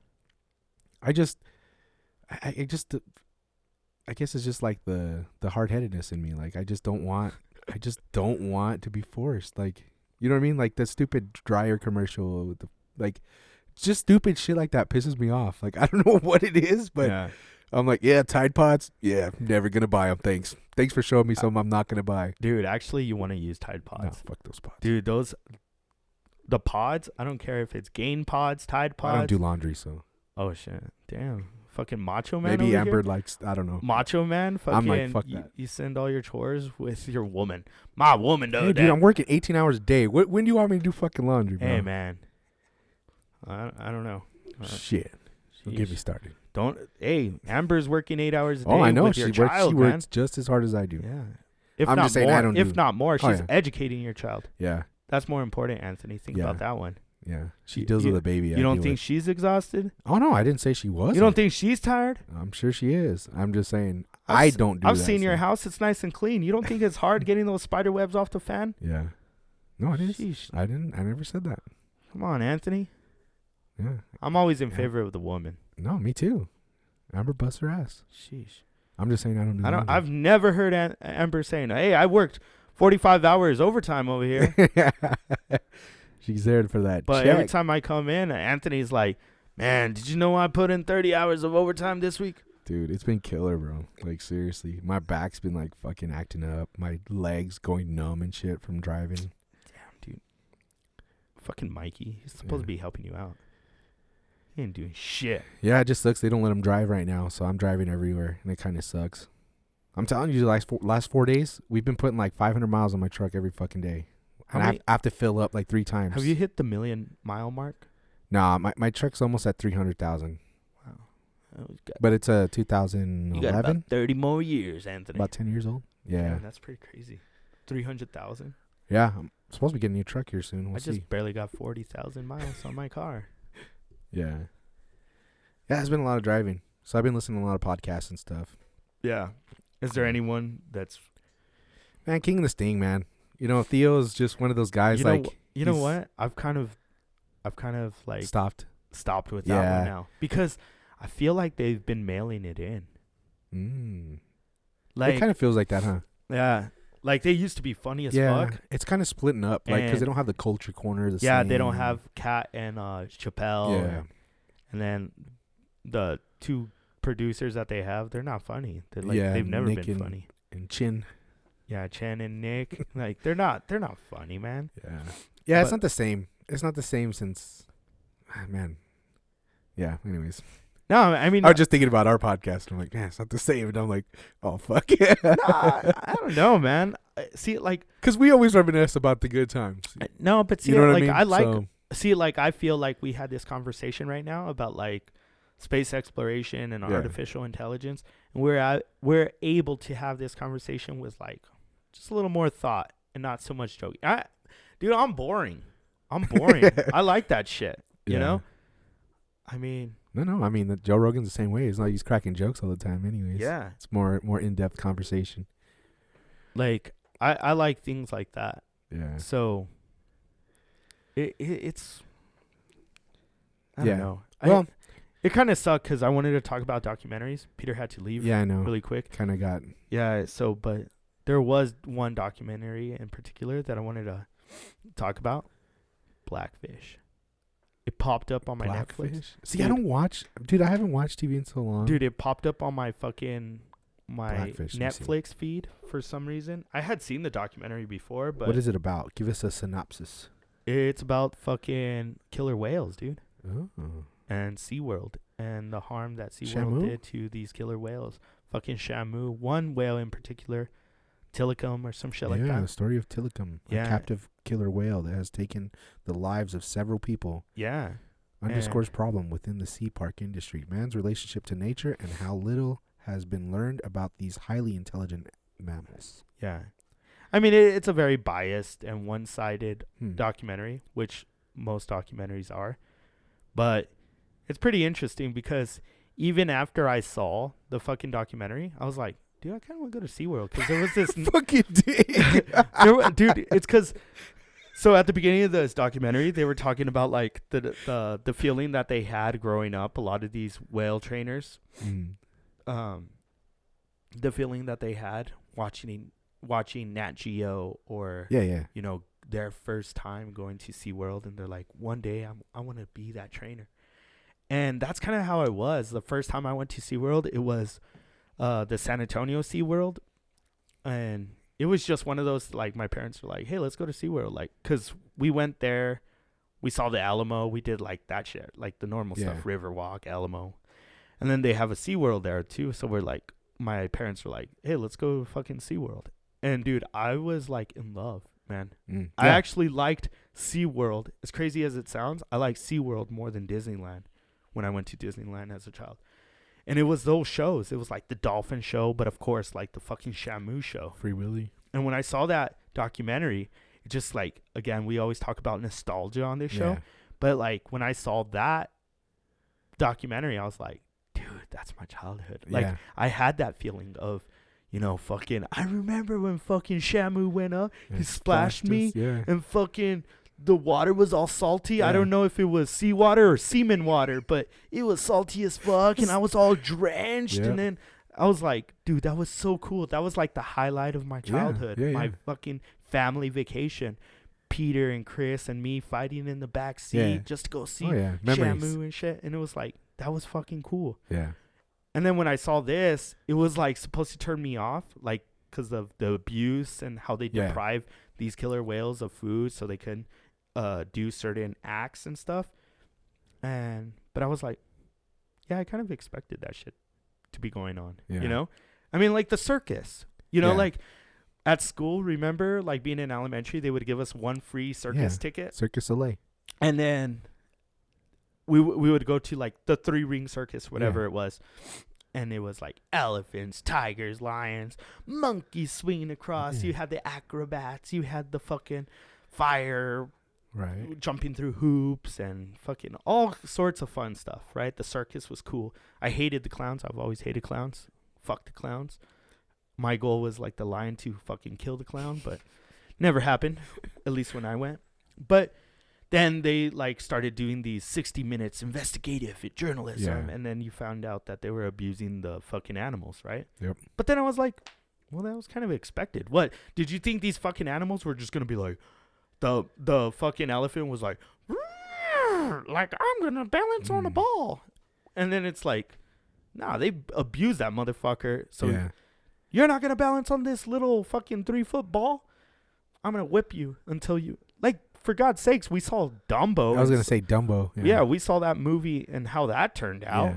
I guess it's just like the hard-headedness in me. Like I just don't want to be forced. Like, you know what I mean? Like the stupid dryer commercial with like just stupid shit like that pisses me off. Like I don't know what it is, but yeah. I'm like, yeah, Tide Pods. Yeah, never gonna buy them. Thanks for showing me something I'm not gonna buy. Dude, actually you want to use Tide No, Pods. fuck those pods. Dude, the pods, I don't care if it's Gain Pods, Tide Pods. I don't do laundry, so Oh shit. Damn. Fucking Macho Man. maybe over Amber here? likes. I don't know. Macho Man, fucking I'm like, fuck that. you send all your chores with your woman. My woman though. Hey, dude, I'm working 18 hours a day. When do you want me to do fucking laundry, bro? Hey man. I don't know. Shit. Don't get me Sheesh. started. Hey, Amber's working 8 hours a day Oh, I know. with She your works. child, She man. works just as hard as I do. Yeah. If I'm not just saying more, I don't if do- not more, Oh, she's yeah. educating your child. Yeah. That's more important, Anthony. Think Yeah. about that one. Yeah. She You- deals you- with a baby. You don't think she's exhausted? Oh no, I didn't say she was. You don't think she's tired? I'm sure she is. I'm just saying I've I s- don't do I've that seen your stuff. house. It's nice and clean. You don't think it's hard getting those spider webs off the fan? Yeah. No, it is. Sheesh. I never said that. Come on, Anthony. Yeah. I'm always in Yeah. favor of the woman. No, me too. Amber busts her ass. Sheesh. I'm just saying I don't do laundry. I've never heard Amber saying, "Hey, I worked 45 hours overtime over here." She's there for that But check. every time I come in, Anthony's like, "Man, did you know I put in 30 hours of overtime this week?" Dude, it's been killer, bro. Like, seriously. My back's been, like, fucking acting up. My legs going numb and shit from driving. Damn, dude. Fucking Mikey. He's supposed to Yeah. be helping you out. He ain't doing shit. Yeah, it just sucks. They don't let him drive right now, so I'm driving everywhere, and it kind of sucks. I'm telling you, the last 4 days, we've been putting, like, 500 miles on my truck every fucking day. How And many- I have to fill up, like, 3 times. Have you hit the 1,000,000-mile mark? Nah, my truck's almost at 300,000. Wow. Oh, you got, But it's a you got 2011. about 30 more years, Anthony. About 10 years old. Yeah. That's pretty crazy. 300,000. Yeah. I'm supposed to be getting a new truck here soon. We'll I see. just barely got 40,000 miles on my car. Yeah. Yeah, it's been a lot of driving. So I've been listening to a lot of podcasts and stuff. Yeah. Is there anyone that's Man, King of the Sting, man. You know, Theo is just one of those guys you know, like you know he's what? I've kind of like stopped. stopped with that Yeah. one now because I feel like they've been mailing it in. Like It kind of feels like that, huh? yeah, like they used to be funny as Yeah. fuck. It's kind of splitting up, like because they And- don't have the culture corner. The Yeah, same. they don't have Kat and Chappelle. Yeah. And then the two producers that they have, they're not funny. They're like Yeah, they've never Nick been and- funny. And Chin. Yeah, Chen and Nick, like they're not funny, man. Yeah. Yeah, it's But- not the same. It's not the same since, man. Yeah. Anyways, No, I mean, I was just thinking about our podcast. I'm like, man, it's not the same. And I'm like, oh fuck yeah. I don't know, man. See, like Because we always reminisce about the good times. no, but see, You know what like I mean? I feel like we had this conversation right now about like space exploration and Yeah. artificial intelligence, and we're able to have this conversation with like just a little more thought and not so much joking. Dude, I'm boring. I like that shit. You Yeah. know. I mean, No. I mean, Joe Rogan's the same way. It's not like he's cracking jokes all the time. Anyways. yeah. It's more in depth conversation. Like I like things like that. Yeah. So it's I Yeah. don't know. Well- it kind of sucked because I wanted to talk about documentaries. Peter had to leave Yeah, I know. really quick. Kind of got. Yeah. So, but there was one documentary in particular that I wanted to talk about. Blackfish. It popped up on my Netflix. Blackfish. See, Dude. I don't watch. Dude, I haven't watched TV in so long. Dude, it popped up on my fucking Blackfish, let me see. Netflix feed for some reason. I had seen the documentary before, but What is it about? Give us a synopsis. it's about fucking killer whales, dude, Oh. and SeaWorld and the harm that SeaWorld Shamu? did to these killer whales. Fucking Shamu, one whale in particular, Tilikum or some shit like The that. story of Tilikum, Yeah. a captive killer whale that has taken the lives of several people. Yeah. Underscores problem within the sea park industry, man's relationship to nature, and how little has been learned about these highly intelligent mammals. Yeah. I mean, it's a very biased and one-sided Hmm. documentary, which most documentaries are. But it's pretty interesting because even after I saw the fucking documentary, I was like, dude, I kind of want to go to SeaWorld because there was this... Fucking dick. Dude, it's because... So at the beginning of this documentary, they were talking about like the feeling that they had growing up. A lot of these whale trainers, the feeling that they had watching Nat Geo or Yeah. you know, their first time going to SeaWorld, and they're like, one day I want to be that trainer. And that's kind of how I was. The first time I went to SeaWorld, it was the San Antonio SeaWorld, and it was just one of those, like, my parents were like, hey, let's go to SeaWorld, like, because we went there, we saw the Alamo, we did like that shit, like the normal stuff, Riverwalk, Alamo, and then they have a SeaWorld there too, so we're like, my parents were like, hey, let's go to fucking SeaWorld. And dude, I was like in love, man. I actually liked SeaWorld. As crazy as it sounds, I liked SeaWorld more than Disneyland when I went to Disneyland as a child. And it was those shows. It was like the dolphin show, but of course, like the fucking Shamu show. Free Willy. And when I saw that documentary, it just like, again, we always talk about nostalgia on this show. But like when I saw that documentary, I was like, dude, that's my childhood. Like I had that feeling of, you know, fucking, I remember when fucking Shamu went up, he splashed me, and fucking the water was all salty. I don't know if it was seawater or semen water, but it was salty as fuck, and I was all drenched. And then I was like, dude, that was so cool. That was like the highlight of my childhood, my fucking family vacation. Peter and Chris and me fighting in the back seat just to go see Shamu and shit. And it was like, that was fucking cool. Yeah. And then when I saw this, it was like supposed to turn me off, like because of the abuse and how they deprive these killer whales of food so they can do certain acts and stuff. But I was like, yeah, I kind of expected that shit to be going on. You know, I mean, like the circus. You know, like at school, remember, like being in elementary, they would give us one free circus ticket. Circus Soleil. And then we would go to like the 3-ring circus, whatever it was. And it was like elephants, tigers, lions, monkeys swinging across. You had the acrobats. You had the fucking fire jumping through hoops and fucking all sorts of fun stuff, right? The circus was cool. I hated the clowns. I've always hated clowns. Fuck the clowns. My goal was like the lion to fucking kill the clown, but never happened, at least when I went. But then they like started doing these 60 minutes investigative journalism, and then you found out that they were abusing the fucking animals, right? Yep. But then I was like, well, that was kind of expected. What, did you think these fucking animals were just gonna be like, the fucking elephant was like I'm gonna balance on a ball, and then it's like, nah, they abused that motherfucker. So you're not gonna balance on this little fucking 3-foot ball. I'm gonna whip you until you, like, for God's sakes, we saw Dumbo. I was gonna say Dumbo. Yeah, we saw that movie and how that turned out.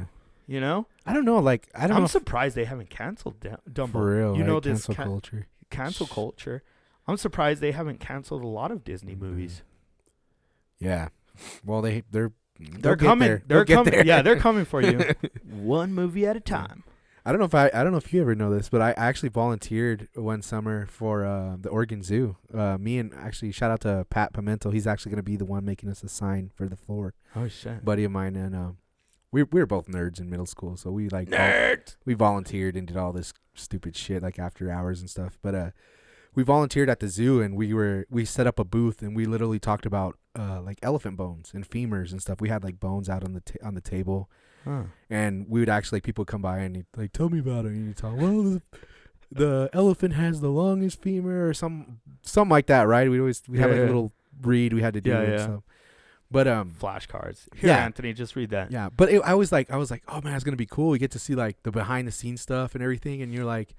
You know, I don't know. Like, I'm surprised they haven't canceled Dumbo. For real, you know, this cancel culture. I'm surprised they haven't canceled a lot of Disney movies. Yeah, well, they're coming. They're coming. There. Yeah, they're coming for you. One movie at a time. I don't know if you ever know this, but I actually volunteered one summer for the Oregon Zoo. Me and actually shout out to Pat Pimento. He's actually going to be the one making us a sign for the floor. Oh shit. Buddy of mine, and we were both nerds in middle school, so we like we volunteered and did all this stupid shit like after hours and stuff. But we volunteered at the zoo, and we set up a booth, and we literally talked about like elephant bones and femurs and stuff. We had like bones out on the table. And we would actually, people would come by and he'd like, tell me about it. And you'd talk, well, the elephant has the longest femur or something like that, right? We'd have like a little read we had to do. And stuff. But Flashcards. Here, Yeah. Anthony, just read that. yeah. But I was like, oh man, it's gonna be cool. You get to see like the behind the scenes stuff and everything, and you're like,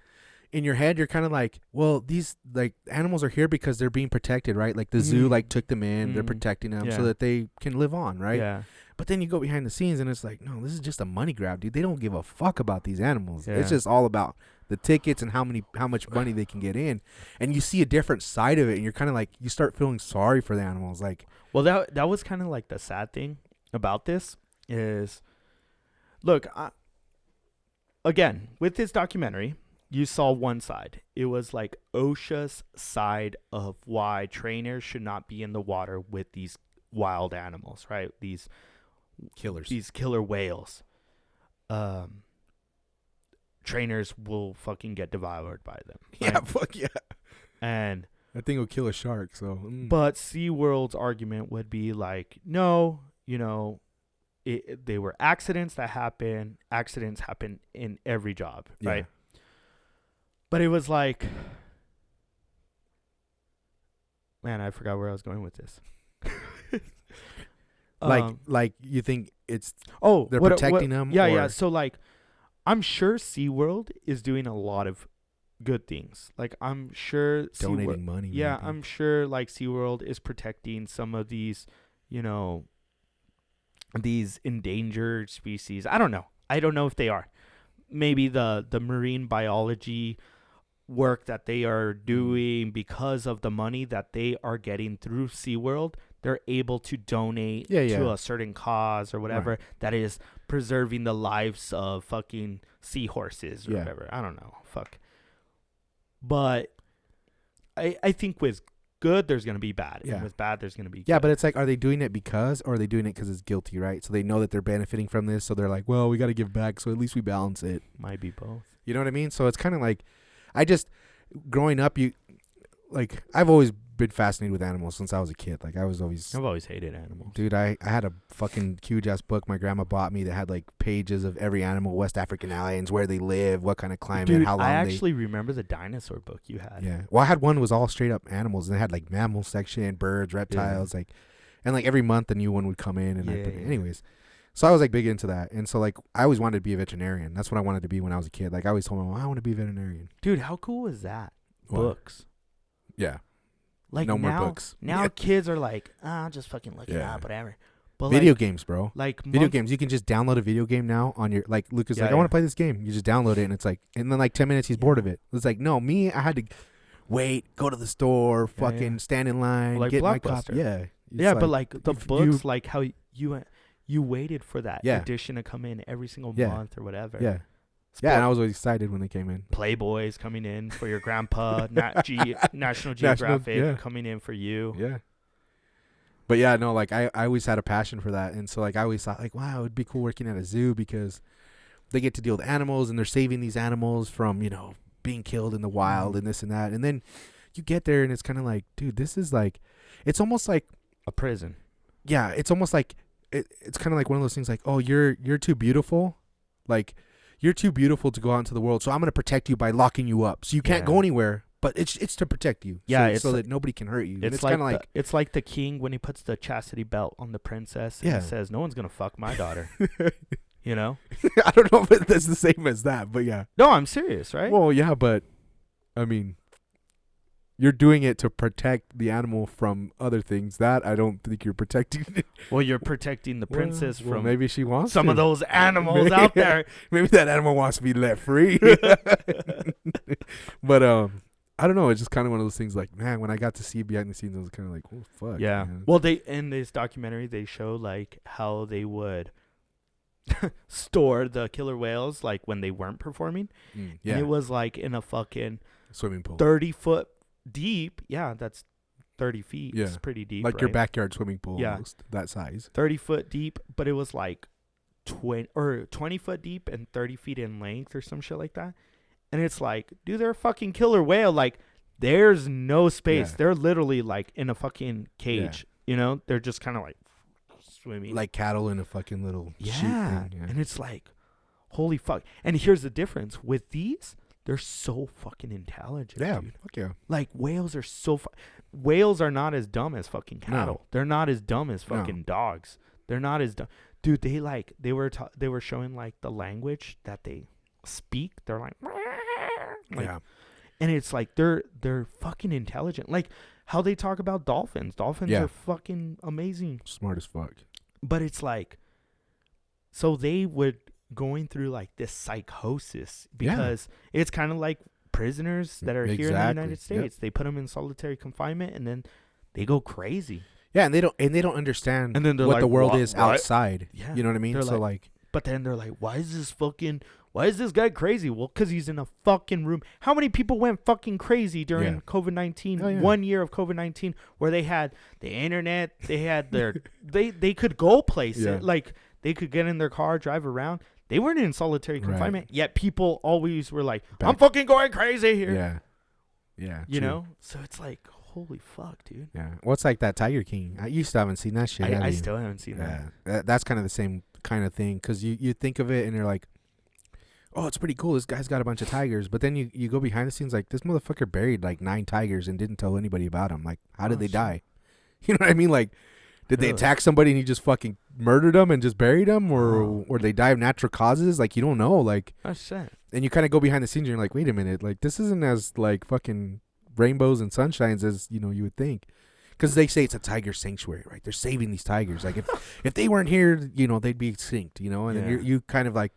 in your head, you're kind of like, well, these like animals are here because they're being protected, right? Like the zoo like took them in, they're protecting them so that they can live on, right? Yeah. But then you go behind the scenes and it's like, no, this is just a money grab, dude. They don't give a fuck about these animals. Yeah. It's just all about the tickets and how much money they can get in. And you see a different side of it, and you're kind of like, you start feeling sorry for the animals. Like, Well, that was kind of like the sad thing about this is, look, again, with this documentary, you saw one side. It was like OSHA's side of why trainers should not be in the water with these wild animals, right? These killer whales. Trainers will fucking get devoured by them. Right? yeah, fuck yeah. And That thing will kill a shark. So, but SeaWorld's argument would be like, no, they were accidents that happen. Accidents happen in every job, Yeah. right? But it was like, man, I forgot where I was going with this. like you think it's they're protecting them? Yeah, or- yeah. So like, I'm sure SeaWorld is doing a lot of good things. Like, I'm sure donating money. Yeah, maybe. I'm sure like SeaWorld is protecting some of these, these endangered species. I don't know if they are. Maybe the marine biology work that they are doing, because of the money that they are getting through SeaWorld, they're able to donate to a certain cause or whatever that is preserving the lives of fucking seahorses or whatever. I don't know. Fuck. But I think with good, there's going to be bad. Yeah. And with bad, there's going to be good. Yeah, but it's like, are they doing it because, or are they doing it because it's guilty, right? So they know that they're benefiting from this, so they're like, well, we got to give back, so at least we balance it. Might be both. You know what I mean? So it's kind of like, growing up, I've always been fascinated with animals since I was a kid. Like, I've always hated animals. Dude, I had a fucking huge-ass book my grandma bought me that had, like, pages of every animal, West African islands, where they live, what kind of climate, Dude, how long I actually remember the dinosaur book you had. Yeah. Well, I had one that was all straight-up animals, and they had, like, mammal section, birds, reptiles, and, like, every month a new one would come in, and anyways. So I was, like, big into that. And so, like, I always wanted to be a veterinarian. That's what I wanted to be when I was a kid. Like, I always told my mom, I want to be a veterinarian. Dude, how cool is that? What? Books. Yeah. Like, no now, more books. Now kids are like, I'll just fucking look it up, whatever. But video games, bro. Like video games. You can just download a video game now on your, like, Lucas, I want to play this game. You just download it, and it's like, and then, like, 10 minutes, he's bored of it. It's like, no, me, I had to wait, go to the store, fucking stand in line, like get my Blockbuster. copy. Yeah. Yeah, but, like, the books, you, like, how you waited for that edition to come in every single month or whatever. Yeah. Yeah, and I was always excited when they came in. Playboy's coming in for your grandpa. National Geographic coming in for you. Yeah. But yeah, no, like I always had a passion for that. And so like I always thought like, wow, it'd be cool working at a zoo because they get to deal with animals and they're saving these animals from, being killed in the wild and this and that. And then you get there and it's kind of like, dude, this is like, it's almost like a prison. Yeah, it's almost like it's kind of like one of those things like, oh, you're too beautiful. Like, you're too beautiful to go out into the world, so I'm going to protect you by locking you up. So you can't go anywhere, but it's to protect you. Yeah, so that nobody can hurt you. It's kind of like it's like the king when he puts the chastity belt on the princess and he says, no one's going to fuck my daughter. I don't know if that's the same as that, but yeah. No, I'm serious, right? Well, yeah, but I mean, you're doing it to protect the animal from other things. That I don't think you're protecting it. Well, you're protecting the princess from maybe she wants some of those animals out there. Maybe that animal wants to be let free. But I don't know. It's just kind of one of those things like, man, when I got to see behind the scenes, I was kind of like, oh, fuck. Yeah. Man. Well, in this documentary, they show like how they would store the killer whales like when they weren't performing. Yeah. And it was like in a fucking swimming pool. 30-foot deep. Yeah, that's 30 feet. Yeah. It's pretty deep. Like right? your backyard swimming pool. Yeah. Almost, that size. 30-foot deep, but it was like 20-foot deep and 30 feet in length or some shit like that. And it's like, dude, they're a fucking killer whale. Like, there's no space. Yeah. They're literally like in a fucking cage. They're just kind of like swimming. Like cattle in a fucking little sheet yeah. thing. Yeah. And it's like, holy fuck. And here's the difference. With these, they're so fucking intelligent. Yeah. Dude. Fuck yeah. Like whales are whales are not as dumb as fucking cattle. No. They're not as dumb as No. fucking dogs. They're not as dumb. Dude, they were showing like the language that they speak. They're like Yeah. and it's like they're fucking intelligent. Like how they talk about dolphins. Dolphins Yeah. are fucking amazing. Smart as fuck. But it's like, so they would going through like this psychosis because it's kind of like prisoners that are here in the Exactly. United States. They put them in solitary confinement and then they go crazy. Yeah, and they don't understand And then they're what like, the world "What? is What?" outside. Yeah. You know what I mean? They're So like- But then they're like, why is this guy crazy? Well, because he's in a fucking room. How many people went fucking crazy during Yeah. COVID-19? Oh, yeah. 1 year of COVID-19 where they had the internet, they had their, they could go places. Yeah. Like they could get in their car, drive around. They weren't in solitary Right. confinement. Yet people always were like, I'm Back- fucking going crazy here. Yeah. Yeah. You true. know? So it's like, holy fuck, dude. Yeah. What's like that Tiger King? You still haven't seen that shit. have I you? still haven't seen that. Yeah. That's kind of the same kind of thing because you think of it and you're like, oh, it's pretty cool. This guy's got a bunch of tigers. But then you go behind the scenes like this motherfucker buried like 9 tigers and didn't tell anybody about them. Like, how did Oh, they shit. die? You know what I mean? Like, did they Really? attack somebody and he just fucking murdered them and just buried them, Oh. or they die of natural causes? Like, you don't know. Like, Oh, shit. and you kind of go behind the scenes and you're like, wait a minute, like this isn't as like fucking rainbows and sunshines as you would think, because they say it's a tiger sanctuary, right? They're saving these tigers. Like if they weren't here, they'd be extinct, and then Yeah. you kind of like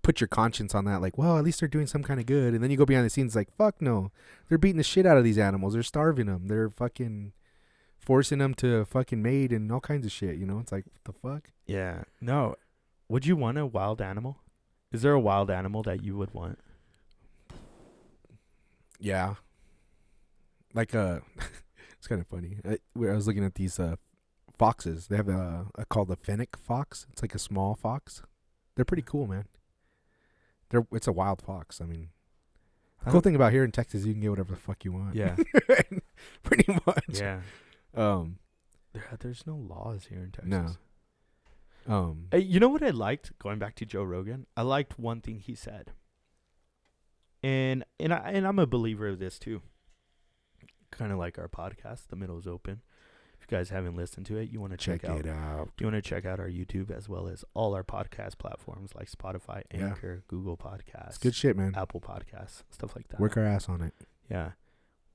put your conscience on that, like, well, at least they're doing some kind of good, and then you go behind the scenes like, fuck no, they're beating the shit out of these animals, they're starving them, they're fucking forcing them to fucking mate and all kinds of shit. It's like, what the fuck? Yeah. No. Would you want a wild animal? Is there a wild animal that you would want? Yeah. Like it's kind of funny. I was looking at these foxes. They have a called the fennec fox. It's like a small fox. They're pretty cool, man. It's a wild fox. I mean, the cool thing about here in Texas, you can get whatever the fuck you want. Yeah. Pretty much. Yeah. There's no laws here in Texas. No. Hey, you know what I liked? Going back to Joe Rogan, I liked one thing he said. And I'm a believer of this too. Kind of like our podcast, The Middle's Open. If you guys haven't listened to it, you want to check out. it out. You want to check out our YouTube as well as all our podcast platforms like Spotify, Yeah. Anchor, Google Podcasts, It's good shit, man. Apple Podcasts, stuff like that. Work our ass on it. Yeah.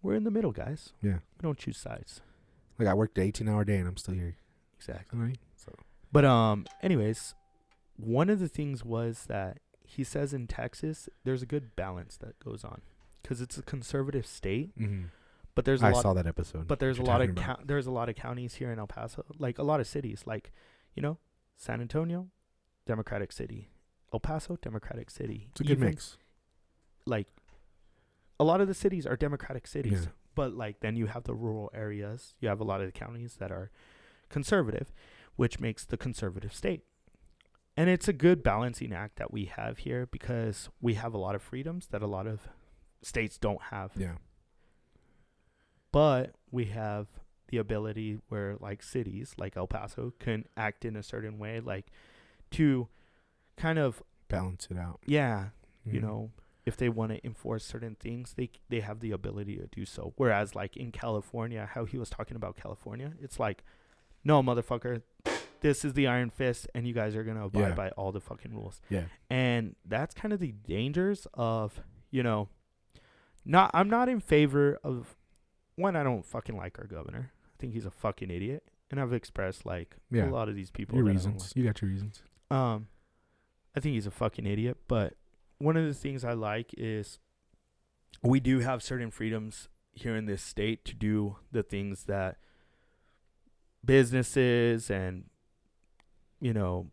We're in the middle, guys. Yeah. We don't choose sides. Like, I worked an 18-hour day and I'm still here. Exactly. All right. So But anyways, one of the things was that he says in Texas there's a good balance that goes on because it's a conservative state, but there's a I lot. saw that episode. But there's a you're lot talking of about. there's a lot of counties here in El Paso, like a lot of cities, like San Antonio, Democratic city, El Paso, Democratic city. It's a good Even, mix. Like a lot of the cities are Democratic cities, Yeah. but like then you have the rural areas. You have a lot of the counties that are conservative, which makes the conservative state. And it's a good balancing act that we have here because we have a lot of freedoms that a lot of states don't have. Yeah. But we have the ability where like cities like El Paso can act in a certain way, like to kind of, Balance it out. you if they want to enforce certain things, they have the ability to do so. Whereas like in California, how he was talking about California, it's like, no, motherfucker, this is the iron fist and you guys are going to abide Yeah. by all the fucking rules. Yeah. And that's kind of the dangers of, I'm not in favor of, one, I don't fucking like our governor. I think he's a fucking idiot. And I've expressed like Yeah. a lot of these people. Your that I don't reasons. You got your reasons. like. I think he's a fucking idiot. But one of the things I like is we do have certain freedoms here in this state to do the things that businesses and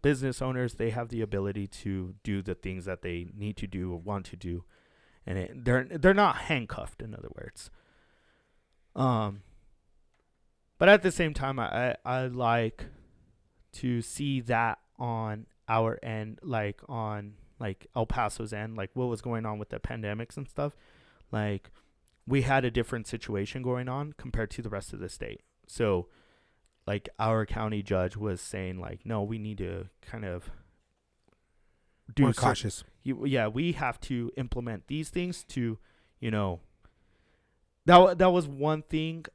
business owners, they have the ability to do the things that they need to do or want to do, and they're not handcuffed, in other words. But at the same time, I like to see that on our end, like on like El Paso's end, like what was going on with the pandemics and stuff. Like we had a different situation going on compared to the rest of the state. So like our county judge was saying like, no, we need to kind of do More cer- cautious. we have to implement these things to, you know, that was one thing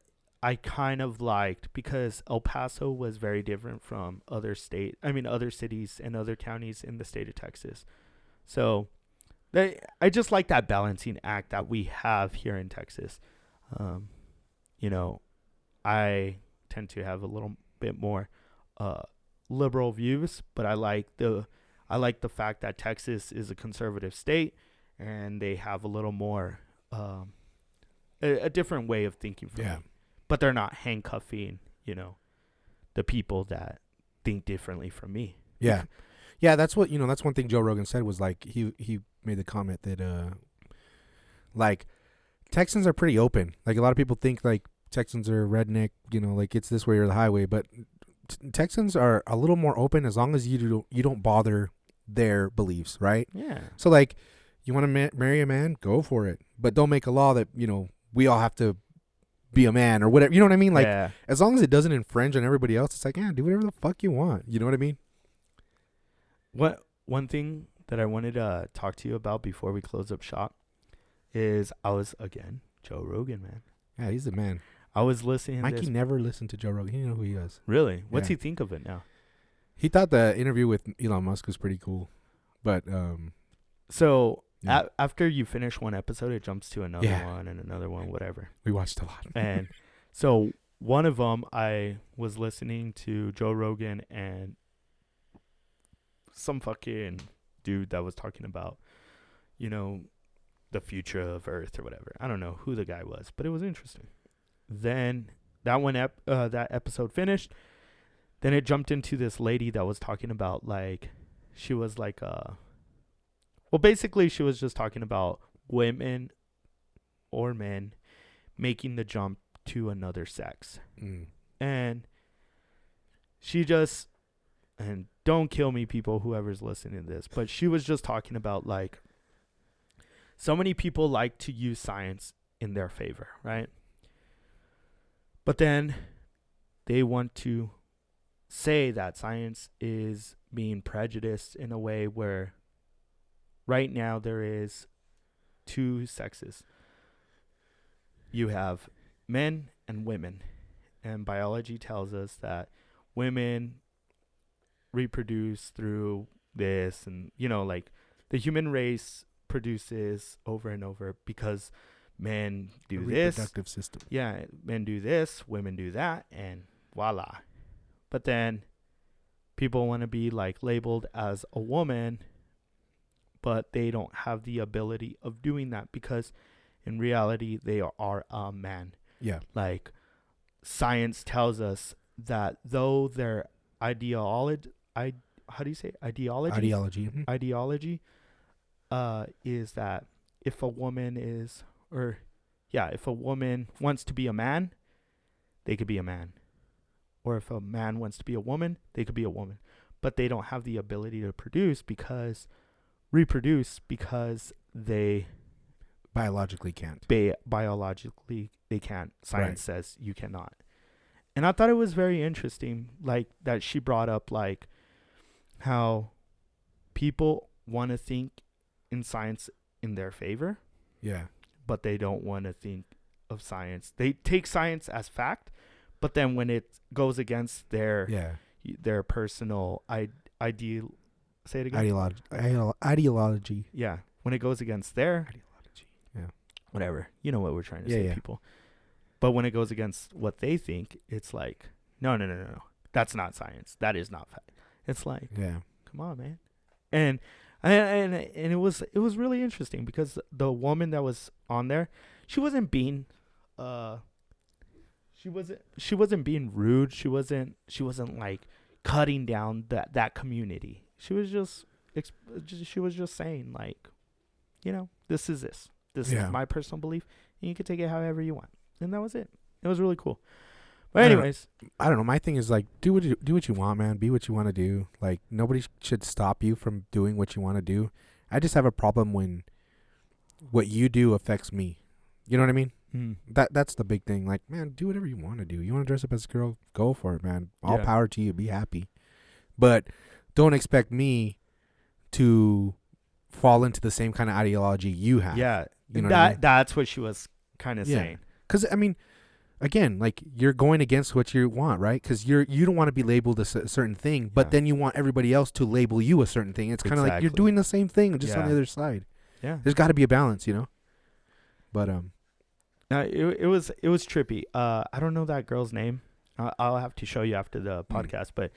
I kind of liked, because El Paso was very different from other cities and other counties in the state of Texas. So I just like that balancing act that we have here in Texas. You know, I tend to have a little bit more liberal views, but I like the fact that Texas is a conservative state, and they have a little more a different way of thinking from me. But they're not handcuffing, you know, the people that think differently from me. Yeah. Yeah, that's what, that's one thing Joe Rogan said, was like he made the comment that like Texans are pretty open. Like, a lot of people think like Texans are redneck, like it's this way or the highway, but Texans are a little more open as long as you don't bother their beliefs, right? Yeah. So like, you want to marry a man, go for it, but don't make a law that we all have to be a man or whatever. You know what I mean? Like, as long as it doesn't infringe on everybody else, it's like, yeah, do whatever the fuck you want. You know what I mean? One thing that I wanted to talk to you about before we close up shop is Joe Rogan, man. Yeah, he's the man. I was listening to Mikey this. never listened to Joe Rogan. He didn't know who he was. Really? What's Yeah. he think of it now? He thought the interview with Elon Musk was pretty cool, but So yeah. after you finish one episode, it jumps to another Yeah. one and another one, whatever. we watched a lot. And so one of them, I was listening to Joe Rogan and some fucking dude that was talking about, the future of Earth or whatever. I don't know who the guy was, but it was interesting. Then that episode finished. Then it jumped into this lady that was talking about, like, she was like, basically she was just talking about women or men making the jump to another sex. And she just, and don't kill me, people, whoever's listening to this, but she was just talking about, like, so many people like to use science in their favor, right? But then they want to say that science is being prejudiced in a way where right now there is two sexes. You have men and women, and biology tells us that women reproduce through this, and like, the human race produces over and over because men do this. Reproductive system. Yeah, men do this, women do that, and voila. But then people want to be like labeled as a woman, but they don't have the ability of doing that because in reality they are a man. Yeah. Like, science tells us that though their ideology Ideology. Is that if a woman wants to be a man, they could be a man. Or if a man wants to be a woman, they could be a woman. But they don't have the ability to reproduce because they Biologically can't. biologically they can't. Science says you cannot. And I thought it was very interesting, like, that she brought up, like, how people want to think in science in their favor, Yeah. but they don't want to think of science. They take science as fact, but then when it goes against their personal ideal, say it again. Ideology. Yeah, when it goes against their Ideology. Yeah. whatever, you know what we're trying to say, Yeah. people. But when it goes against what they think, it's like, no, that's not science. That is not fact. It's like, Yeah. come on, man. And it was really interesting because the woman that was on there, she wasn't being she wasn't being rude. She wasn't like cutting down that community. She was just saying, like, this is this is my personal belief, and you can take it however you want. And that was it. It was really cool. But anyways, I don't know. My thing is, like, do what you want, man. Be what you want to do. Like, nobody should stop you from doing what you want to do. I just have a problem when what you do affects me. You know what I mean? That's the big thing. Like, man, do whatever you want to do. You want to dress up as a girl, go for it, man. All power to you. Be happy. But don't expect me to fall into the same kind of ideology you have. Yeah, You know what I mean? that's what she was kind of Yeah. saying. Because I mean, again, like you're going against what you want, right? Because you don't want to be labeled a certain thing, but Yeah. then you want everybody else to label you a certain thing. It's kind of like you're Exactly. doing the same thing, just on Yeah. the other side. Yeah. There's got to be a balance, you know. But No, it was trippy. I don't know that girl's name. I'll have to show you after the podcast, but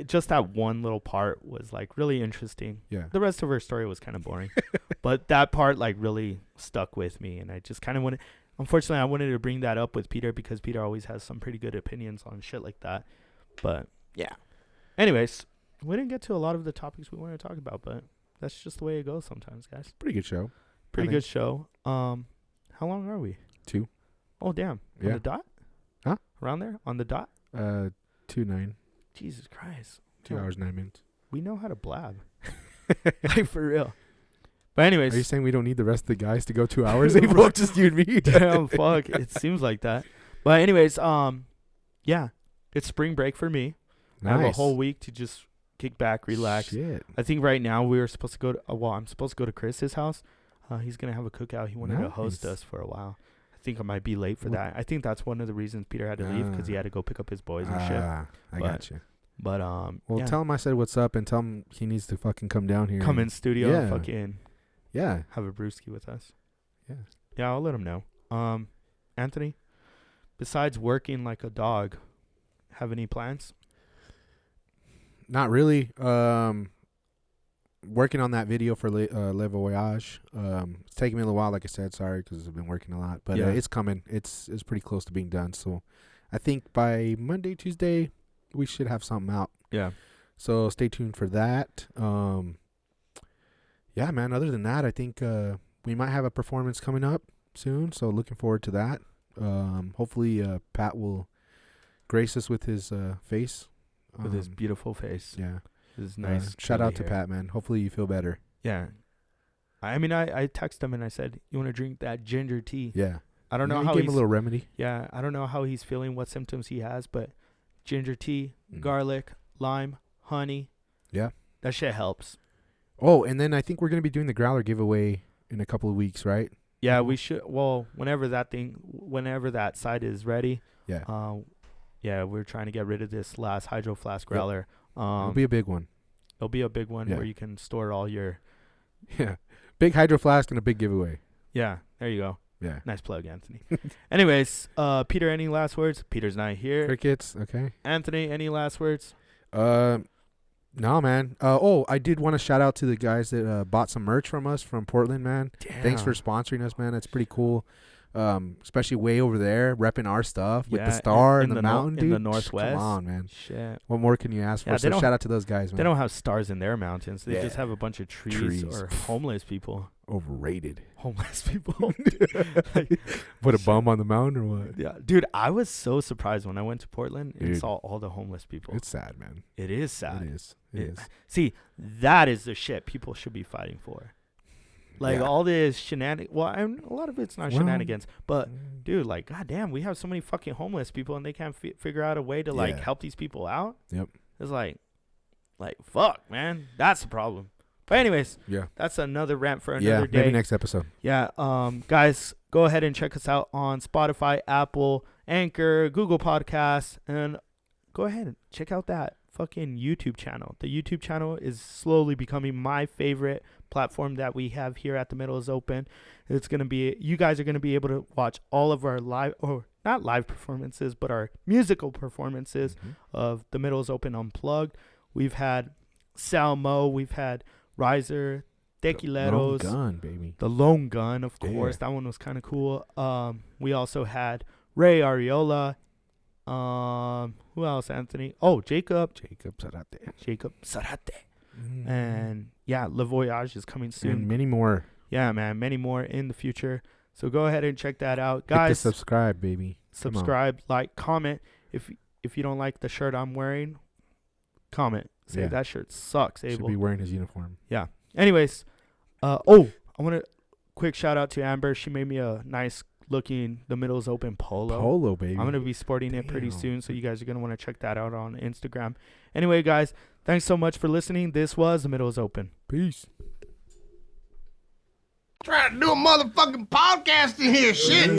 just that one little part was like really interesting. yeah, The rest of her story was kind of boring, but that part like really stuck with me, and I just kind of wanted. Unfortunately, I wanted to bring that up with Peter because Peter always has some pretty good opinions on shit like that. But yeah. Anyways, we didn't get to a lot of the topics we wanted to talk about, but that's just the way it goes sometimes, guys. pretty good show. Pretty I good show. How long are we? 2. Oh damn. On Yeah. the dot? Huh? Around there? On the dot? 2:09, Jesus Christ. 2 Oh, hours 9 minutes. We know how to blab. Like for real. But anyways. Are you saying we don't need the rest of the guys to go 2 hours? April, just you and me. Damn, fuck. It seems like that. But anyways, yeah. It's spring break for me. I have a whole week to just kick back, relax. Shit. I think right now we were supposed to go to I'm supposed to go to Chris's house. He's gonna have a cookout. He wanted to host Nice. us for a while. I think I might be late for that. I think that's one of the reasons Peter had to leave because he had to go pick up his boys and shit. I But, got you. But Well, yeah. tell him I said what's up, and tell him he needs to fucking come down here. Come and- in studio and Yeah. fucking Yeah. have a brewski with us. Yeah. Yeah, I'll let him know. Anthony, besides working like a dog, have any plans? Not really. Working on that video for Le Voyage. It's taking me a little while, like I said. Sorry, because I've been working a lot, but Yeah. it's coming. It's pretty close to being done. So, I think by Monday, Tuesday, we should have something out. Yeah. So stay tuned for that. Yeah, man. Other than that, I think we might have a performance coming up soon. So looking forward to that. Hopefully, Pat will grace us with his face. With his beautiful face. Yeah. His nice. Shout out to curly hair. Pat, man. Hopefully you feel better. Yeah. I mean, I texted him and I said, "You want to drink that ginger tea?" Yeah. I don't know You how gave him he's. a little remedy. Yeah, I don't know how he's feeling, what symptoms he has, but ginger tea, garlic, lime, honey. Yeah. That shit helps. Oh, and then I think we're gonna be doing the growler giveaway in a couple of weeks, right? Yeah, we should. Well, whenever that site is ready. Yeah. Yeah, we're trying to get rid of this last Hydro Flask growler. It'll be a big one. It'll be a big one Yeah. where you can store all your. Yeah. Big hydro flask and a big giveaway. Yeah, there you go. Yeah. Nice plug, Anthony. Anyways, Peter, any last words? Peter's not here. Crickets. Okay. Anthony, any last words? No, man. I did want to shout out to the guys that bought some merch from us from Portland, man. Thanks for sponsoring us, man. That's pretty cool. Especially way over there, repping our stuff with the star and the mountain, dude. in the Northwest. Come on, man. Shit. What more can you ask for? Yeah, they So don't- shout out to those guys, man. They don't have stars in their mountains. They Yeah. just have a bunch of trees. Trees. Or homeless people. Overrated. Homeless people. Put a bum on the mountain or what? Yeah, dude, I was so surprised when I went to Portland and Dude. saw all the homeless people. It's sad, man. It is sad. It is. It is. See, that is the shit people should be fighting for. Like Yeah. all this shenanigans. Well, a lot of it's not Well, shenanigans, but dude, like, goddamn, we have so many fucking homeless people, and they can't figure out a way to like Yeah. help these people out. Yep. It's like, fuck, man, that's the problem. But anyways, Yeah. that's another rant for Yeah. another day. Maybe next episode. Yeah, guys, go ahead and check us out on Spotify, Apple, Anchor, Google Podcasts, and go ahead and check out that fucking YouTube channel. The YouTube channel is slowly becoming my favorite platform that we have here at The Middle is Open. It's going to be, you guys are going to be able to watch all of our live, or not live performances, but our musical performances of The Middle is Open Unplugged. We've had Salmo, we've had Riser, Tequileros. Lone gun, baby. The Lone Gun, of Yeah. course. That one was kind of cool. We also had Ray Ariola. Who else, Anthony? Oh, Jacob Sarate. And yeah, Le Voyage is coming soon. And many more. Yeah, man, many more in the future. So go ahead and check that out. Hit the Guys, subscribe, baby. Come on. subscribe, like, comment. If you don't like the shirt I'm wearing, comment. Say Yeah. that shirt sucks, Should Abel. be wearing his uniform. Anyways, I want to quick shout out to Amber. She made me a nice looking The Middle's Open polo. Polo, baby. I'm gonna be sporting it pretty Damn. soon, so you guys are gonna want to check that out on Instagram. Anyway, guys, thanks so much for listening. This was The Middle's Open. Peace. Trying to do a motherfucking podcast in here, shit.